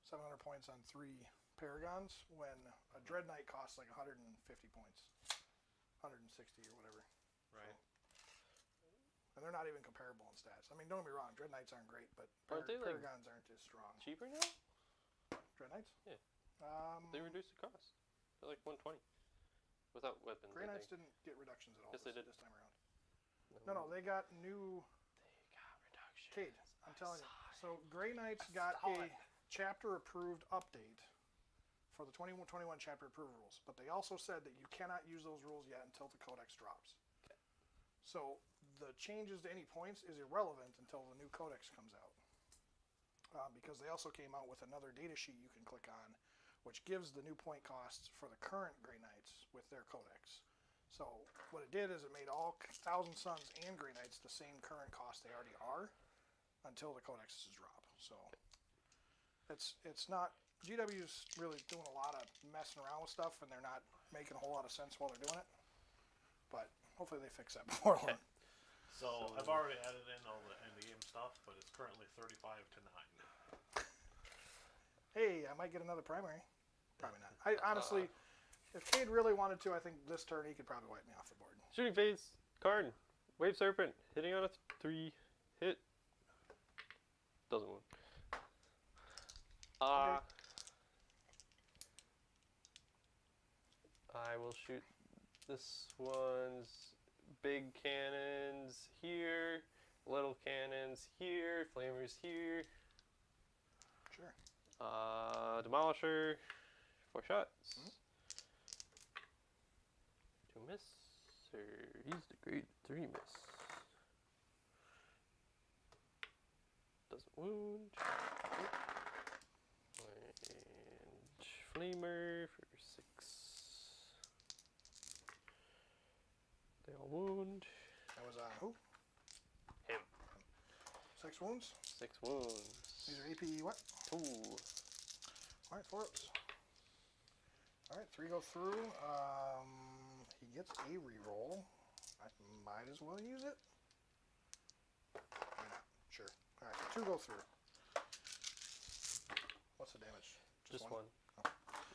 700 points on 3 Paragons, when a Dread Knight costs like 150 points. 160 or whatever. Right. So, and they're not even comparable in stats. I mean, don't get me wrong, Dread Knights aren't great, but Aren't they, like, Paragons aren't as strong. Cheaper now? Dread Knights? Yeah. They reduced the cost. They're like 120 without weapons. Grey I Knights think. didn't get reductions at all Yes, they did. this time around. No, they got new. They got reductions. Cade, I'm telling you. So Grey Knights got a chapter-approved update for the 2021 chapter-approved rules, but they also said that you cannot use those rules yet until the Codex drops. Okay. So the changes to any points is irrelevant until the new Codex comes out. Because they also came out with another data sheet you can click on, which gives the new point costs for the current Grey Knights with their Codex. So what it did is it made all Thousand Suns and Grey Knights the same current cost they already are until the Codexes drop. So it's not, GW's really doing a lot of messing around with stuff, and they're not making a whole lot of sense while they're doing it. But hopefully they fix that before long. So I've already added in all the end game stuff, but it's currently 35 to 9. Hey, I might get another primary. Probably not. I honestly, if Cade really wanted to, I think this turn he could probably wipe me off the board. Shooting phase. Karn. Wave Serpent. Hitting on a 3 hit. Doesn't wound. Okay. I will shoot this one's big cannons here, little cannons here, flamers here. Sure. Demolisher, 4 shots. To miss, or he's the grade 3 miss. Doesn't wound. And flamer for 6. They all wound. That was on who? Him. 6 wounds. 6 wounds. These are AP what? 2. Alright, 4 ups. Alright, 3 go through. He gets a reroll. I might as well use it. Why not? Sure. Alright, so 2 go through. What's the damage? Just one. Oh.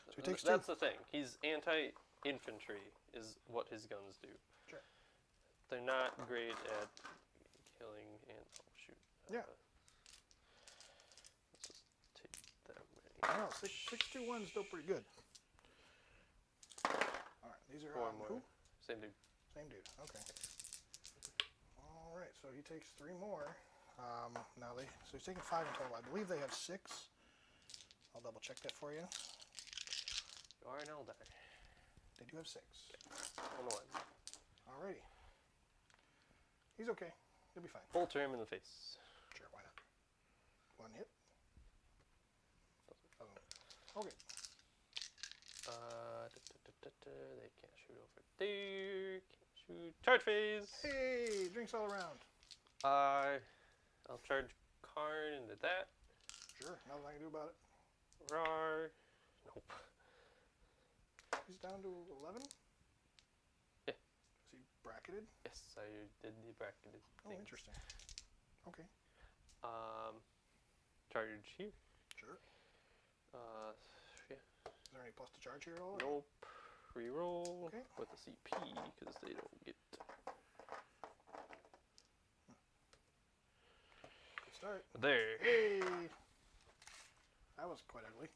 So he takes 2. That's the thing. He's anti-infantry is what his guns do. Sure. They're not great at killing and... Oh, shoot. Yeah. Let's just take that many. I don't know, 6-2-1 is still pretty good. Alright, these are 4 on more. who? Same dude. Same dude, okay. Alright, so he takes 3 more. So he's taking 5 in total. I believe they have 6. I'll double check that for you. You are an Eldar. They do have 6. On the one. Alrighty. He's okay. He'll be fine. Bolter him in the face. Sure, why not? 1 hit. Okay. They can't shoot over there. Can't shoot. Charge phase. Hey, drinks all around. I'll charge Karn into that. Sure, nothing I can do about it. Rar. Nope. He's down to 11? Yeah. Is he bracketed? Yes, I did the bracketed Oh, things. interesting. Okay. Charge here. Sure. Yeah. Is there any plus to charge here at all? Nope. Reroll Okay. with the CP because they don't get. Good start. There. Hey! That was quite ugly.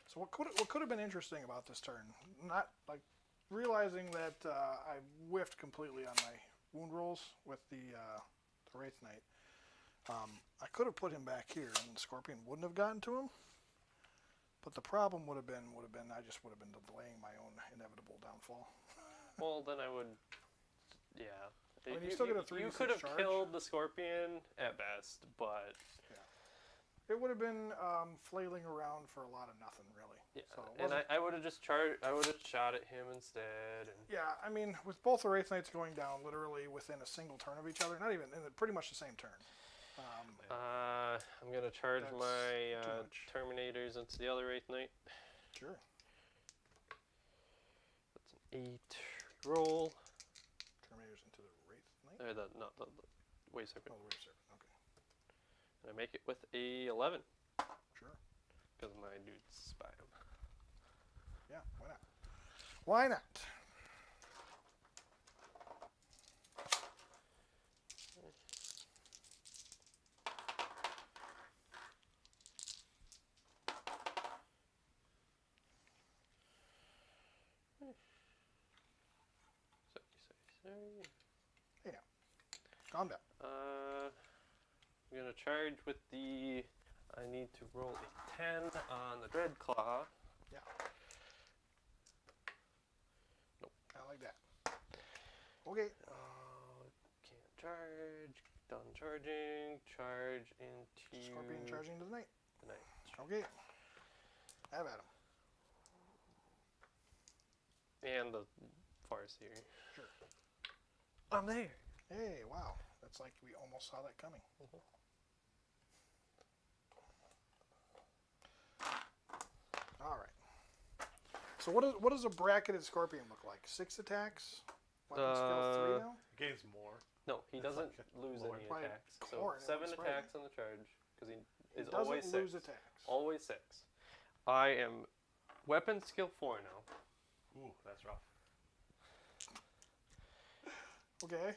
So what could have been interesting about this turn, not like realizing that I whiffed completely on my wound rolls with the Wraith Knight. I could have put him back here, and the Scorpion wouldn't have gotten to him. But the problem would have been I just would have been delaying my own inevitable downfall. Well, then I would. Yeah. I mean, you still get a 3d6 You could have charge. killed the scorpion at best, but It would have been flailing around for a lot of nothing, really. yeah. So it And wasn't- I would have just charged. I would have shot at him instead. And Yeah, I mean, with both the Wraith Knights going down literally within a single turn of each other, not even in pretty much the same turn. I'm gonna charge That's my too much. Terminators into the other Wraith Knight. Sure. That's an 8 roll. Terminators into the Wraith Knight. Or not the Way Serpent. Oh, the Wraith Serpent. Okay. And I make it with a 11 Sure. because my dude's spy him. Yeah. Why not? Why not? Sorry. Hey now. Calm down. I'm gonna charge with the. I need to roll a 10 on the Dread Claw. Yeah. Nope. I like that. Okay. Can't charge. Done charging. Charge into Scorpion charging to the knight. the knight. Okay. Have at him. And the Farseer. Sure. I'm there. Hey, wow. That's like we almost saw that coming. All right. So what does a bracketed scorpion look like? 6 attacks? Weapon skill 3 now? Gains more. No, he It's doesn't like lose more. any By attacks. So corn, it 7 was right. attacks on the charge because he He is doesn't always 6. lose attacks. Always 6. I am weapon skill 4 now. Ooh, that's rough. Okay.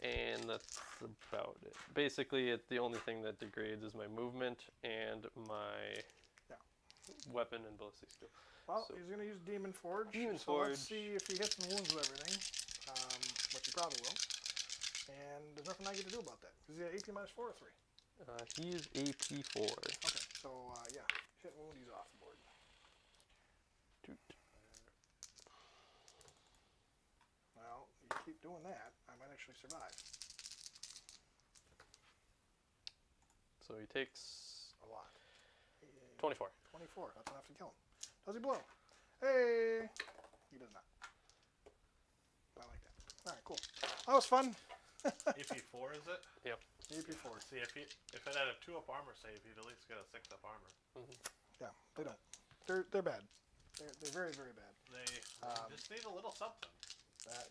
And that's about it. Basically, the only thing that degrades is my movement and my weapon and ballistic skill. Well, So- he's going to use Demon Forge. Demon so let's Forge. see if he hits and wounds with everything, which he probably will. And there's nothing I get to do about that. Is he at 18 minus 4 or 3? He is AP 4. Okay, so yeah, hit and wound, he's off the board. Toot. Well, you keep doing that, I might actually survive. So he takes A lot. 24. 24, that's enough to kill him. Does he blow? Hey! He does not. I like that. Alright, cool. That was fun. AP4 is it? Yep. AP4. See, if it had a 2-up armor save, he'd at least get a 6-up armor. Yeah, they don't. They're bad. They're very, very bad. They just need a little something.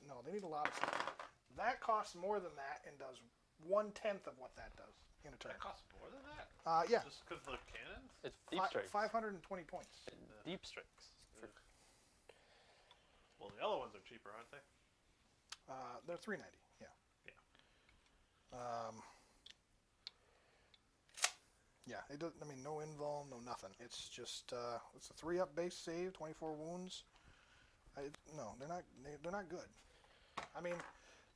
No, they need a lot of stuff. That costs more than that and does 1/10 of what that does in a turn. That costs more than that? Yeah. Just because the cannons? It's deep strikes. 520 points. Deep strikes. Well, the other ones are cheaper, aren't they? They're 390. Yeah. Yeah. It doesn't. I mean, no invul, no nothing. It's just it's a 3-up base save, 24 wounds. No, they're not. They're not good. I mean,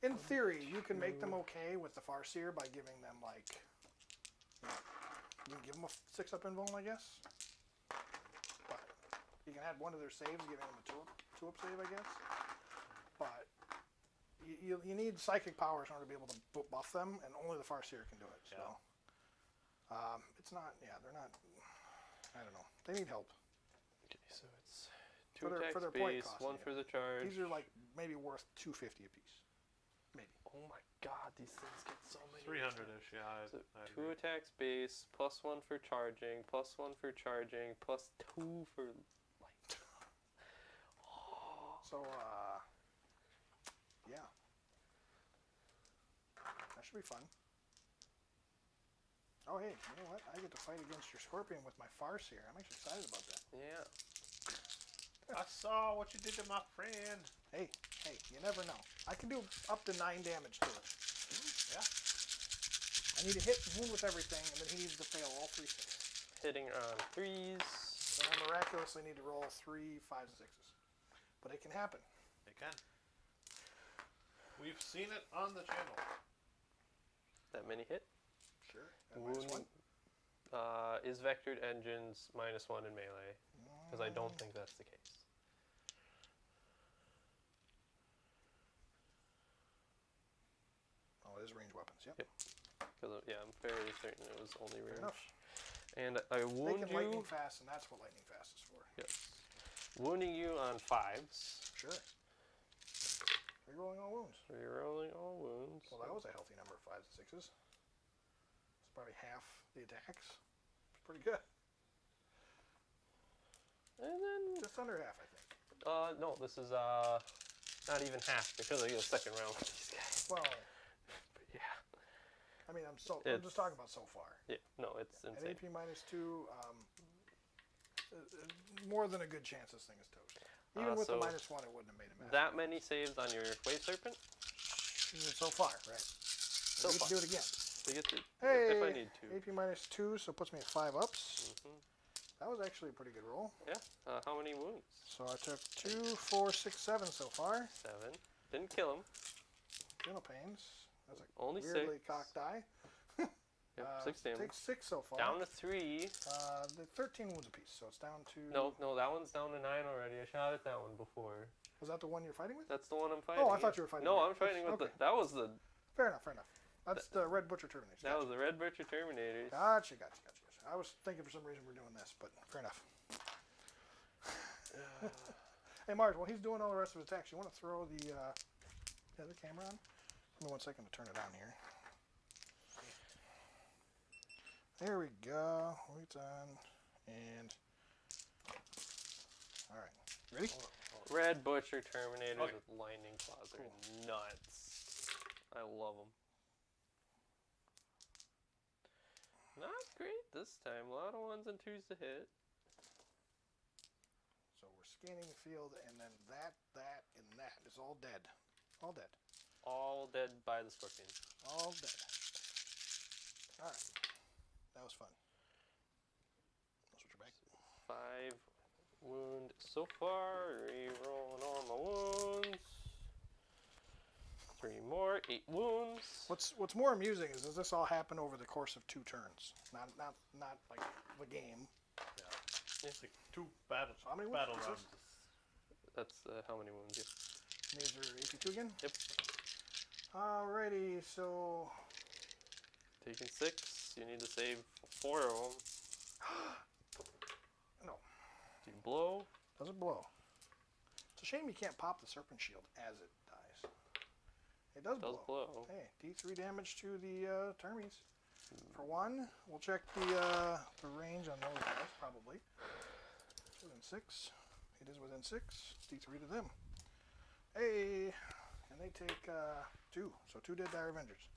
in theory, you can make them okay with the Farseer by giving them like. You can give them a 6-up invul, I guess. But you can add one of their saves, giving them a 2-up save, I guess. But you need psychic powers in order to be able to buff them, and only the Farseer can do it. So it's not. Yeah, they're not. I don't know. They need help. Okay, so it's For 2 their- attacks for their point base, cost, 1 yeah. for the charge. These are like maybe worth 250 apiece. Maybe. Oh my god, these things get so many. 300-ish, yeah. So I 2 agree. attacks base, +1 for charging, +1 for charging, +2 for light. So yeah, that should be fun. Oh hey, you know what? I get to fight against your Scorpion with my Farseer. I'm actually excited about that. Yeah. I saw what you did to my friend. Hey, you never know. I can do up to 9 damage to it. Yeah. I need to hit and wound with everything, and then he needs to fail all 3 saves. Hitting on 3s. Then I miraculously need to roll 3 5s and 6s. But it can happen. It can. We've seen it on the channel. That many hit. Sure. And -1. Is vectored engines -1 in melee. because I don't think that's the case. Oh, it is ranged weapons. Yep. Yep. Because yeah, I'm fairly certain it was only Fair range. enough. And I They wound can you. lightning fast, and that's what lightning fast is for. Yes. Wounding you on 5s. Sure. Rerolling all wounds. Rerolling all wounds. Well, that was a healthy number of 5s and 6s. It's probably half the attacks. It's pretty good. And then Just under half, I think. no, this is not even half because I get a second round with these guys. Well, But yeah. I mean, I'm just talking about so far. Yeah. No, it's At insane. AP -2, more than a good chance this thing is toast. Even with the so -1, it wouldn't have made a mess. That many saves on your wave serpent. So far, right? So we get far. to do it again. To get to, Hey, if I need to. AP -2, so it puts me at 5 ups. Mhm. That was actually a pretty good roll. Yeah. How many wounds? So I took 2, 4, 6, 7 so far. 7. Didn't kill him. Gentle pains. That's a Only weirdly 6. cocked die. Yep. 6 damage. Take 6 so far. Down to 3. The 13 wounds apiece, so it's down to. No, that one's down to 9 already. I shot at that one before. Was that the one you're fighting with? That's the one I'm fighting. Oh, I thought you were fighting. No, with I'm fighting with okay. that was the. Fair enough. That's the Red Butcher Terminators. That was the Red Butcher Terminators. Gotcha. I was thinking for some reason we're doing this, but fair enough. Hey, Mars, while he's doing all the rest of his attacks, you want to throw the other camera on? Give me 1 second to turn it on here. There we go. It's on. And. Alright. Ready? Red Butcher Terminators Okay. with lightning claws are nuts. I love them. Not great this time. A lot of 1s and 2s to hit. So we're scanning the field, and then that, and that is all dead. All dead. All dead by the scorpion. All dead. Alright. That was fun. I'll switch her back. 5 wound so far. Rerolling all my wounds. 3 more. 8 wounds. What's more amusing is does this all happen over the course of 2 turns? Not like the game. It's like 2 battle How many battle wounds is rounds. That's how many wounds? Yeah. These are AP2 again? Yep. Alrighty, so Taking 6. You need to save 4 of them. no. Do you blow? Does it blow? It's a shame you can't pop the Serpent Shield as it dies. It does blow. Hey, D3 damage to the termies. For 1, we'll check the range on those guys, probably. It's within 6. It is within 6. D3 to them. Hey! And they take 2. So 2 dead dire Avengers.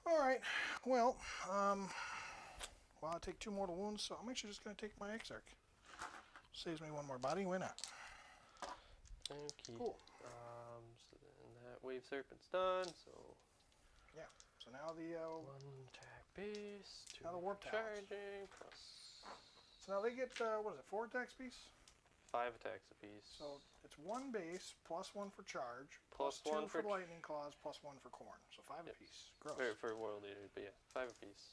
Alright. Well, I take 2 mortal wounds, so I'm actually just going to take my Exarch. Saves me 1 more body. Why not? Okay. Cool. So then that wave serpent's done. So Yeah. So now the 1 attack base. 2 Now the warp talents. charging plus so now they get what is it? 4 attacks piece. 5 attacks apiece. So it's 1 base plus 1 for charge Plus 2 1 for for lightning claws plus 1 for corn. So 5 Yep. apiece. Gross. Or for world leaders, but yeah, 5 apiece.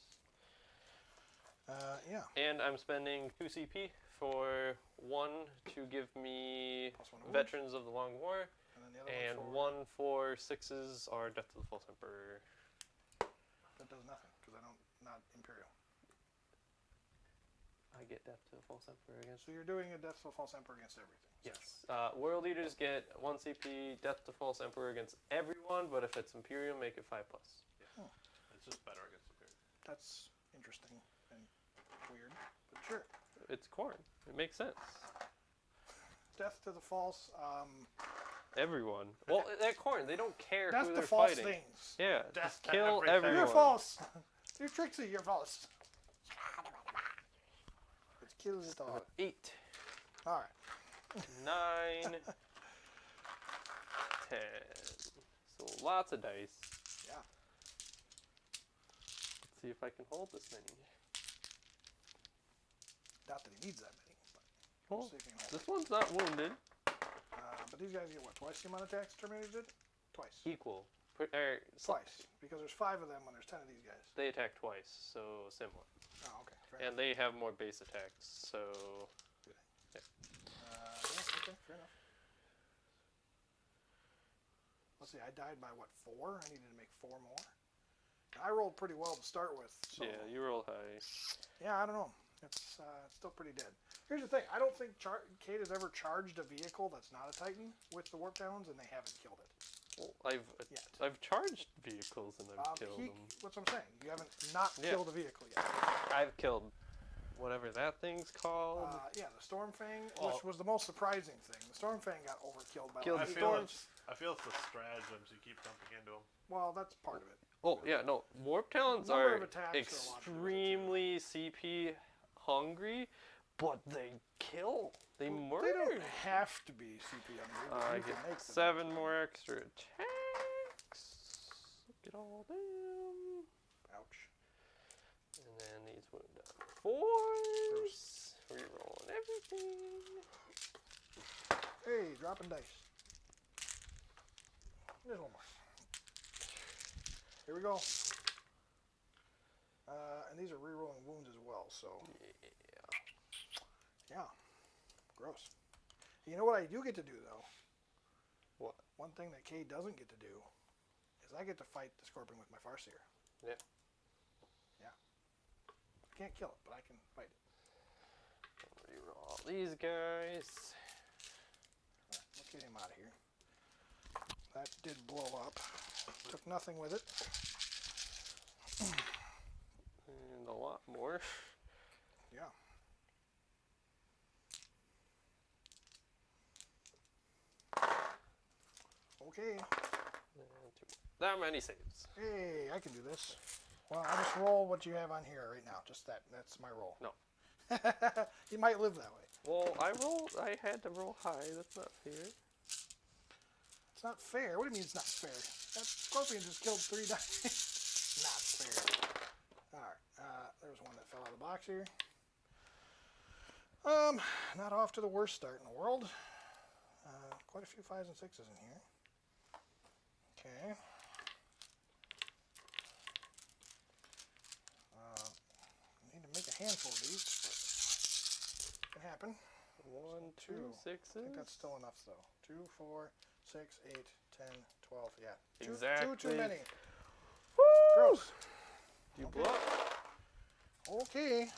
Yeah. And I'm spending 2 CP for 1 to give me Plus 1 to wounds. Veterans of the Long War, And then the other and one's 1 for 6s are Death to the False Emperor. that does nothing because I don't not Imperial. I get Death to the False Emperor against. So you're doing a Death to the False Emperor against everything. Yes. World leaders get 1 CP Death to False Emperor against everyone, but if it's Imperial, make it 5+. It's just better against the period. That's interesting and weird, but sure. It's corn. It makes sense. Death to the false. Everyone. Well, that corn, they don't care Death who to they're false fighting. things. Yeah, Death just to kill everything. everyone. You're false. You're Trixie. You're false. Let's kill it all. 8, All right. 9, 10. So lots of dice. Yeah. Let's see if I can hold this many. Not that he needs that many, but Well, see if he can hold this one's not wounded. but these guys get what? Twice the amount of attacks Terminators did? Twice. Equal. Twice. Because there's 5 of them when there's 10 of these guys. They attack twice, so similar. Oh, okay. Fair And they have more base attacks, so Okay, fair enough. Let's see, I died by what, 4? I needed to make 4 more. I rolled pretty well to start with. So Yeah, you roll high. yeah, I don't know. It's still pretty dead. Here's the thing. I don't think Kade has ever charged a vehicle that's not a Titan with the warp talons, and they haven't killed it. Well, Yet. I've charged vehicles and I've killed them. What's what I'm saying. You haven't not killed a vehicle yet. I've killed whatever that thing's called. Yeah, the Stormfang, which was the most surprising thing. The Stormfang got overkilled by Killed I the feel it's the stratagems you keep dumping into them. Well, that's part of it. Oh yeah, no. Warp talons Number are of attacks are a lot to do with it, too. extremely CP hungry, but they kill. They They murder. don't have to be CP hungry. But I you can get make them. 7 more extra attacks. Look at all them. Ouch. And then these wound down 4s. Rerolling everything. Hey, dropping dice. There's one more. Here we go. And these are rerolling wounds as well, so yeah. Gross. You know what I do get to do though? What? One thing that Kade doesn't get to do is I get to fight the Scorpion with my Farseer. Yeah. Yeah. I can't kill it, but I can fight it. Reroll all these guys. Alright, let's get him out of here. That did blow up. Took nothing with it. And a lot more. Yeah. Okay. And 2 more. That many saves. Hey, I can do this. Well, I just roll what you have on here right now. Just that. That's my roll. No. You might live that way. Well, I had to roll high. That's not fair. It's not fair. What do you mean it's not fair? That Scorpion just killed 3 dice. Not fair. Alright, there's one that fell out of the box here. Not off to the worst start in the world. Quite a few 5s and 6s in here. Okay. Need to make a handful of these, but it can happen. 1, 2, 2. 6s. I think that's still enough though. 2, 4, 6, 8, 10, 12. Yeah. Exactly. Too many. Woo! Gross. You Okay. blow up. Okay.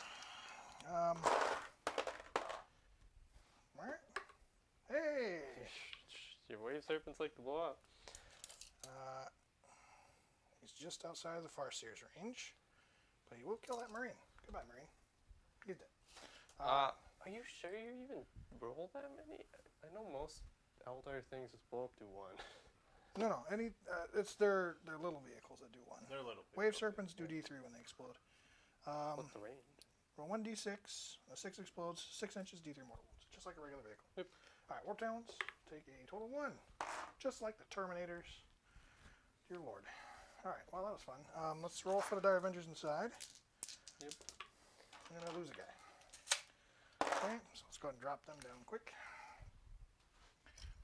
Hey. Your wave serpents like to blow up. He's just outside of the Farseer's range, but he will kill that Marine. Goodbye, Marine. He's dead. Are you sure you even roll that many? I know most Eldar things just blow up to 1. No. It's their little vehicles that do 1. They're little. Wave serpents do D3 when they explode. What's the range? Roll 1d6. A 6 explodes. 6 inches. D3 mortal wounds, just like a regular vehicle. Yep. All right, warp talons. Take a total of 1, just like the Terminators. Dear Lord. All right. Well, that was fun. Let's roll for the Dire Avengers inside. Yep. And I lose a guy. Okay, so let's go ahead and drop them down quick.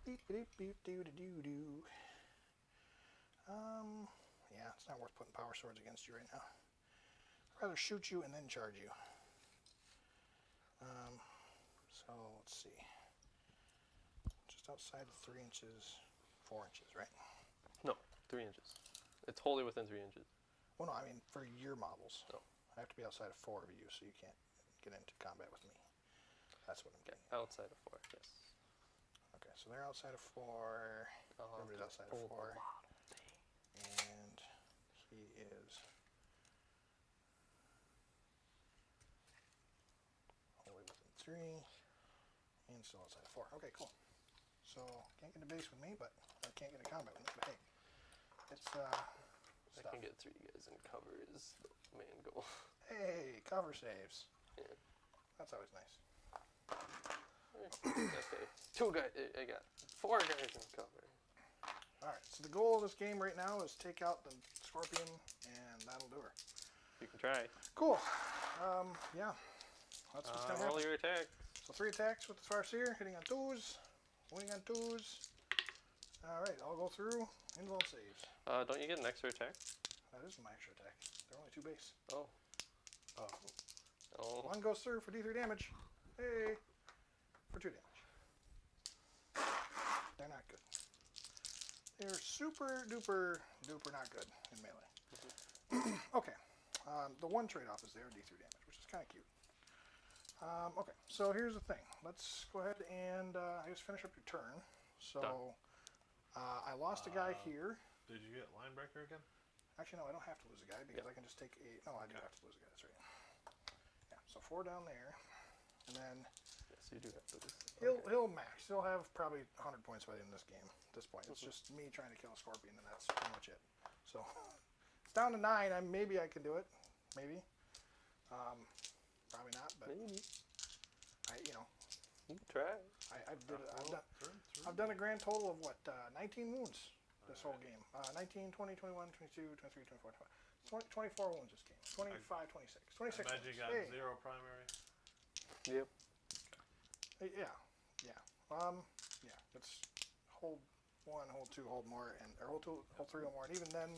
Beep beep beep doo doo doo doo. Yeah, it's not worth putting power swords against you right now. I'd rather shoot you and then charge you. So let's see. Just outside of 3 inches, 4 inches, right? No, 3 inches. It's wholly within 3 inches. Well, no, I mean for your models. Oh. I have to be outside of 4 of you, so you can't get into combat with me. That's what I'm getting. Outside of 4, yes. Okay, so they're outside of 4. Everybody's outside of 4. And he is wholly within 3. And still outside of 4. Okay, cool. So, can't get into base with me, but I can't get into combat with me, but hey. It's, I can get 3 guys in cover is the main goal. Hey, cover saves. Yeah. That's always nice. Okay. 2 guys. I got 4 guys in cover. Alright, so the goal of this game right now is take out the Scorpion, and that'll do her. You can try. Cool. Yeah. That's what's gonna Roll happen. your attack. So 3 attacks with the Farseer, hitting on 2s, winning on 2s. Alright, I'll go through. Invuln saves. Don't you get an extra attack? That is my extra attack. They're only 2 base. Oh. Oh. 1 goes through for D3 damage. Hey! For 2 damage. They're super duper duper not good in melee. Okay. The one trade-off is their D3 damage, which is kind of cute. Okay, so here's the thing. Let's go ahead and I guess finish up your turn. So I lost a guy here. Did you get line breaker again? Actually, no, I don't have to lose a guy because I can just take a... No, I do have to lose a guy. That's right. Yeah, so 4 down there. And then... Yes, you do have to lose. He'll max. He'll have probably 100 points by the end of this game. At this point, it's just me trying to kill a scorpion, and that's pretty much it. So it's down to 9. Maybe I can do it. Maybe. Probably not, but Maybe. you know, You can try. I've done a grand total of what 19 wounds this whole game. 19, 20, 21, 22, 23, 24, 24 wounds this game. 25, 26. 26 I imagine you got wounds. 0 primary. Yep. Yeah. Yeah. It's hold 1, hold 2, hold more, or hold 2, hold 3 or more, and even then,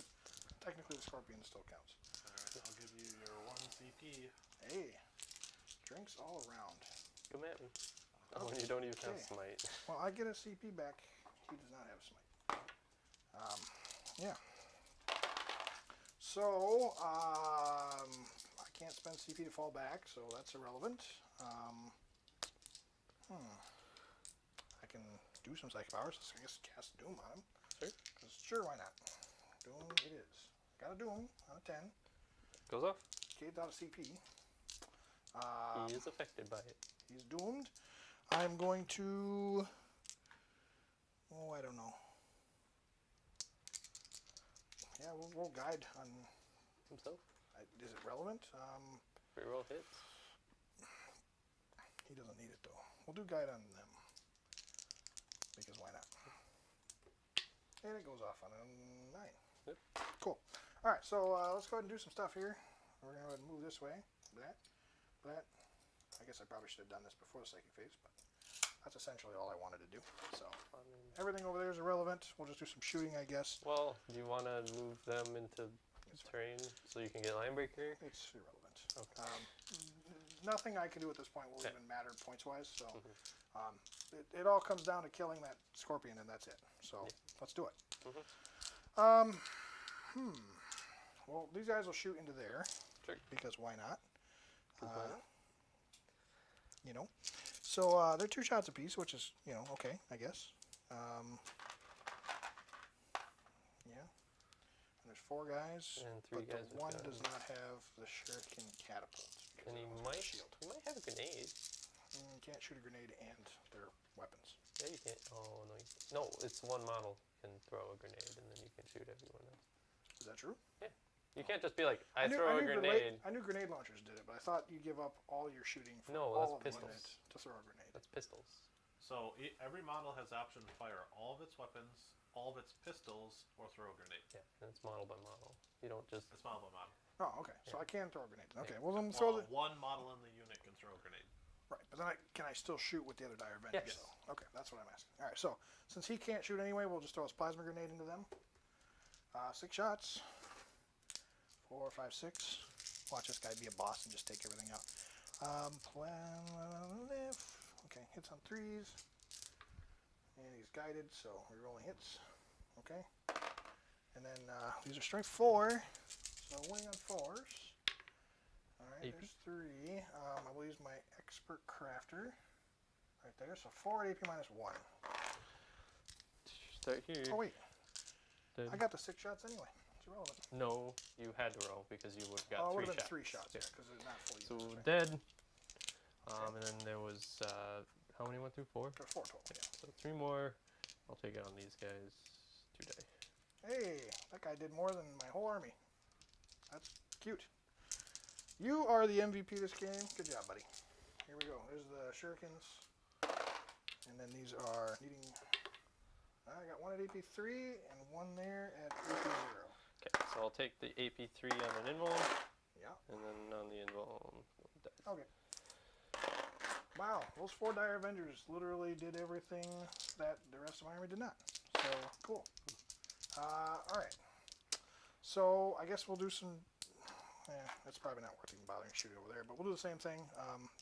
technically the scorpion still counts. Alright, I'll give you your 1 CP. Hey, drinks all around. Come at me. Oh, and you don't even have smite. Well, I get a CP back. He does not have smite. Yeah. So, I can't spend CP to fall back, so that's irrelevant. I can do some psychic powers. I guess cast Doom on him. Sure. Sure, why not? Doom it is. Got a Doom on a 10. Goes off. Cade's out of CP. He is affected by it. He's doomed. I'm going to... Oh, I don't know. Yeah, we'll guide on... Himself? Is it relevant? Reroll hits. He doesn't need it, though. We'll do guide on them. Because why not? And it goes off on a 9. Yep. Cool. Alright, so let's go ahead and do some stuff here. We're going to go ahead and move this way. That. I guess I probably should have done this before the psychic phase, but that's essentially all I wanted to do. So everything over there is irrelevant. We'll just do some shooting, I guess. Well, do you want to move them into terrain so you can get line breaker? It's irrelevant. Okay. Nothing I can do at this point will even matter points-wise. So it all comes down to killing that scorpion, and that's it. So let's do it. Well, these guys will shoot into there. Sure. Because why not? You know, so they're 2 shots apiece, which is, you know, okay, I guess. Yeah. And there's 4 guys, and 3 but guys the one does not have the shuriken catapult. And he might have a grenade. Can't shoot a grenade and their weapons. Yeah, you can't. Oh, no. No, it's one model can throw a grenade, and then you can shoot everyone else. Is that true? Yeah. You can't just be like, I throw a grenade. I knew grenade launchers did it, but I thought you give up all your shooting for No, all of that's one pistols. to throw a grenade. That's pistols. So every model has the option to fire all of its weapons, all of its pistols, or throw a grenade. Yeah, and it's model by model. You don't just... It's model by model. Oh, okay. So I can throw a grenade. Okay, well then Well, throw the... one model in the unit can throw a grenade. Right, but then can I still shoot with the other dire Avengers? Yes. So, okay, that's what I'm asking. All right, so since he can't shoot anyway, we'll just throw his plasma grenade into them. 6 shots. 4, 5, 6. Watch this guy be a boss and just take everything out. Okay, hits on 3s. And he's guided, so we're rolling hits. Okay. And then these are strength 4. So winning on 4s. Alright, there's 3. I will use my expert crafter. Right there. So 4 at AP minus 1. Start here. Oh, wait. Dead. I got the 6 shots anyway. It's irrelevant. No, you had to roll because you would have got Oh, it would 3 have shots. been 3 shots, yeah, because they're not fully So used, right? dead. And then there was, how many went through? 4? There are 4 total, yeah. So 3 more. I'll take it on these guys. 2 die. Hey, that guy did more than my whole army. That's cute. You are the MVP this game. Good job, buddy. Here we go. There's the shurikens. And then these are needing... I got 1 at AP 3 and 1 there at AP 0. Okay, so I'll take the AP3 on an invuln. Yeah. And then on the invuln, die. Okay. Wow, those 4 dire Avengers literally did everything that the rest of my army did not. So, cool. Alright. So, I guess we'll do some... it's probably not worth even bothering shooting over there, but we'll do the same thing.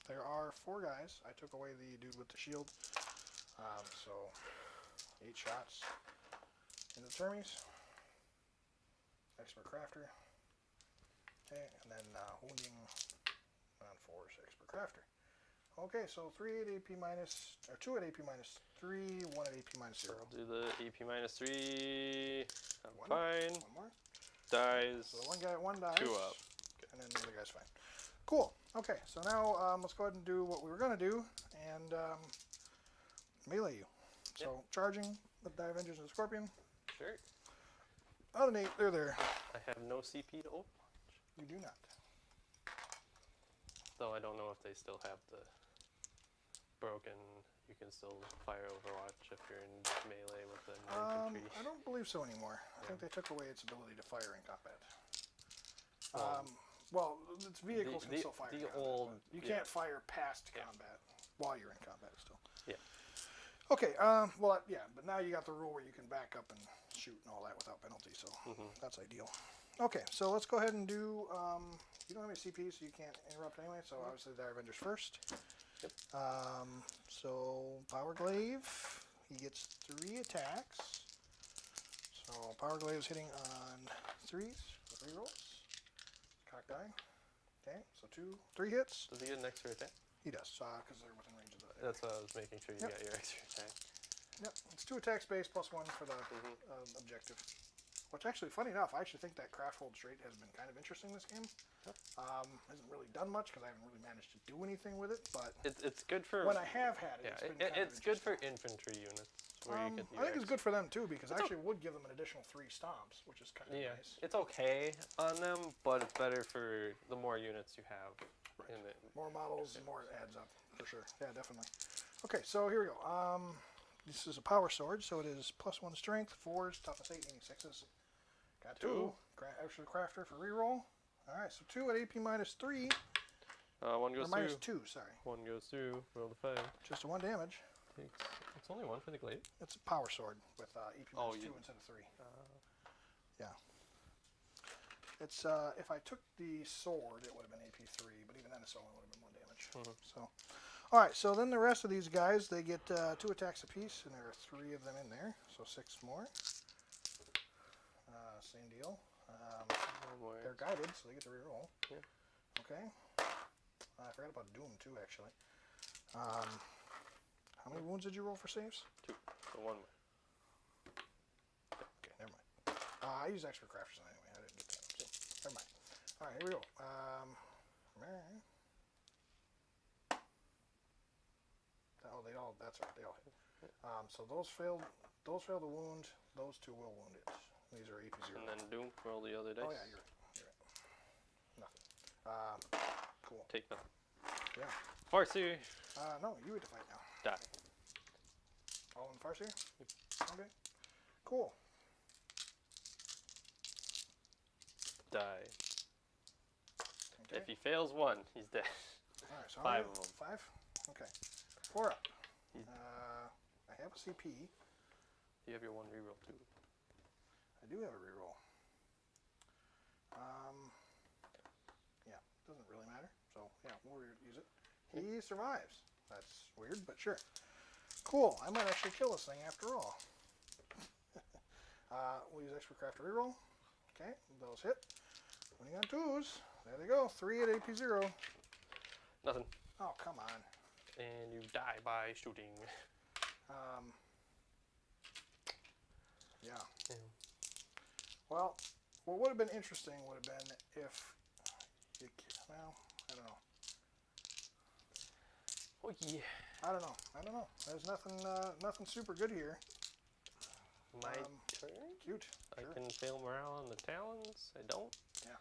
There are 4 guys. I took away the dude with the shield. So, 8 shots. into Termes. Expert Crafter. Okay, and then wounding on force, Expert Crafter. Okay, so 3 at AP minus, or 2 at AP minus 3, 1 at AP minus 0. I'll do the AP minus 3. I'm One. fine. One more. Dies. So the one guy, 1 dies. 2 up. And then the other guy's fine. Cool. Okay, so now let's go ahead and do what we were going to do and melee you. So charging with the Avengers and the Scorpion. Sure. Other Nate, they're there. I have no CP to open. You do not. Though I don't know if they still have the broken. You can still fire Overwatch if you're in melee with an infantry. I don't believe so anymore. I think they took away its ability to fire in combat. Well, its vehicles can still fire in combat. You can't fire past combat while you're in combat still. Yeah. Okay, well, yeah, but now you got the rule where you can back up and shoot and all that without penalty, so that's ideal. Okay, so let's go ahead and do, you don't have any CP, so you can't interrupt anyway, so obviously the Dire Avengers first. Yep. So Power Glaive, he gets 3 attacks. So Power Glaive is hitting on 3s, 3 rolls. Cock die. Okay, so 3 hits. Does he get an extra attack? He does, because they're within range of the. That's what I was making sure you got your extra attack. Yep, it's 2 attack space plus 1 for the objective. Which actually, funny enough, I actually think that Craftworlds trait has been kind of interesting this game. Yep. Hasn't really done much because I haven't really managed to do anything with it, but it's good for when I have had it, it's good for infantry units where you get. I think it's good for them too because I actually would give them an additional 3 stomps, which is kind of nice. It's okay on them, but it's better for the more units you have. Right. In it. More models, the more it adds up for sure. Yeah, definitely. Okay, so here we go. This is a power sword, so it is plus 1 strength, 4s, toughness 8, meaning 6s. Got 2. Extra crafter for reroll. All right, so 2 at AP minus 3. 1 goes or minus through. 2, sorry. 1 goes through. Roll the 5. Just a 1 damage. It's only 1 for the glaive. It's a power sword with AP minus 2 instead of 3. Yeah. It's if I took the sword, it would have been AP 3, but even then, it's only would have been 1 damage. So, all right. So then the rest of these guys, they get 2 attacks apiece, and there are 3 of them in there, so 6 more. Same deal. They're guided, so they get to reroll. Yeah. Okay. I forgot about Doom too, actually. How many wounds did you roll for saves? 2. So 1 more. Okay, never mind. I used extra crafters anyway. I didn't get that. So, never mind. All right, here we go. Oh, they all. That's right. They all hit. So those failed. Those failed to wound. Those 2 will wound it. These are AP 0. And then Doom, roll the other dice. Oh yeah, you're right. You're right. Nothing. Cool. Take nothing. Yeah. Farseer. No, you get to fight now. Die. All in Farseer? Okay. Cool. Die. Okay. If he fails 1, he's dead. All right, so 5 of them. 5? Okay. 4 up. I have a CP. You have your 1 reroll too. I do have a reroll. Yeah, doesn't really matter. So, yeah, we'll use it. He survives. That's weird, but sure. Cool. I might actually kill this thing after all. We'll use extra craft reroll. Okay, those hit. Winning on 2s. There they go. 3 at AP 0. Nothing. Oh, come on. And you die by shooting. Yeah. Yeah. Well, what would have been interesting would have been if you, well, I don't know. Oh yeah. I don't know. There's nothing super good here. My turn? Cute. I Sure. can fail morale on the talons. I don't. Yeah.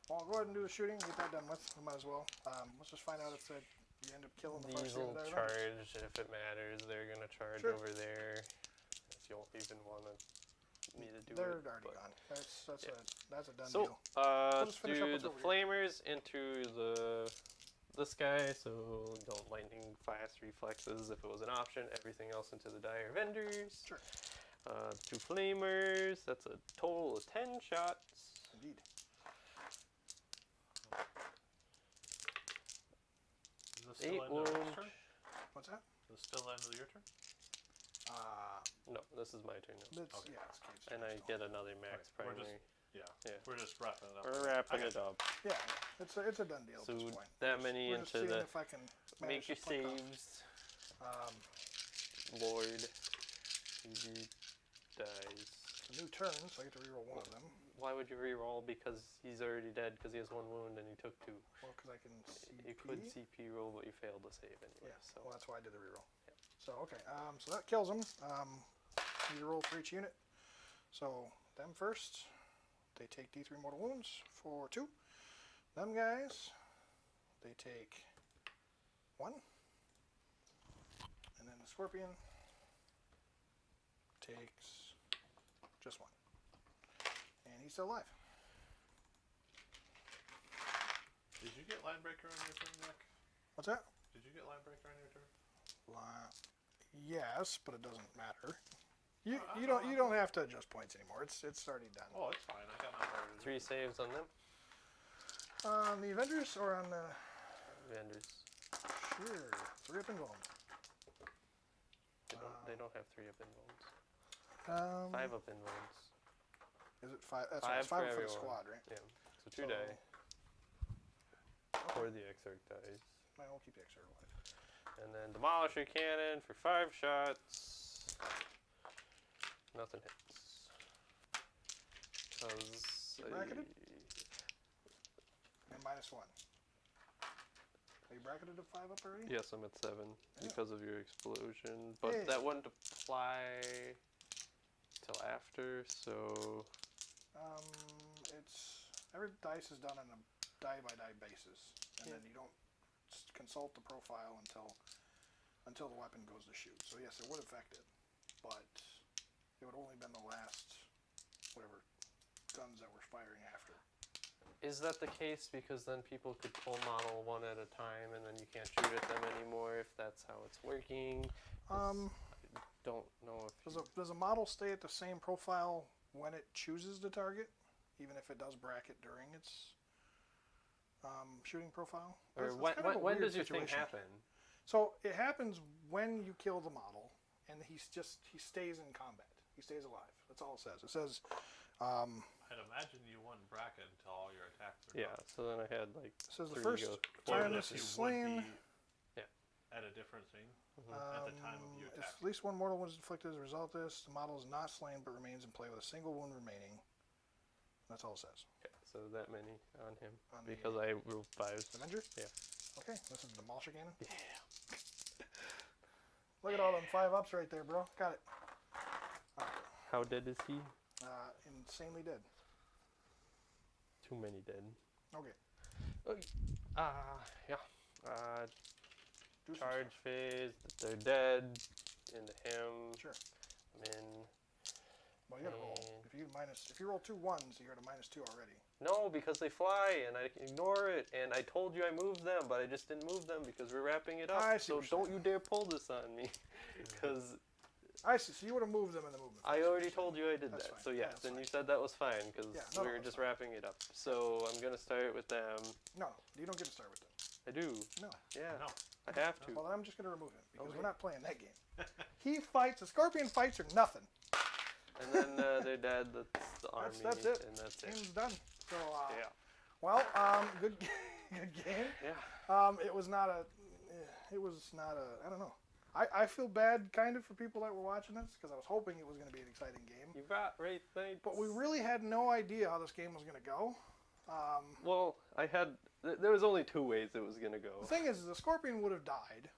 Well, I'll go ahead and do the shooting. Get that done with. We might as well. Let's just find out if you end up killing the These first will charge if it matters. They're gonna charge over there. If you don't even want me to do They're it. already gone. That's a done So deal. let's just finish up do what's the over here. flamers into this guy. So don't lightning fast reflexes if it was an option. Everything else into the dire vendors. Sure. 2 flamers. That's a total of 10 shots. Indeed. Is this still 8 end of your wounds. turn? What's that? Is this still end of your turn? No, this is my turn now. It's, Okay. Yeah, it's Kate's And turn, I so. get another max Right, we're primary. Yeah. Yeah. We're just wrapping it up. We're wrapping Okay. it up. Yeah, it's a done deal So at this point. that many We're just into seeing the if I can make manage your to pluck off. saves. Um, Lord. He dies. it's a new turn, so I get to reroll one of them. Why would you reroll? Because he's already dead because he has 1 wound and he took 2. Well, because I can CP. You could CP roll, but you failed to save anyway. Yeah, So well, that's why I did the reroll. Yeah. So, okay, so that kills him. You roll for each unit. So, them first, they take D3 mortal wounds for 2. Them guys, they take 1. And then the scorpion takes just 1. And he's still alive. Did you get Linebreaker on your turn, Nick? What's that? Did you get Linebreaker on your turn? Yes, but it doesn't matter. You don't have to adjust points anymore. It's already done. Oh, it's fine. I got Linebreaker. 3 saves on them. On the Avengers or on the... Vendors. Sure. 3 up and going. They don't have 3 up in wounds. 5 up in wounds. Is it 5? That's 5 right, it's 5 for for the everyone. squad, right? Yeah. So 2 die. Or the Exarch dies. I will keep the extra alive. And then Demolisher Cannon for 5 shots. Nothing hits. Cause You bracketed? And -1. Are you bracketed to 5 up already? yes, I'm at 7 Yeah. because of your explosion. But Hey. that wouldn't apply till after, so It's... Every dice is done on a die-by-die basis. And then you don't consult the profile until the weapon goes to shoot. So yes, it would affect it. But it would only been the last, whatever, guns that were firing after. is that the case? Because then people could pull model 1 at a time and then you can't shoot at them anymore if that's how it's working. I don't know if Does a model stay at the same profile when it chooses the target, even if it does bracket during its shooting profile? or That's kind of a when weird does your thing situation. happen? So it happens when you kill the model, and he stays in combat. He stays alive. That's all it says. It says, I'd imagine you wouldn't bracket until all your attacks are Yeah, done. so then I had like it says the 3 first go. Or time if this you is would slain, be at a different thing at the time of you if attack. at least 1 mortal was inflicted as a result of this, the model is not slain but remains in play with a single wound remaining. That's all it says. Okay, so that many on him On the because I rolled 5s. Avenger? Yeah. Okay, this is the Demolisher Cannon. Yeah. Look at all them 5-ups right there, bro. Got it. How dead is he? Insanely dead. Too many dead. Okay. Yeah. Do some Charge stuff. phase. They're dead. Into him. Sure. I'm in. Well, you gotta roll. And- If you roll 2 1s, you're at a -2 already. No, because they fly and I can ignore it. And I told you I moved them, but I just didn't move them because we're wrapping it up. I see So what you're don't you dare pull this on me, because I see. So you would have moved them in the movement. I already told you I did That's that. fine. So Yeah, yes, that's and fine. you said that was fine because Yeah, we no, were that's just fine. wrapping it up. So I'm gonna start with them. No, you don't get to start with them. I do. No. Yeah, No. I have to. Well, then I'm just gonna remove him because Okay. we're not playing that game. He fights. The Scorpion fights or nothing. And then they're dead. That's the army. That's it. And that's it. Game's done. So Yeah. well, good good game. Yeah. It was not a. I don't know. I feel bad kind of for people that were watching this because I was hoping it was going to be an exciting game. You got right, thanks. But we really had no idea how this game was going to go. Well, I had. There was only 2 ways it was gonna go. The thing is, the Scorpion would have died.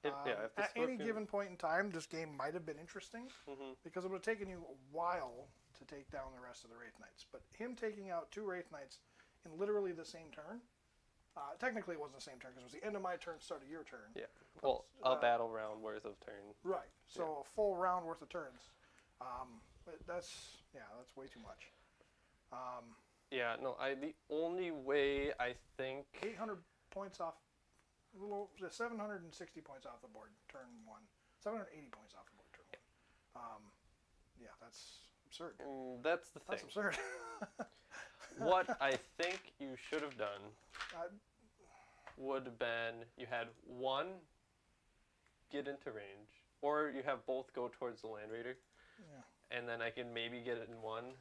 If the At any Scorpion- given point in time, this game might have been interesting Mhm. because it would have taken you a while to take down the rest of the Wraith Knights. But him taking out 2 Wraith Knights in literally the same turn, technically it wasn't the same turn because it was the end of my turn, start of your turn. Yeah. Well, a battle round worth of turn. Right. So a full round worth of turns. But that's way too much. Yeah. No. The only way I think. 800 points off. 760 points off the board, turn 1. 780 points off the board, turn 1. Yeah, that's absurd. That's the thing. That's absurd. What I think you should have done Uh, would have been you had 1 get into range, or you have both go towards the Land Raider, and then I can maybe get it in one,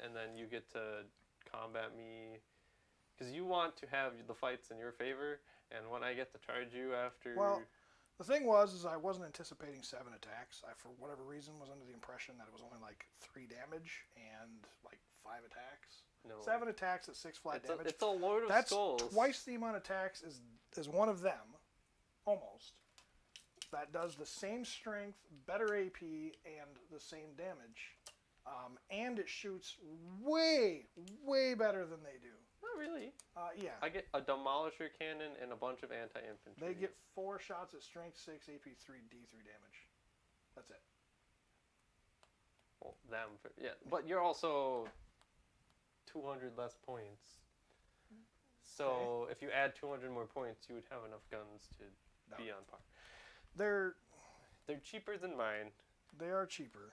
and then you get to combat me, because you want to have the fights in your favor, and when I get to charge you after. Well, the thing is I wasn't anticipating 7 attacks. I, for whatever reason, was under the impression that it was only like 3 damage and like 5 attacks. No. 7 attacks at 6 flat damage. It's a Lord of That's Skulls. twice the amount of attacks as one of them, almost. That does the same strength, better AP, and the same damage. And it shoots way, way better than they do. Not really. Yeah. I get a Demolisher Cannon and a bunch of anti-infantry. They get 4 shots at strength 6, AP 3, D3 damage. That's it. Well, them. Yeah, but you're also 200 less points. So if you add 200 more points, you would have enough guns to be on par. They're cheaper than mine. They are cheaper.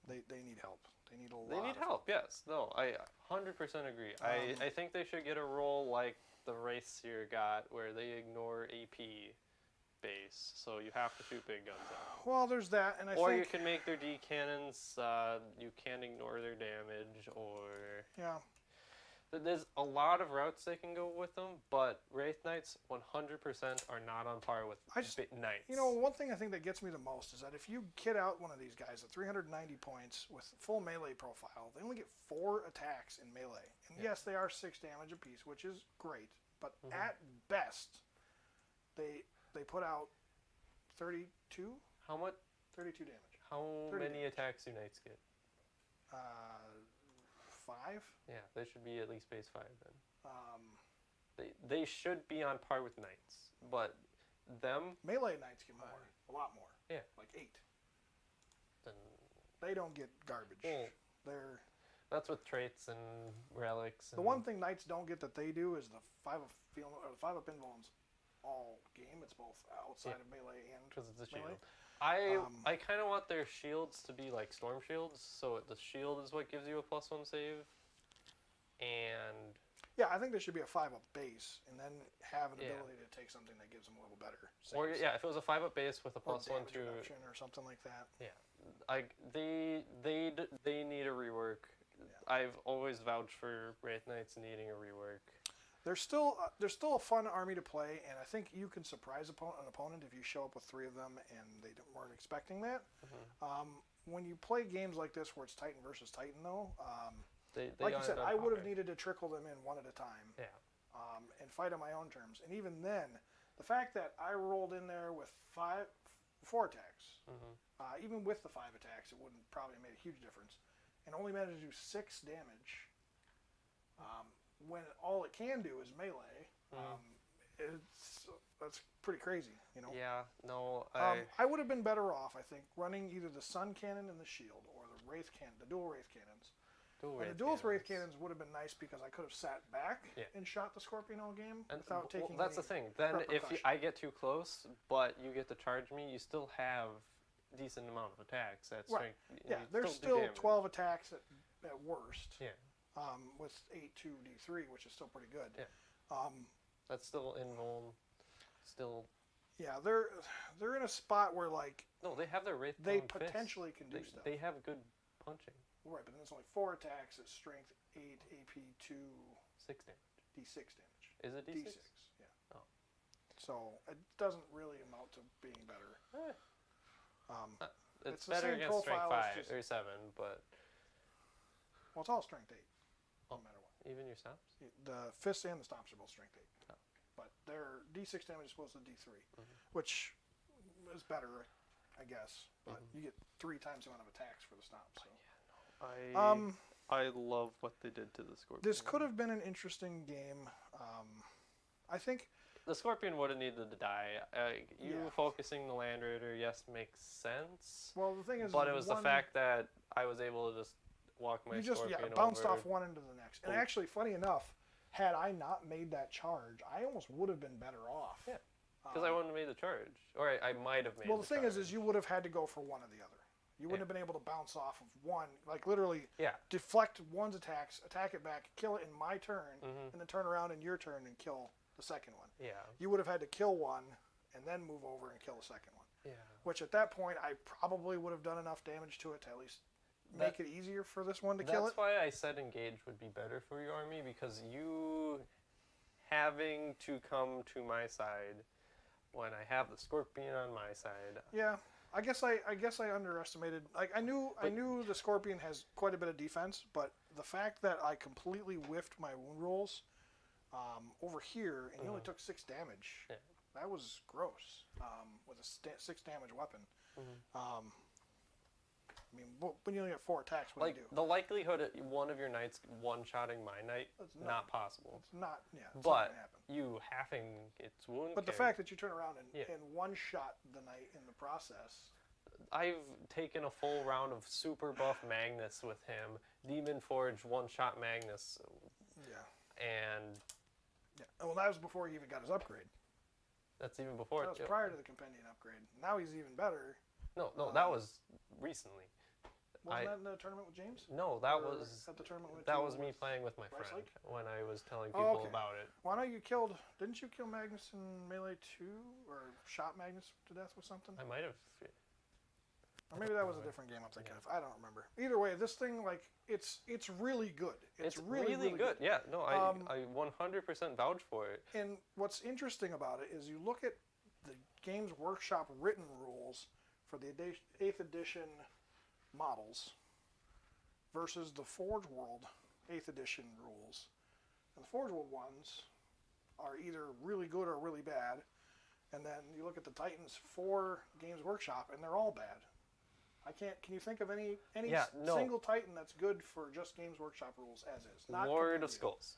They need help. They need a lot. They need help. Yes. No. I 100% agree. I think they should get a role like the Wraiths here got, where they ignore AP base, so you have to shoot big guns at them. Well, there's that, and or you can make their D cannons. You can ignore their damage, or yeah. There's a lot of routes they can go with them, but Wraith Knights 100% are not on par with Knights. You know, one thing I think that gets me the most is that if you kit out one of these guys at 390 points with full melee profile, they only get 4 attacks in melee. And yes, they are 6 damage apiece, which is great, but at best, they put out 32? How much? 32 damage. How many attacks do Knights get? 5? Yeah, they should be at least base 5 then. They should be on par with Knights, but them... Melee Knights get more, a lot more. Yeah. Like 8. Then they don't get garbage. Well, that's with traits and relics. The one thing Knights don't get that they do is the 5 up invulns all game. It's both outside of melee and because it's a melee. shield. I kind of want their shields to be like storm shields, so the shield is what gives you a +1 save. And yeah, I think there should be a 5 up base, and then have an ability to take something that gives them a little better saves. Or if it was a 5 up base with a +1 to reduction or something like that. Yeah, they need a rework. Yeah. I've always vouched for Wraith Knights needing a rework. They're still a fun army to play, and I think you can surprise an opponent if you show up with 3 of them and they weren't expecting that. When you play games like this where it's Titan versus Titan, though, they like you said, I would have needed to trickle them in one at a time, and fight on my own terms. And even then, the fact that I rolled in there with 4 attacks, even with the 5 attacks, it wouldn't probably have made a huge difference, and only managed to do 6 damage. When all it can do is melee, that's pretty crazy, you know. Yeah, no. I would have been better off, I think, running either the Sun Cannon and the Shield, or the Wraith Cannon, the dual Wraith Cannons. The dual Wraith Cannons would have been nice because I could have sat back and shot the Scorpion all game without taking. That's the thing. Then if I get too close, but you get to charge me, you still have a decent amount of attacks. That's right. Yeah, there's still 12 attacks at worst. Yeah. With 8-2 D3, which is still pretty good. Yeah. That's still invuln. Still. Yeah, they're in a spot where like. No, they have their Wraith. They potentially can do stuff. They have good punching. Right, but then it's only 4 attacks at strength 8, AP 2, 6 damage. D6 damage. Is it D6? D6, yeah. Oh. So it doesn't really amount to being better. It's better against strength 5 or 7, but. Well, it's all strength 8, no matter what. Even your stomps? The fists and the stomps are both strength 8. Oh. But their D6 damage is supposed to D3, which is better, I guess. But you get 3 times the amount of attacks for the stomps. So. I love what they did to the Scorpion. This could have been an interesting game. I think the Scorpion would have needed to die. Focusing the Land Raider, yes, makes sense. Well, the thing is, but it was the fact that I was able to just walk my Scorpion over. Bounced off one into the next. And actually, funny enough, had I not made that charge, I almost would have been better off. Yeah, because I wouldn't have made the charge, or I might have made. Well, the thing is you would have had to go for one or the other. You wouldn't have been able to bounce off of one, like literally deflect one's attacks, attack it back, kill it in my turn, and then turn around in your turn and kill the second one. Yeah. You would have had to kill one and then move over and kill the second one. Yeah. which at that point I probably would have done enough damage to it to at least make it easier for this one to kill it. That's why I said engage would be better for your army, because you having to come to my side when I have the Scorpion on my side. Yeah, I guess I underestimated. Like I knew the Scorpion has quite a bit of defense, but the fact that I completely whiffed my wound rolls over here and he only took 6 damage. Yeah. That was gross. With a 6 damage weapon. I mean, when you only have 4 attacks, what Like, do you do? the likelihood of one of your knights one-shotting my knight, That's not possible. It's not. Yeah, it's not But gonna happen. you halving its wound But the carry- fact that you turn around and, Yeah. and one-shot the knight in the process. I've taken a full round of super buff Magnus with him, Demon Forge one-shot Magnus, Yeah. and Yeah. Well, that was before he even got his upgrade. that's even before. That was prior to the Companion upgrade. Now he's even better. No, that was recently. Wasn't that in the tournament with James? No, that Or was at the tournament with that you was me with playing with my Rice friend Lake? when I was telling Oh, people okay. about it. Well, I know didn't you kill Magnus in Melee 2? Or shot Magnus to death with something? I might have. Or maybe that was a different game I'm thinking of. I don't remember. Either way, this thing, like, it's really good. It's really good. Yeah, no, I 100% vouch for it. And what's interesting about it is you look at the Games Workshop written rules for the 8th edition models versus the Forge World 8th edition rules. And the Forge World ones are either really good or really bad. And then you look at the Titans for Games Workshop and they're all bad. Can you think of any single Titan that's good for just Games Workshop rules as is? Not Lord of Compendium. Skulls.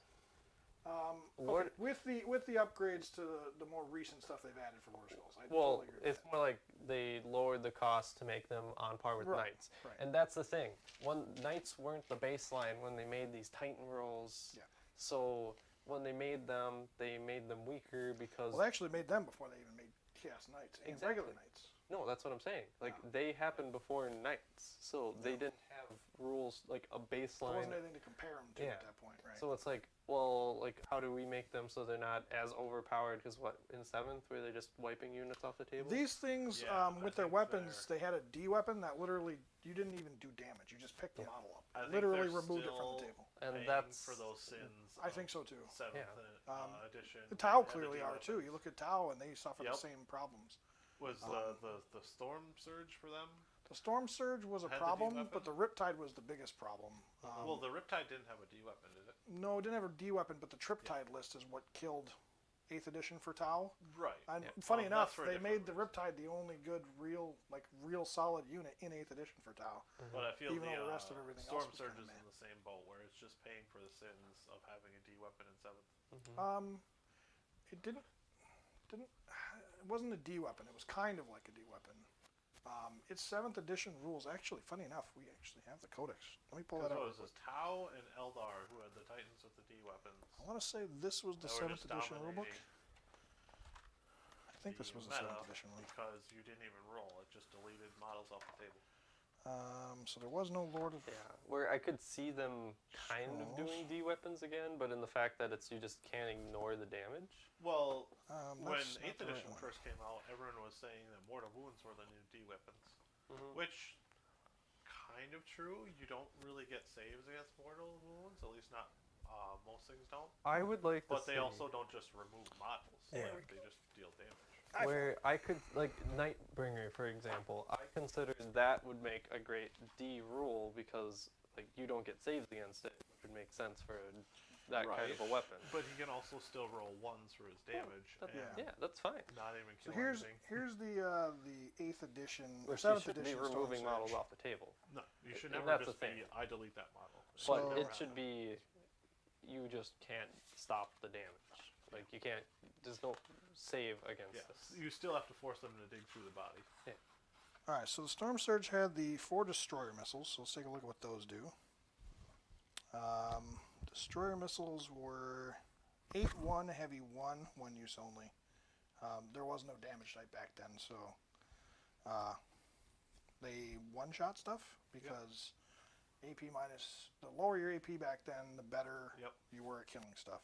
Okay, with the upgrades to the more recent stuff they've added for War Skulls. I Well, totally agree with it's that. more like they lowered the cost to make them on par with Right, knights. right. And that's the thing. When knights weren't the baseline when they made these Titan rolls. Yeah. So when they made them weaker because Well, they actually made them before they even made Chaos Knights and regular Exactly. Knights. no, that's what I'm saying. Like they happened before knights, so they didn't have rules like a There baseline. wasn't anything to compare them to Yeah. at that point, right? So it's like, well, like how do we make them so they're not as overpowered? Because what in 7th were they just wiping units off the table? These things, Yeah, I with their think weapons, they had a D weapon that literally you didn't even do damage. You just picked the model up. I think Literally they're removed it from the still table. And paying that's for those sins. I think so too. 7th Yeah. edition. The Tau and the clearly are D-weapons. too. You look at Tau and they suffer the Yep. same problems. Was the storm surge for them? The Storm Surge was a Had the D problem, weapon? but the Riptide was the biggest problem. Well, the Riptide didn't have a D weapon, did it? No, it didn't have a D weapon, but the Triptide list is what killed 8th edition for Tau. Right. And Yeah. funny Well, enough, that's for a they different made the Riptide the only good, real solid unit in 8th edition for Tau. But I feel Even the, though the rest of everything Storm else was Surge kinda is meh. in the same boat where it's just paying for the sins of having a D weapon in 7th. It didn't. It wasn't a D weapon. It was kind of like a D weapon. It's 7th edition rules. Actually, funny enough, we actually have the codex. Let me pull that Because out. what was this? Tau and Eldar who had the Titans with the D weapons. I want to say this was the that were 7th just edition rulebook. dominating I think this was the meta 7th edition one. because you didn't even roll; it just deleted models off the table. So there was no Lord of. Yeah, where I could see them kind of Skulls. doing D weapons again, but in the fact that it's you just can't ignore the damage. Well, when That's not 8th the right edition one. first came out, everyone was saying that Mortal Wounds were the new D weapons, Mhm. which kind of true. You don't really get saves against Mortal Wounds, at least not most things don't. I would like to But they see also don't just remove models; Yeah. like, they just deal damage. where I could like Nightbringer, for example. I consider that would make a great D rule because like you don't get saves against it, which would make sense for that kind of a weapon. But he can also still roll ones for his damage, That- and yeah, that's fine. not even So kill here's anything. the 8th edition or Which 7th should be edition Storm removing models Surge. off the table. No, you should And never that's just the be, thing. I delete that model. So- But Never it should be you just can't stop the damage. Like you can't. There's no save against Yes, this. you still have to force them to dig through the body. All right, so the Storm Surge had the 4 destroyer missiles. So let's take a look at what those do. Destroyer missiles were 8-1 heavy 1 use only. There was no damage type back then, so they one-shot stuff because AP minus the lower your AP back then, the better Yep. you were at killing stuff.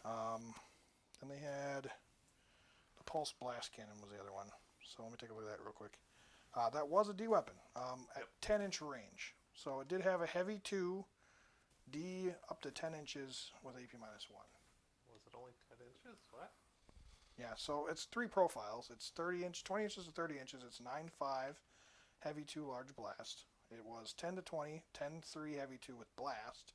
Then they had the pulse blast cannon was the other one. So let me take a look at that real quick. That was a D weapon at 10-inch range. So it did have a heavy 2, D up to 10 inches with AP -1. Was it only 10 inches? What? Yeah, so it's 3 profiles. It's 30 inch, 20 inches to 30 inches. It's 9.5 heavy 2 large blast. It was 10 to 20, 10.3 heavy 2 with blast.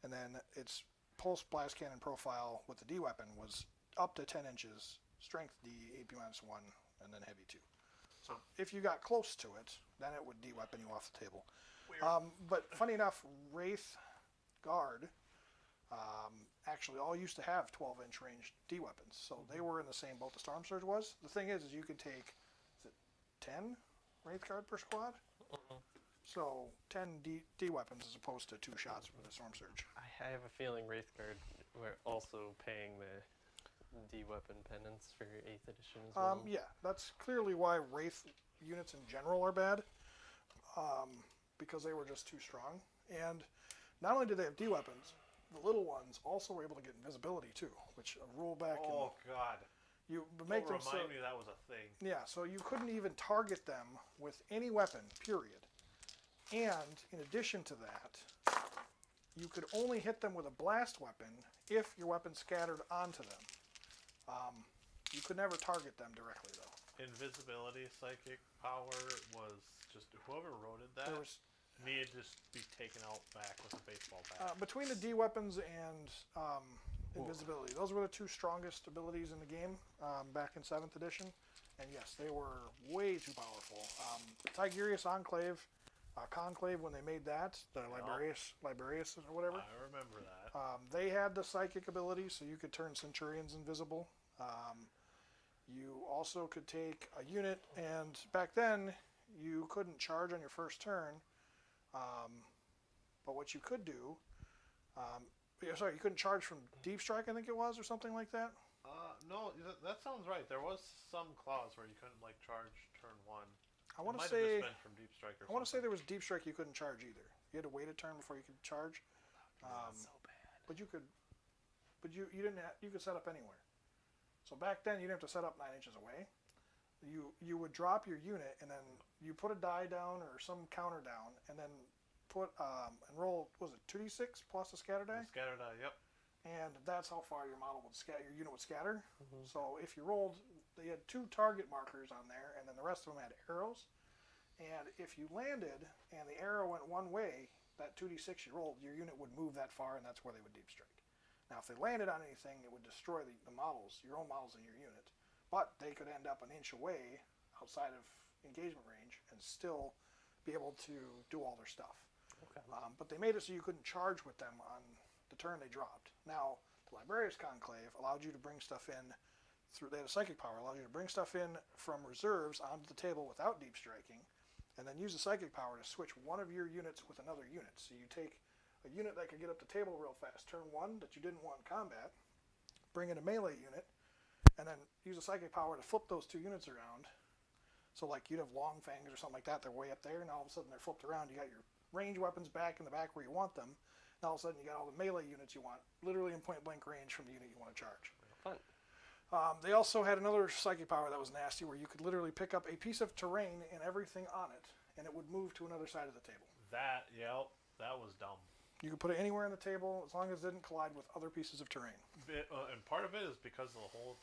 And then its pulse blast cannon profile with the D weapon was up to 10 inches, strength D, AP -1, and then heavy 2. So if you got close to it, then it would D weapon you off the table. But funny enough, Wraith Guard actually all used to have 12-inch range D weapons, so they were in the same boat the Storm Surge was. The thing is you could take, is it 10 Wraith Guard per squad? So 10 D weapons as opposed to 2 shots with the Storm Surge. I have a feeling Wraithguard were also paying the D weapon penance for 8th edition as well. Yeah, that's clearly why Wraith units in general are bad, because they were just too strong. And not only did they have D weapons, the little ones also were able to get invisibility too, which a rule back. Oh God! You make them remind me that was a thing. Yeah, so you couldn't even target them with any weapon, period. And in addition to that, you could only hit them with a blast weapon if your weapon scattered onto them. You could never target them directly, though. Invisibility psychic power was just whoever wrote it that needed to just be taken out back with a baseball bat. Between the D weapons and invisibility, those were the 2 strongest abilities in the game back in 7th edition. And yes, they were way too powerful. Tigurius Enclave, Conclave, when they made that, the Liberius or whatever. I remember that. They had the psychic ability, so you could turn Centurions invisible. You also could take a unit, and back then you couldn't charge on your first turn. But what you could do, you couldn't charge from Deep Strike, I think it was, or something like that. No, that sounds right. There was some clause where you couldn't charge turn 1. I want to say from Deep Strike or I want to say there was Deep Strike you couldn't charge either. You had to wait a turn before you could charge. So bad. But you could, you didn't. You could set up anywhere. So back then you didn't have to set up 9 inches away. You would drop your unit and then you put a die down or some counter down and then put and roll. Was it 2d6 plus a scatter die? Scatter die, yep. And that's how far your model would scatter. Your unit would scatter. So if you rolled, they had 2 target markers on there, and then the rest of them had arrows. And if you landed and the arrow went one way, that 2d6 you rolled, your unit would move that far, and that's where they would deep strike. Now, if they landed on anything, it would destroy the models, your own models in your unit. But they could end up an inch away outside of engagement range and still be able to do all their stuff. Okay. But they made it so you couldn't charge with them on the turn they dropped. Now, the Liberius Conclave allowed you to bring stuff in they had a psychic power, allowed you to bring stuff in from reserves onto the table without deep striking, and then use the psychic power to switch one of your units with another unit. So you take a unit that could get up the table real fast, turn 1 that you didn't want in combat, bring in a melee unit, and then use a psychic power to flip those 2 units around. So like you'd have long fangs or something like that, they're way up there, and all of a sudden they're flipped around. You got your range weapons back in the back where you want them, and all of a sudden you got all the melee units you want, literally in point blank range from the unit you want to charge. Fun. They also had another psychic power that was nasty where you could literally pick up a piece of terrain and everything on it, and it would move to another side of the table. That was dumb. You could put it anywhere on the table as long as it didn't collide with other pieces of terrain. And part of it is because of the whole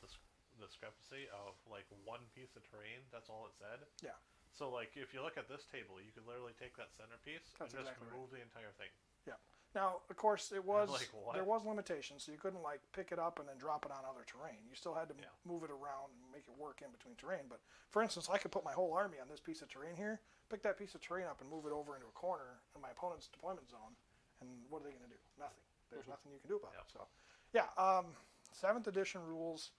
discrepancy of one piece of terrain. That's all it said. Yeah. So if you look at this table, you could literally take that centerpiece and just move the entire thing. Yeah. Now, of course, it was what? there was limitations, so you couldn't pick it up and then drop it on other terrain. You still had to move it around and make it work in between terrain. But for instance, I could put my whole army on this piece of terrain here, pick that piece of terrain up and move it over into a corner in my opponent's deployment zone, and what are they going to do? Nothing. There's nothing you can do about it. So, yeah, 7th edition rules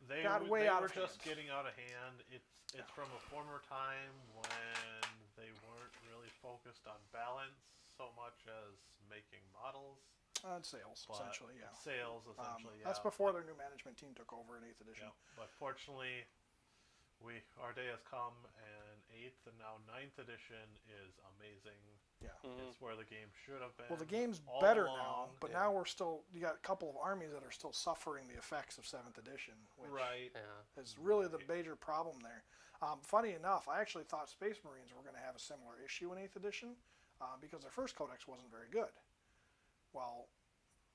got way out of hand. They were just getting out of hand. It's from a former time when they weren't really focused on balance so much as making models. Sales, essentially, yeah. Sales, essentially, yeah. That's before their new management team took over in 8th edition. Yeah. But fortunately, our day has come, and 8th, and now 9th edition is amazing. Yeah. It's where the game should have been. Well, the game's all better along. now, but now we're still. You got a couple of armies that are still suffering the effects of 7th edition, which Right. Yeah. is really the major problem there. Funny enough, I actually thought Space Marines were going to have a similar issue in 8th edition because their first codex wasn't very good. Well,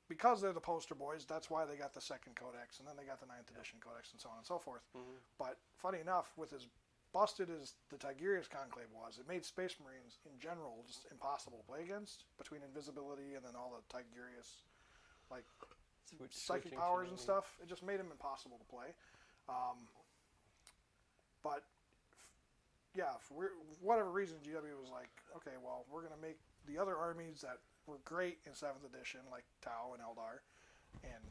because they're the poster boys, that's why they got the second codex, and then they got the 9th edition codex, and so on and so forth. But funny enough, with as busted as the Tigurius Conclave was, it made Space Marines in general just impossible to play against, between invisibility and then all the Tigurius like psychic powers and stuff. It just made them impossible to play. But yeah, for whatever reason, GW was like, okay, well, we're going to make the other armies that were great in 7th edition, like Tau and Eldar, and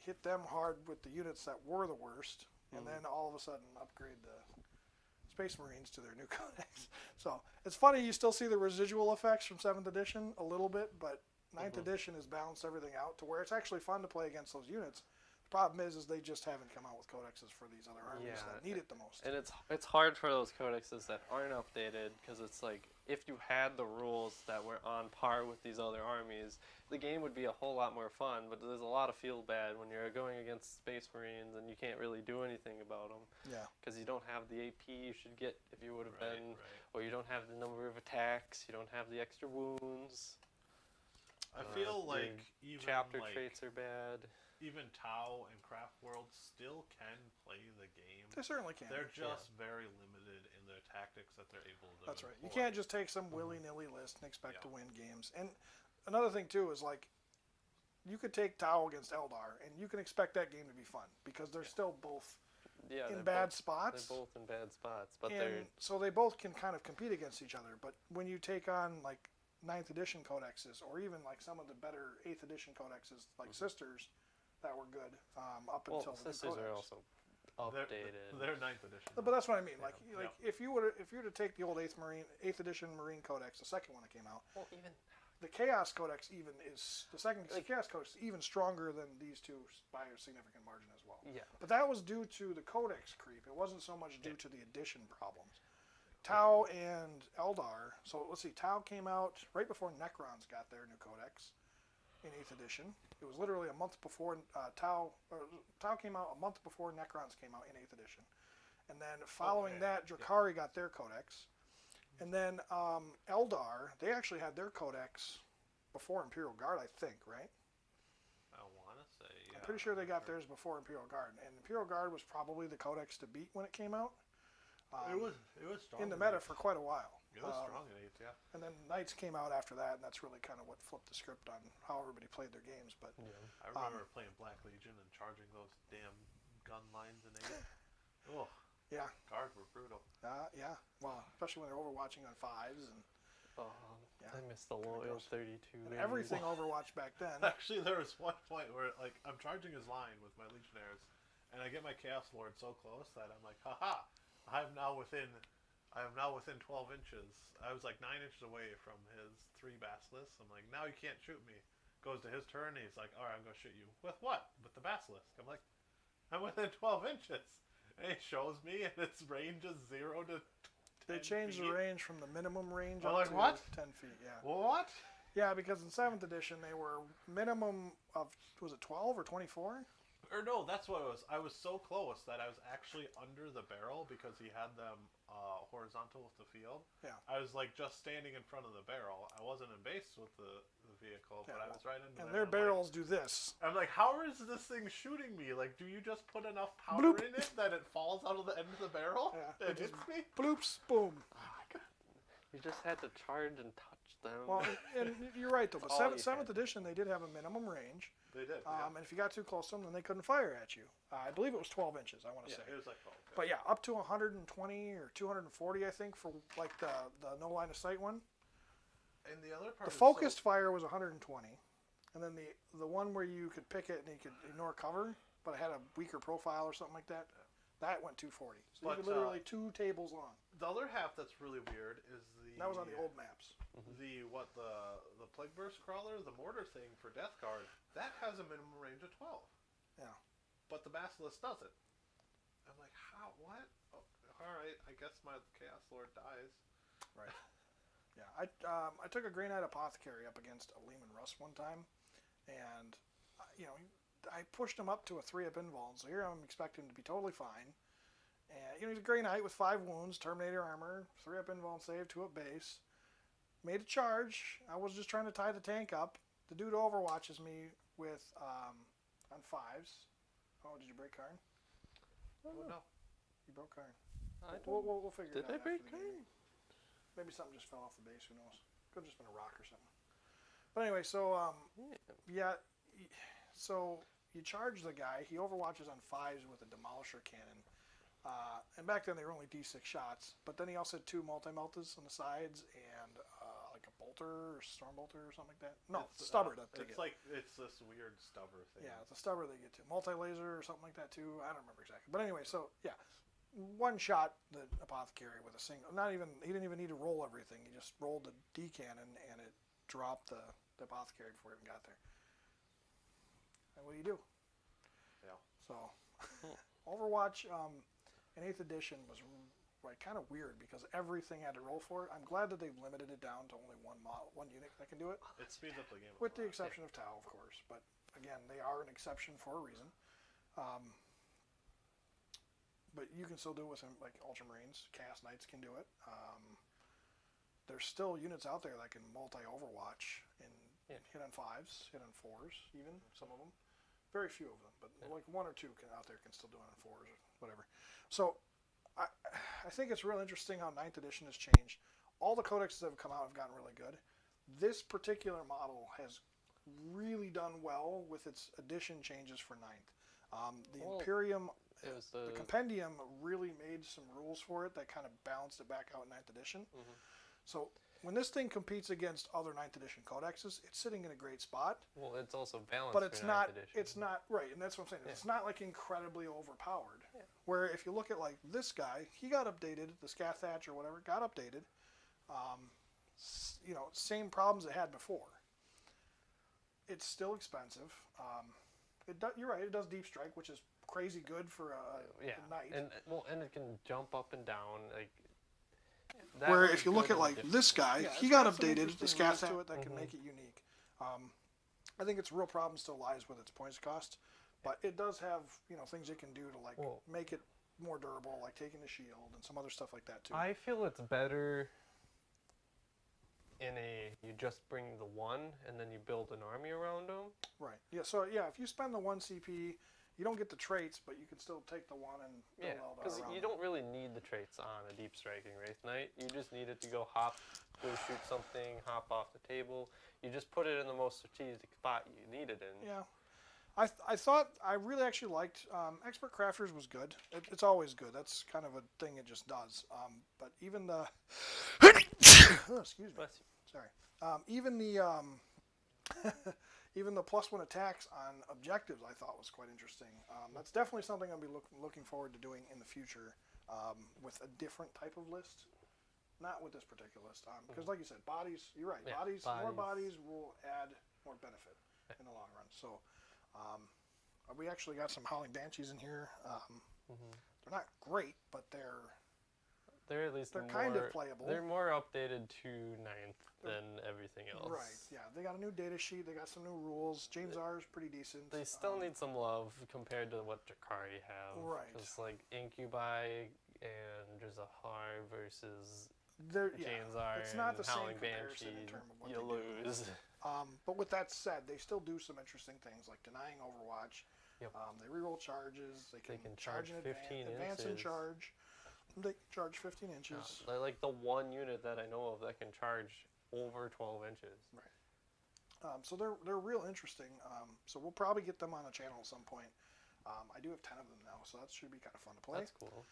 hit them hard with the units that were the worst, and then all of a sudden upgrade the Space Marines to their new codex. So it's funny, you still see the residual effects from 7th edition a little bit, but 9th edition has balanced everything out to where it's actually fun to play against those units. The problem is they just haven't come out with codexes for these other armies that need it the most. And it's hard for those codexes that aren't updated, because it's like, if you had the rules that were on par with these other armies, the game would be a whole lot more fun, but there's a lot of feel bad when you're going against Space Marines and you can't really do anything about them. Yeah. Because you don't have the AP you should get if you would have been, Right. or you don't have the number of attacks, you don't have the extra wounds. I feel your like even chapter like, traits are bad. even Tau and Craftworlds still can play the game. They certainly can. They're just very limited in their tactics that they're able to That's right. You employ. can't just take some willy-nilly list and expect to win games. And another thing, too, is like, you could take Tau against Eldar, and you can expect that game to be fun, because they're still both in bad spots. They're both in bad spots, but And so they both can kind of compete against each other. But when you take on, like, 9th edition codexes, or even, like, some of the better 8th edition codexes, like Sisters, that were good up until the new Sisters codex. are also updated. They're 9th edition. But that's what I mean. Like if you were to take the old 8th edition Marine Codex, the second one that came out, Well, even the Chaos Codex even is the second Chaos Codex is even stronger than these two by a significant margin as well. yeah. But that was due to the Codex creep. It wasn't so much due to the edition problems. Tau and Eldar. So let's see. Tau came out right before Necrons got their new Codex in 8th edition. It was literally a month before Tau came out. A month before Necrons came out in 8th edition, and then following that, Drakari got their Codex, and then Eldar, they actually had their Codex before Imperial Guard, I think, right? I want to say. Yeah, I'm pretty sure they got theirs before Imperial Guard, and Imperial Guard was probably the Codex to beat when it came out. It was strong in the meta for quite a while. It was strong in 8th, yeah. And then Knights came out after that, and that's really kind of what flipped the script on how everybody played their games. But I remember playing Black Legion and charging those damn gun lines in 8th. Oh, yeah, Guard were brutal. yeah. Well, especially when they're overwatching on 5s and I missed the loyal 32. everything Overwatch back then. Actually, there was one point where like I'm charging his line with my Legionnaires, and I get my Chaos Lord so close that I'm like, haha, I am now within 12 inches. I was like 9 inches away from his 3 Basilisks. I'm like, now you can't shoot me. Goes to his turn, and he's like, all right, I'm going to shoot you. With what? With the Basilisk. I'm like, I'm within 12 inches. And he shows me, and its range is 0 to 10 They changed feet. the range from the minimum range I'm up like, to what? 10 feet, yeah. What? Yeah, because in 7th edition, they were minimum of, was it 12 or 24? Or no, that's what it was. I was so close that I was actually under the barrel because he had them horizontal with the field. Yeah. I was like just standing in front of the barrel. I wasn't in base with the vehicle, but I was right under And there. their barrels do this. I'm like, how is this thing shooting me? Like, do you just put enough powder Bloop. in it that it falls out of the end of the barrel Yeah, and it just- hits me? Bloops, boom. You just had to charge and touch them. Well, and you're right, though. But That's all you 7th edition, they did have a minimum range. They did. And if you got too close to them, then they couldn't fire at you. I believe it was 12 inches, I want to say. it was like, oh, But yeah, up to 120 or 240, I think, for like the no line of sight one. and the other part. The focused fire was 120, and then the one where you could pick it and you could ignore cover, but it had a weaker profile or something like that. That went 240. So But, you could literally 2 tables long. The other half that's really weird is That was on the old maps. The Plague Burst Crawler, the mortar thing for Death Guard, that has a minimum range of 12. Yeah. But the Basilisk doesn't. I'm like, how? What? Oh, all right, I guess my Chaos Lord dies. Right. Yeah, I took a Grey Knight Apothecary up against a Lehman Russ one time, and I pushed him up to a 3-up invuln. So here I'm expecting him to be totally fine. And he's a Grey Knight with 5 wounds, Terminator armor, 3-up invuln save, 2-up base. Made a charge. I was just trying to tie the tank up. The dude overwatches me with on 5s. Oh, did you break Karn? Oh no. You broke Karn. We'll figure it Did out. I break after the game. Maybe something just fell off the base. Who knows? Could have just been a rock or something. But anyway, so so you charge the guy. He overwatches on 5s with a Demolisher cannon. And back then they were only D6 shots. But then he also had 2 multi-meltas on the sides and like a bolter or storm bolter or something like that. No, it's stubber that they get. It's this weird stubber thing. Yeah, it's a stubber they get to. Multi-laser or something like that too. I don't remember exactly. But anyway, so yeah. One shot the Apothecary with a single. He didn't even need to roll everything. He just rolled the D cannon and it dropped the Apothecary before he even got there. And what do you do? Yeah. So, Overwatch in 8th edition was kind of weird because everything had to roll for it. I'm glad that they've limited it down to only one unit that can do it. It speeds up the game. With the exception of Tau, of course. But again, they are an exception for a reason. But you can still do it with some, like Ultramarines. Chaos Knights can do it. There's still units out there that can multi-overwatch and hit on 5s, hit on 4s even, some of them. Very few of them, but like 1 or 2 out there can still do it on 4s or whatever. So I think it's real interesting how 9th edition has changed. All the codexes that have come out have gotten really good. This particular model has really done well with its edition changes for 9th. The Imperium... the Compendium really made some rules for it that kind of balanced it back out in 9th edition. Mm-hmm. So when this thing competes against other 9th edition codexes, it's sitting in a great spot. Well, it's also balanced. But it's for not. 9th edition. It's not right, and that's what I'm saying. Yeah. It's not like incredibly overpowered. Yeah. Where if you look at like this guy, he got updated. The Scath Thatch or whatever got updated. Same problems it had before. It's still expensive. You're right. It does deep strike, which is crazy good for a knight. And it can jump up and down like. Where if you look at like this guy, he got updated. The Scath to it that can make it unique. I think its real problem still lies with its points cost, but it does have things it can do to make it more durable, like taking the shield and some other stuff like that too. I feel it's better. You just bring the 1 and then you build an army around them. Right. Yeah. So if you spend the 1 CP, you don't get the traits, but you can still take the 1 and build all that around. Because you don't really need the traits on a deep striking Wraith Knight. You just need it to go go shoot something, hop off the table. You just put it in the most strategic spot you need it in. Yeah. I thought I really actually liked Expert Crafters was good. It's always good. That's kind of a thing it just does. But even the excuse me. Bless you. Sorry. Even the even the +1 attacks on objectives I thought was quite interesting. That's definitely something I'll be looking forward to doing in the future with a different type of list. Not with this particular list. Because like you said, bodies, you're right. Yeah, more bodies will add more benefit in the long run. So we actually got some Howling Banshees in here. They're not great, but they're at least kind of playable. They're more updated to 9th than everything else. Right, yeah. They got a new data sheet. They got some new rules. James R is pretty decent. They still need some love compared to what Drakari have. Right. It's like Incubi and Drazahar versus James R and Howling Banshees. You lose. But with that said, they still do some interesting things like denying Overwatch. Yep. They reroll charges. They can charge in 15 advance inches. and charge. They charge 15 inches. They're like the one unit that I know of that can charge over 12 inches. Right. So they're real interesting. So we'll probably get them on the channel at some point. I do have 10 of them now, so that should be kind of fun to play. That's cool.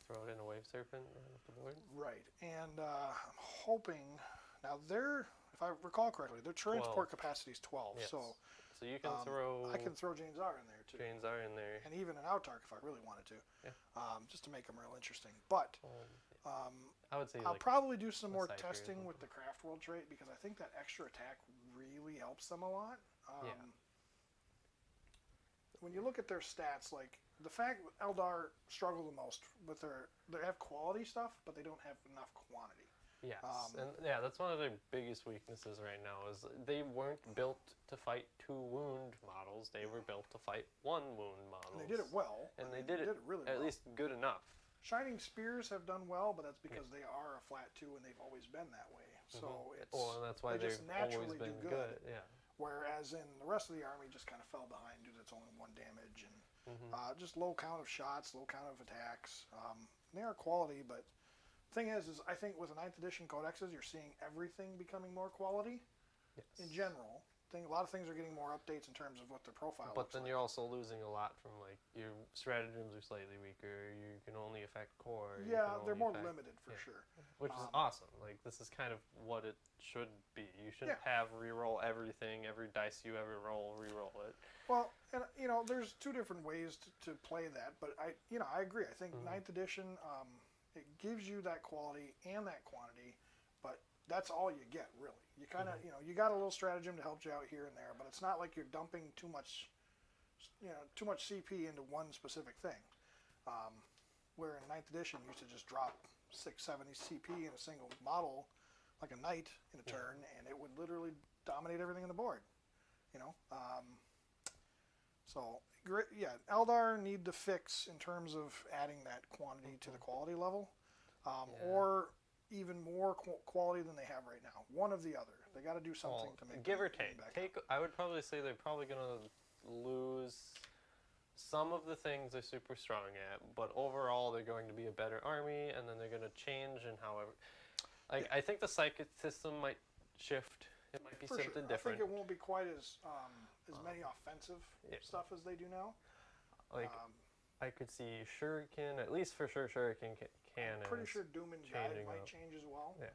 Throw it in a Wave Serpent right off the board. Right. And I'm hoping... Now, if I recall correctly, their transport capacity is 12. Yes. So you can throw... I can throw James R in there, too. James R in there. And even an Autark if I really wanted to. Yeah. Just to make them real interesting. But I would say I'll probably do some more testing with the Craftworld trait because I think that extra attack really helps them a lot. When you look at their stats, like the fact that Eldar struggle the most with they have quality stuff, but they don't have enough quantity. Yes, and yeah, that's one of their biggest weaknesses right now is they weren't built to fight 2 wound models. They were built to fight 1 wound model. And they did it well. And they did it really at well. least good enough. Shining Spears have done well, but that's because they are a flat 2 and they've always been that way. So it's and that's why they just they've naturally always been do good. Yeah. Whereas in the rest of the army, just kind of fell behind due to its only 1 damage and just low count of shots, low count of attacks. They are quality, but the thing is I think with the 9th edition codexes, you're seeing everything becoming more quality. Yes. In general. A lot of things are getting more updates in terms of what their profile But looks then like. you're also losing a lot from like your stratagems are slightly weaker. You can only affect core. Yeah, they're more limited for sure. Which is awesome. Like this is kind of what it should be. You shouldn't have reroll everything, every dice you ever roll, reroll it. Well, and there's 2 different ways to play that, but I agree. I think 9th edition, it gives you that quality and that quantity, but that's all you get really. You kind of you got a little stratagem to help you out here and there, but it's not like you're dumping too much CP into one specific thing. Where in 9th edition you used to just drop 670 CP in a single model, like a knight in a turn, and it would literally dominate everything on the board. So Eldar need to fix in terms of adding that quantity to the quality level, or even more quality than they have right now. One of the other. They got to do something to make give or them take. I would probably say they're probably going to lose some of the things they're super strong at, but overall they're going to be a better army, and then they're going to change in however. I think the psychic system might shift. It might be something different. I think it won't be quite as many offensive stuff as they do now. I could see Shuriken, at least for sure Shuriken can. I'm pretty sure Doom and Guide might up. change as well. Yeah.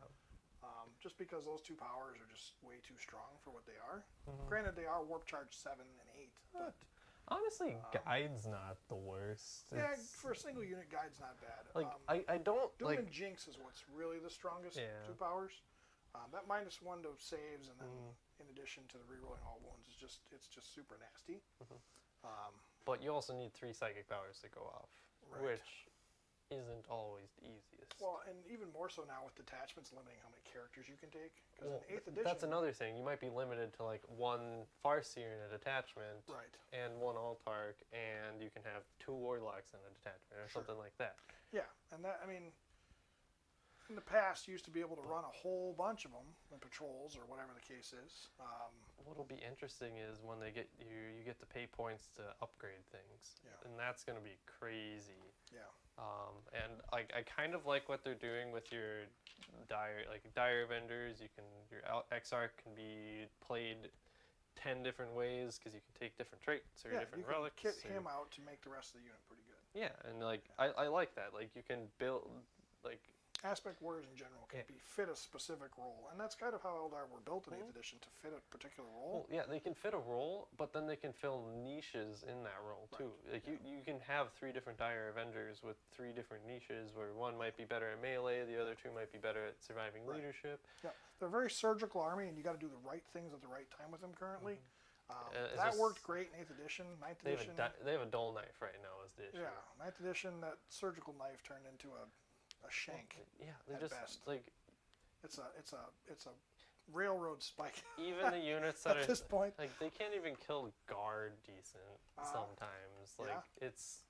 Just because those 2 powers are just way too strong for what they are. Granted, they are Warp Charge 7 and 8, but honestly, Guide's not the worst. For a single unit, Guide's not bad. I don't Doom and Jinx is what's really the strongest 2 powers. That -1 to saves, and then in addition to the rerolling all wounds, it's just super nasty. But you also need 3 psychic powers to go off, right. which isn't always the easiest. Well, and even more so now with detachments limiting how many characters you can take. Because Well, in 8th edition, that's another thing. You might be limited to like 1 Farseer in a detachment, right? And 1 Altarch, and you can have 2 Warlocks in a detachment, or something like that. Yeah, and that in the past, you used to be able to run a whole bunch of them in patrols or whatever the case is. What'll be interesting is when they get you get to pay points to upgrade things, and that's going to be crazy. Yeah. And I kind of like what they're doing with your dire vendors. Your Exarch can be played 10 different ways because you can take different traits or different relics. You can kit him out to make the rest of the unit pretty good. Yeah, and I like that. Like you can build Aspect warriors in general can fit a specific role, and that's kind of how Eldar were built in 8th edition, to fit a particular role. Well, yeah, they can fit a role, but then they can fill niches in that role too. Like you can have 3 different Dire Avengers with 3 different niches, where one might be better at melee, the other 2 might be better at surviving leadership. Yeah, they're a very surgical army, and you got to do the right things at the right time with them currently. That worked great in 8th edition. 9th edition. They have a dull knife right now, is the issue. Yeah, 9th edition, that surgical knife turned into a shank. Yeah, they at just best. It's a railroad spike. Even the units that at this point, they can't even kill guard decent sometimes. It's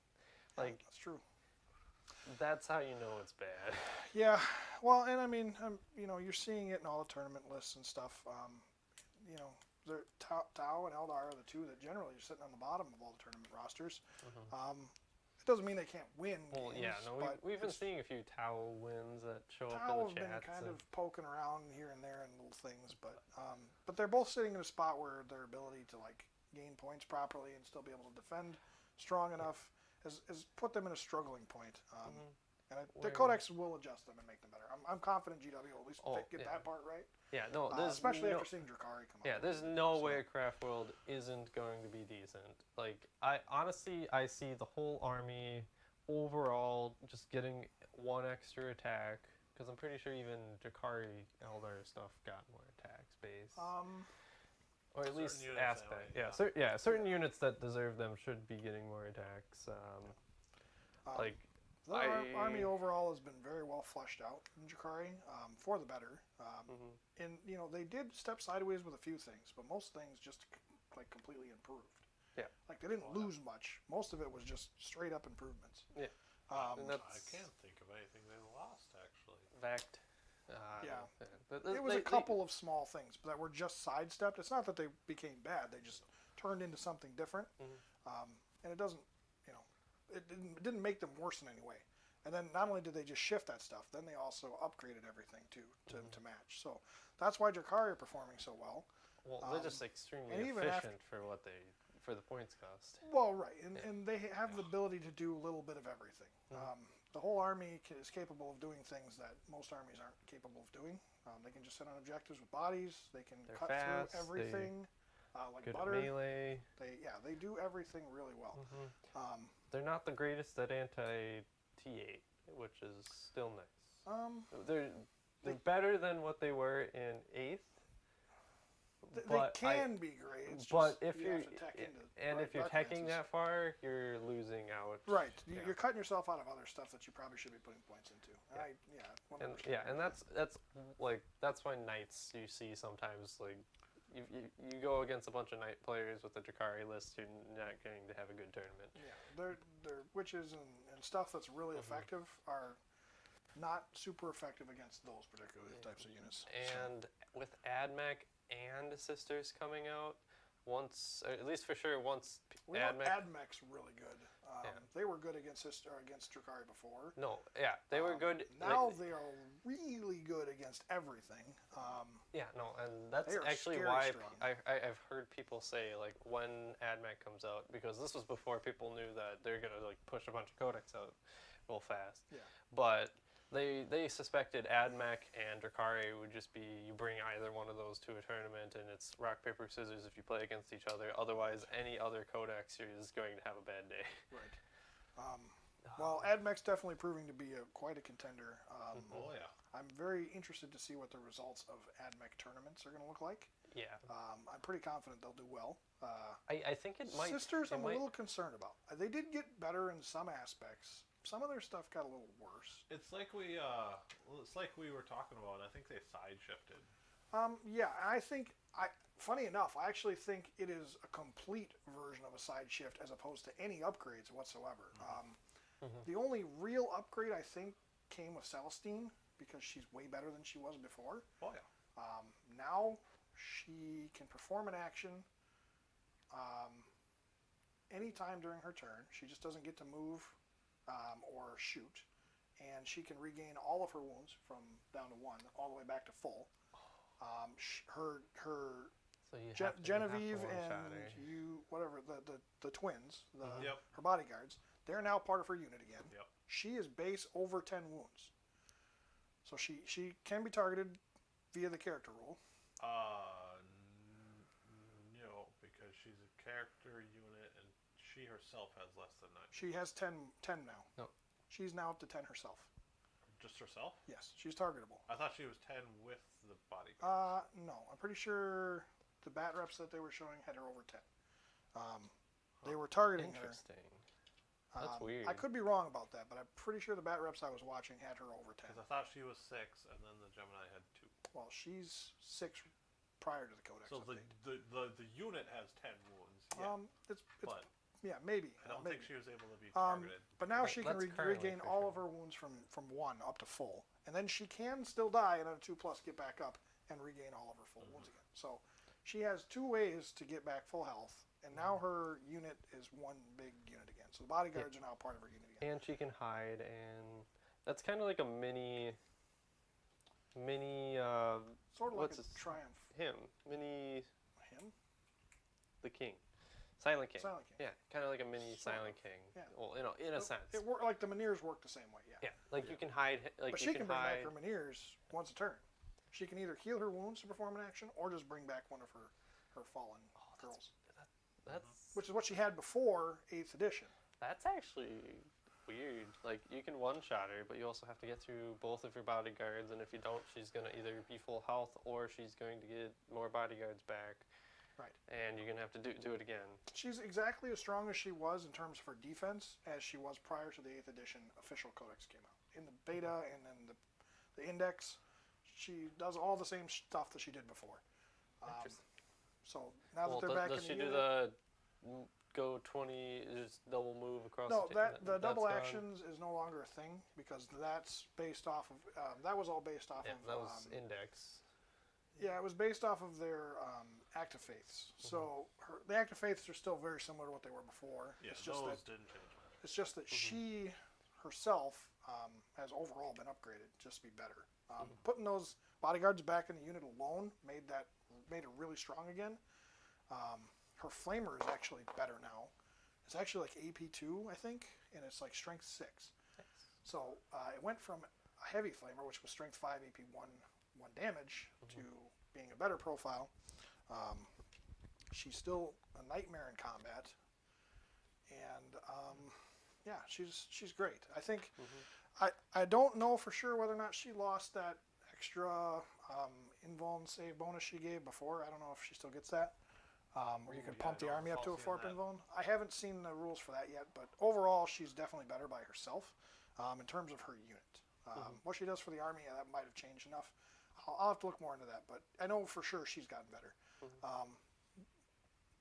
that's true. That's how you know it's bad. Yeah, well, and you're seeing it in all the tournament lists and stuff. Tau and Eldar are the 2 that generally are sitting on the bottom of all the tournament rosters. Doesn't mean they can't win games. We've been seeing a few Tau wins that show up in Tau the have chats. Been kind of poking around here and there in little things, but they're both sitting in a spot where their ability to gain points properly and still be able to defend strong enough has put them in a struggling point. And the codex will adjust them and make them better. I'm confident GW will at least get that part right. Yeah, no, especially after seeing Drakari come out. Yeah, there's no way Craftworld isn't going to be decent. I honestly see the whole army overall just getting 1 extra attack, because I'm pretty sure even Drakari Eldar stuff got more attack space. Or at Certain least units aspect. anyway, Yeah, certain units that deserve them should be getting more attacks. Like, the army overall has been very well fleshed out in Drakari, for the better. And they did step sideways with a few things, but most things just like completely improved. Yeah. Like they didn't lose much. Most of it was just straight up improvements. Yeah. And I can't think of anything they lost actually. Vact. Yeah. But It was a couple of small things that were just sidestepped. It's not that they became bad; they just turned into something different. And it doesn't, it didn't make them worse in any way. And then not only did they just shift that stuff, then they also upgraded everything to match. So that's why Drakari are performing so well. Well, they're just extremely and even efficient for the points cost. Well, right, and they have the ability to do a little bit of everything. The whole army is capable of doing things that most armies aren't capable of doing. They can just sit on objectives with bodies. They can They're cut fast, through everything like good butter. at melee. They do everything really well. They're not the greatest at anti T8, which is still nice. They're better than what they were in 8th. They can be great. It's but just, if you you're have to tech into if you're dark teching lances. that far, you're losing out. Right, Yeah. you're cutting yourself out of other stuff that you probably should be putting points into. And And that's why knights you see sometimes like you go against a bunch of knight players with the Drakari list, you're not going to have a good tournament. Yeah, their witches and stuff that's really effective are not super effective against those particular types of units. And with AdMech and Sisters coming out, once at least for sure once AdMech's really good. They were good against Drakari before. No, yeah, they were good. Now they are really good against everything. And that's they are actually scary why strong. I've heard people say like when AdMech comes out, because this was before people knew that they're gonna like push a bunch of codex out real fast. Yeah. But they suspected AdMech and Drakari would just be you bring either one of those to a tournament and it's rock paper scissors if you play against each other. Otherwise, any other codex is going to have a bad day. Right. Well, AdMech's definitely proving to be quite a contender. Oh yeah. I'm very interested to see what the results of AdMech tournaments are going to look like. Yeah. I'm pretty confident they'll do well. I think it might. Sisters, I'm a little concerned about. They did get better in some aspects. Some of their stuff got a little worse. It's like we were talking about. I think they side shifted. Yeah, I think funny enough, I actually think it is a complete version of a side shift as opposed to any upgrades whatsoever. The only real upgrade I think came with Celestine because she's way better than she was before. Oh yeah. Now she can perform an action anytime during her turn. She just doesn't get to move or shoot, and she can regain all of her wounds from down to 1 all the way back to full. So Genevieve and the twins, her bodyguards, they're now part of her unit again. Yep. She is base over 10 wounds, so she can be targeted via the character rule. No, because she's a character unit and she herself has less than 9. She has 10 now. No. She's now up to 10 herself. Just herself? Yes, she's targetable. I thought she was 10 with the bodyguard. No, I'm pretty sure the bat reps that they were showing had her over 10. They were targeting her. Interesting. That's weird. I could be wrong about that, but I'm pretty sure the bat reps I was watching had her over 10. Because I thought she was 6, and then the Gemini had 2. Well, she's 6 prior to the codex So update. the unit has 10 wounds. Yeah. Yeah, maybe. I don't maybe. think she was able to be targeted. But now Well, she can that's currently regain for all sure. of her wounds from 1 up to full, and then she can still die and on a 2+ get back up and regain all of her full wounds again. So she has 2 ways to get back full health, and now her unit is 1 big unit again. So the bodyguards are now part of her unit again. And she can hide, and that's kind of like a mini. Sort of like what's a his- triumph. Mini Him? the king, Silent King. Silent King. Yeah, kind of like a mini Sort Silent of, King. yeah. Well, in a sense. It worked like the Minears work the same way. Yeah. Yeah, like you can hide. Like But you she can bring hide. back her Minears once a turn. She can either heal her wounds to perform an action, or just bring back one of her fallen girls, That's which is what she had before 8th edition. That's actually weird. Like you can one-shot her, but you also have to get through both of your bodyguards, and if you don't, she's gonna either be full health or she's going to get more bodyguards back. Right. And you're gonna have to do it again. She's exactly as strong as she was in terms of her defense as she was prior to the 8th edition official codex came out. In the beta and then the index, she does all the same stuff that she did before. Interesting. So now that they're back does in she the do unit, the go 20, just double move across no, the the double gone? actions is no longer a thing because that's based off of that was all based off Yeah, of that was index. yeah, it was based off of their active faiths. So the active faiths are still very similar to what they were before. Yeah, it's just those that didn't change much. it's just that she herself has overall been upgraded just to be better. Putting those bodyguards back in the unit alone made her really strong again. Her flamer is actually better now. It's actually like AP2, I think, and it's like strength 6. Nice. So it went from a heavy flamer, which was strength 5 AP1 damage, to being a better profile. She's still a nightmare in combat, and yeah, she's great. I think I don't know for sure whether or not she lost that extra invuln save bonus she gave before. I don't know if she still gets that. Where you can pump the army up to a 4 invuln. I haven't seen the rules for that yet, but overall she's definitely better by herself in terms of her unit. What she does for the army, that might have changed enough. I'll have to look more into that, but I know for sure she's gotten better.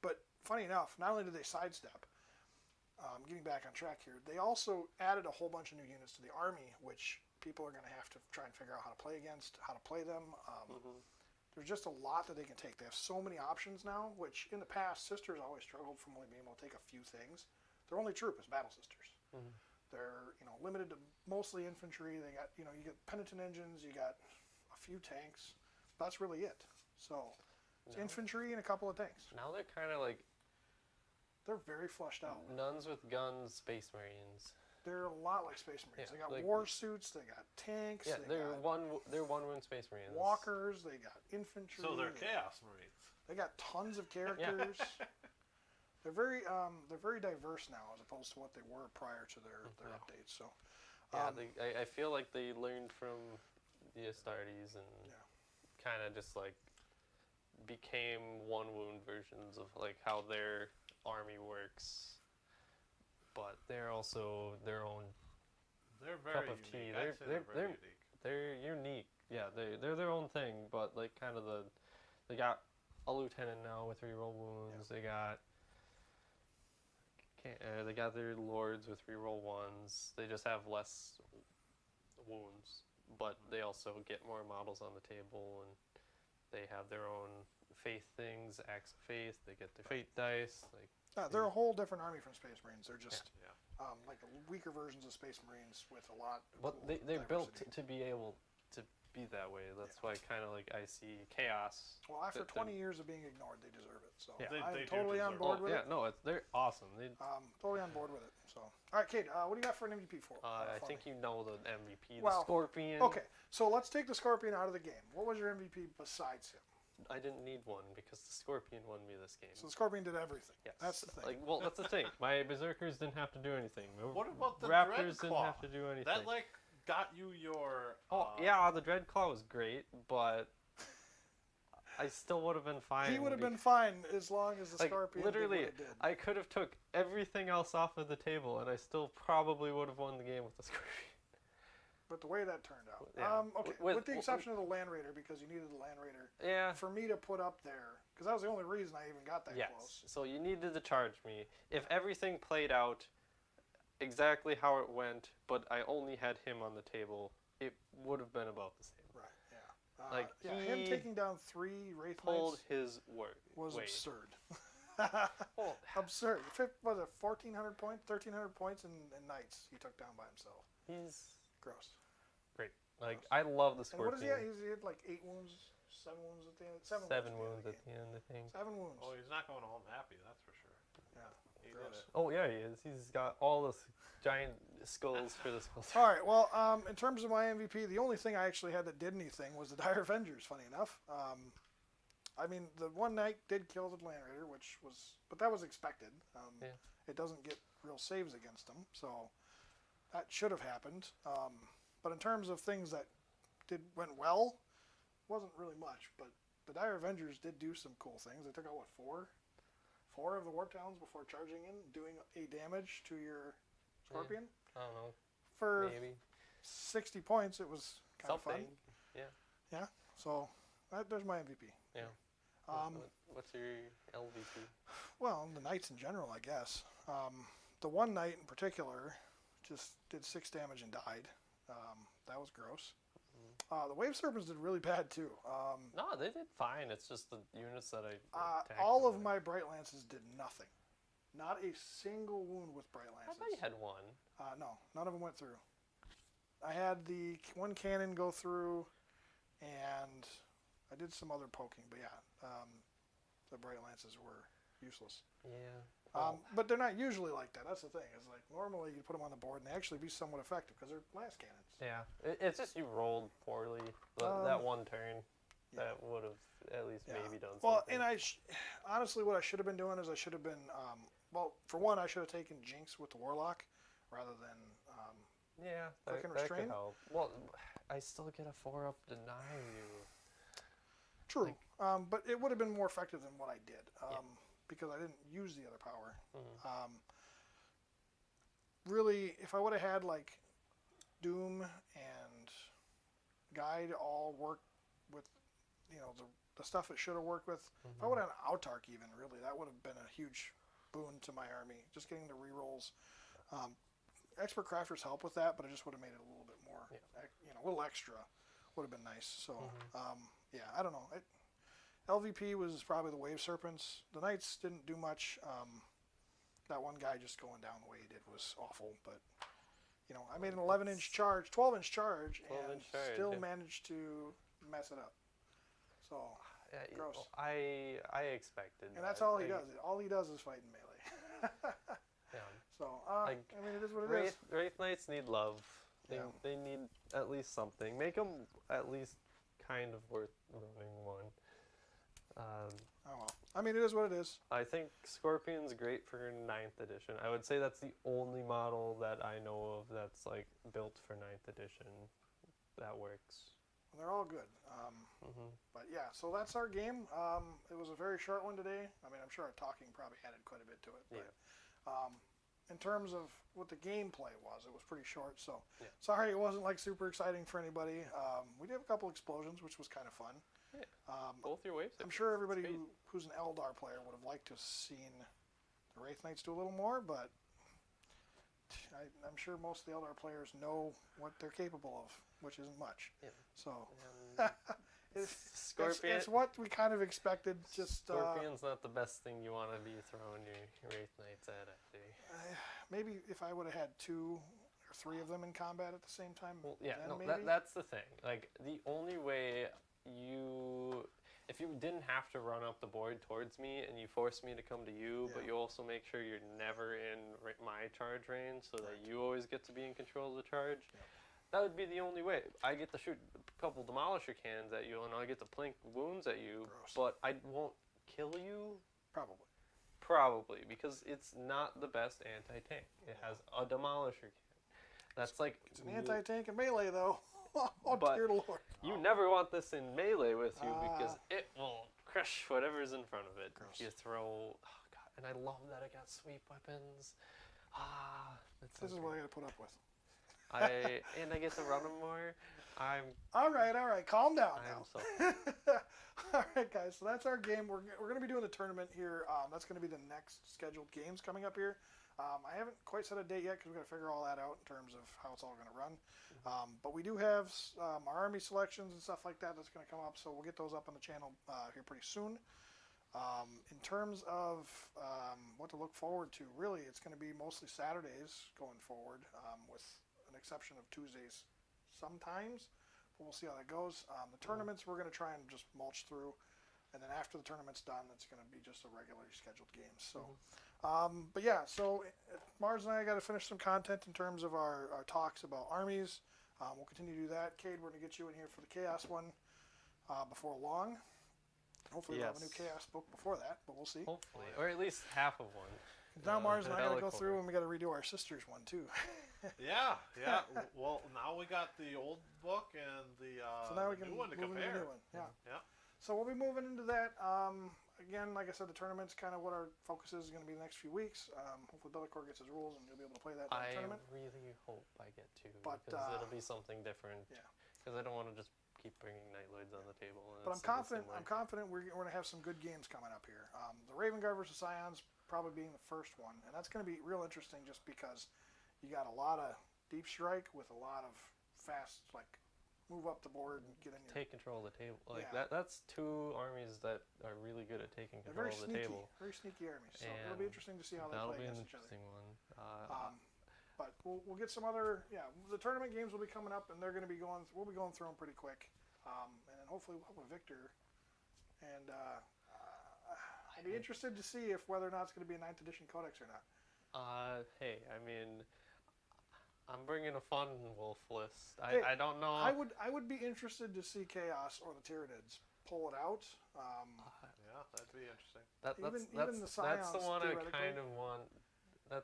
But funny enough, not only did they sidestep, getting back on track here, they also added a whole bunch of new units to the army, which people are going to have to try and figure out how to play against, how to play them. There's just a lot that they can take. They have so many options now, which in the past, Sisters always struggled from only being able to take a few things. Their only troop is Battle Sisters. They're limited to mostly infantry. They got you get penitent engines, you got a few tanks. That's really it. So it's infantry and a couple of tanks. Now they're kind of like They're very flushed out. nuns with guns, Space Marines. They're a lot like Space Marines. Yeah, They got like, war suits. They got tanks. Yeah, they got they're one-wing Space Marines. walkers. They got infantry. So they're Chaos Marines. They got tons of characters. They're very diverse now as opposed to what they were prior to their updates. So yeah, I feel like they learned from the Astartes and kind of just like became one wound versions of like how their army works. But they're also their own They're very cup of tea. unique. I'd say they're very unique. They're unique. Yeah, they're their own thing. But like kind of they got a lieutenant now with reroll wounds. Yeah. They got their lords with reroll ones. They just have less wounds, but they also get more models on the table, and they have their own faith things, acts of faith. They get their fate dice. Like they're a whole different army from Space Marines. They're just Yeah. like weaker versions of Space Marines with a lot. Of But cool they're built diversity. to be able to be that way. That's why kind of like I see chaos. Well, after that 20 years of being ignored, they deserve it. So Yeah. I'm They do totally on deserve board Oh, with yeah, it. no, they're awesome. Totally on board with it. So, all right, Kade, what do you got for an MVP for? I for think me? you know the MVP, Well, the Scorpion. Okay, so let's take the Scorpion out of the game. What was your MVP besides him? I didn't need one because the Scorpion won me this game. So the Scorpion did everything. Yes. That's the thing. Well, that's the thing. My Berserkers didn't have to do anything. What about the Raptors Dreadclaw? didn't have to do anything. That like got you your. Yeah, the Dreadclaw was great, but I still would have been fine. He would have been fine as long as the like Scorpion literally. did what it did. I could have took everything else off of the table, and I still probably would have won the game with the Scorpion. But the way that turned out. Yeah. Okay, with the exception of the Land Raider, because you needed the Land Raider Yeah. for me to put up there, because that was the only reason I even got that Yes. close. So you needed to charge me. If everything played out exactly how it went, but I only had him on the table, it would have been about the same. Right, yeah. Like, him he taking down 3 Wraith Pulled Knights his word. was weight. absurd. Well, Absurd. Was it 1,400 points? 1,300 points in Knights he took down by himself. he's Gross. great. Like I love the And what Scorpion. does he have? He had like 8 wounds, 7 wounds at the end. 7 wounds at at the end, I think. 7 wounds. Oh, he's not going home happy. That's for sure. Yeah. He Gross. did it. Oh yeah, he is. He's got all the giant skulls for the skulls. All right. Well, in terms of my MVP, the only thing I actually had that did anything was the Dire Avengers. Funny enough, I mean, the one knight did kill the Land Raider, but that was expected. Yeah. It doesn't get real saves against them, so that should have happened. But in terms of things that went well, wasn't really much. But the Dire Avengers did do some cool things. They took out, what, four of the Warp Talons before charging in, doing a damage to your Scorpion. I don't know. For Maybe 60 points, it was kind of fun. Yeah. Yeah, so there's my MVP. Yeah. What's your LVP? Well, the knights in general, I guess. The one knight in particular just did 6 damage and died. That was gross. The Wave Serpents did really bad too. No, they did fine. It's just the units that I attacked all of with. my Bright Lances did nothing. Not a single wound with Bright I Lances. thought you had one. No, none of them went through. I had the one cannon go through, and I did some other poking, but yeah, the Bright Lances were useless. Yeah. But they're not usually like that. That's the thing. It's like normally you put them on the board and they actually be somewhat effective because they're lance cannons. Yeah. It's just you rolled poorly that one turn. Yeah. That would have at least maybe done Well, something. and honestly, what I should have been doing is I should have been, well, for one, I should have taken Jinx with the Warlock rather than yeah, Quick and that could Restrain. help. Well, I still get a 4-up deny you. True. But it would have been more effective than what I did because I didn't use the other power. Mm-hmm. Really, if I would have had like Doom and Guide all work with, the stuff it should have worked with. If I would have had an Autark even, really, that would have been a huge boon to my army. Just getting the rerolls. Expert Crafters help with that, but it just would have made it a little bit more, a little extra. Would have been nice. So, yeah, I don't know. LVP was probably the Wave Serpents. The Knights didn't do much. That one guy just going down the way he did was awful. But, I made an 11-inch charge, 12-inch charge, and still managed to mess it up. So, gross. I expected and that's all he does. All he does is fight in melee. Yeah. So, I mean, it is what it is. Wraith Knights need love. They need at least something. Make them at least kind of worth running one. Oh well. I mean, it is what it is. I think Scorpion's great for 9th edition. I would say that's the only model that I know of that's like built for 9th edition that works. Well, they're all good. But yeah, so that's our game. It was a very short one today. I mean, I'm sure our talking probably added quite a bit to it. But, in terms of what the gameplay was, it was pretty short. So sorry it wasn't like super exciting for anybody. We did have a couple explosions, which was kind of fun. Yeah. Both your waves. I'm sure everybody who's an Eldar player would have liked to have seen the Wraith Knights do a little more, but I'm sure most of the Eldar players know what they're capable of, which isn't much. Yeah. So it's what we kind of expected. Just Scorpion's not the best thing you want to be throwing your Wraith Knights at, I think. Maybe if I would have had 2 or 3 of them in combat at the same time. Well, yeah, that's the thing. Like, the only way if you didn't have to run up the board towards me and you force me to come to you, but you also make sure you're never in my charge range so that you always get to be in control of the charge, that would be the only way. I get to shoot a couple Demolisher cannons at you and I get to plink wounds at you, but I won't kill you. Probably, because it's not the best anti-tank. It has a Demolisher cannon. That's like... It's an anti-tank in melee, though. Oh, dear Lord. You never want this in melee with you because it will crush whatever's in front of it. Gross. You throw... Oh, God. And I love that I got sweep weapons. This is what I got to put up with. And I get to run them more. All right. Calm down now. So... All right, guys. So that's our game. We're going to be doing the tournament here. That's going to be the next scheduled games coming up here. I haven't quite set a date yet because we've got to figure all that out in terms of how it's all going to run. But we do have our army selections and stuff like that that's going to come up, so we'll get those up on the channel here pretty soon. In terms of what to look forward to, really, it's going to be mostly Saturdays going forward, with an exception of Tuesdays sometimes. But we'll see how that goes. The tournaments we're going to try and just mulch through. And then after the tournament's done, it's going to be just a regularly scheduled game. So, but yeah, so Mars and I got to finish some content in terms of our talks about armies. We'll continue to do that. Cade, we're going to get you in here for the Chaos one before long. Hopefully we'll have a new Chaos book before that, but we'll see. Hopefully, or at least half of one. Now Mars and I got to go through and we got to redo our Sisters one too. Yeah. Well, now we got the old book and the so now we can new one to move into compare. the new one. Yeah. So we'll be moving into that. Again, like I said, the tournament's kind of what our focus is going to be the next few weeks. Hopefully Bellicor gets his rules and you'll be able to play that I tournament. really hope I get to, But, because it'll be something different. yeah. Because I don't want to just keep bringing Nightloids on the table. And But I'm it's something confident. similar. I'm confident we're going to have some good games coming up here. The Raven Guard versus Scions probably being the first one, and that's going to be real interesting just because you got a lot of deep strike with a lot of fast, like move up the board and get in your. Take control of the table. Like Yeah. that's two armies that are really good at taking They're control very of the sneaky, table. very sneaky armies. So And it'll be interesting to see how they That'll play be an against each other. interesting one. But we'll get some other. Yeah, the tournament games will be coming up, and they're going to be going. We'll be going through them pretty quick, and then hopefully we'll have a victor. And I'll be interested to see if whether or not it's going to be a 9th edition codex or not. Hey, I mean, I'm bringing a fun wolf list. Hey, I don't know. I would be interested to see Chaos or the Tyranids pull it out. Yeah, that'd be interesting. That's even the that's Scions, the one I theoretically. kind of want.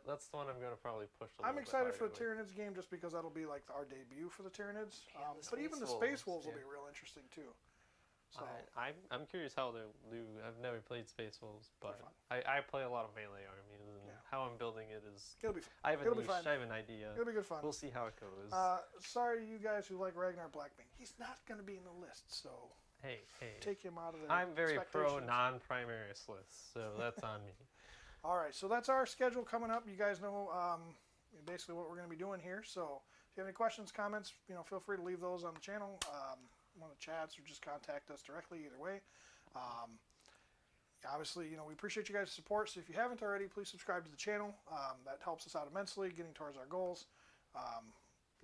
That's the one I'm going to probably push a little I'm bit excited for the harder Tyranids game just because that'll be like our debut for the Tyranids. And the But even the Space Space Wolves will yeah. be real interesting too. So I'm curious how they'll do. I've never played Space Wolves, but fun. I play a lot of melee armies, and Yeah. how I'm building it is. it'll be fun. I have a It'll be niche. fun. I have an idea. It'll be good fun. We'll see how it goes. Sorry, you guys who like Ragnar Blackbane. He's not going to be in the list, so hey. take him out of the. I'm very pro expectations. non-primaris lists, so that's on me. All right, so that's our schedule coming up. You guys know basically what we're going to be doing here. So if you have any questions, comments, feel free to leave those on the channel, one of the chats, or just contact us directly. Either way. Obviously, we appreciate you guys' support. So if you haven't already, please subscribe to the channel. That helps us out immensely, getting towards our goals.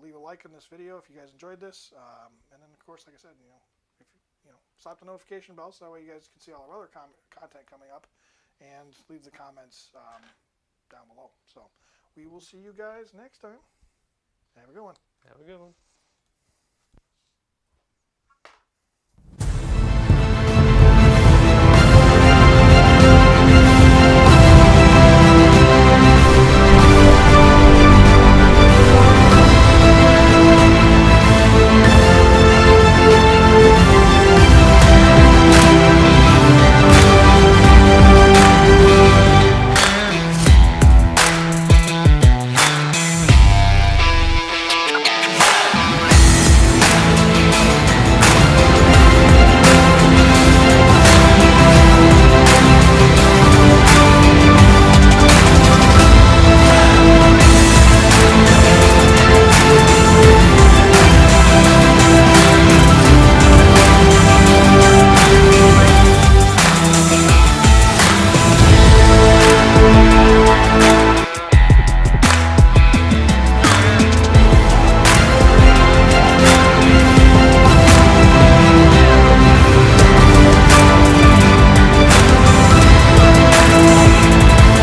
Leave a like on this video if you guys enjoyed this, and then of course, like I said, if slap the notification bell so that way you guys can see all our other content coming up. And leave the comments down below. So we will see you guys next time. Have a good one. Have a good one.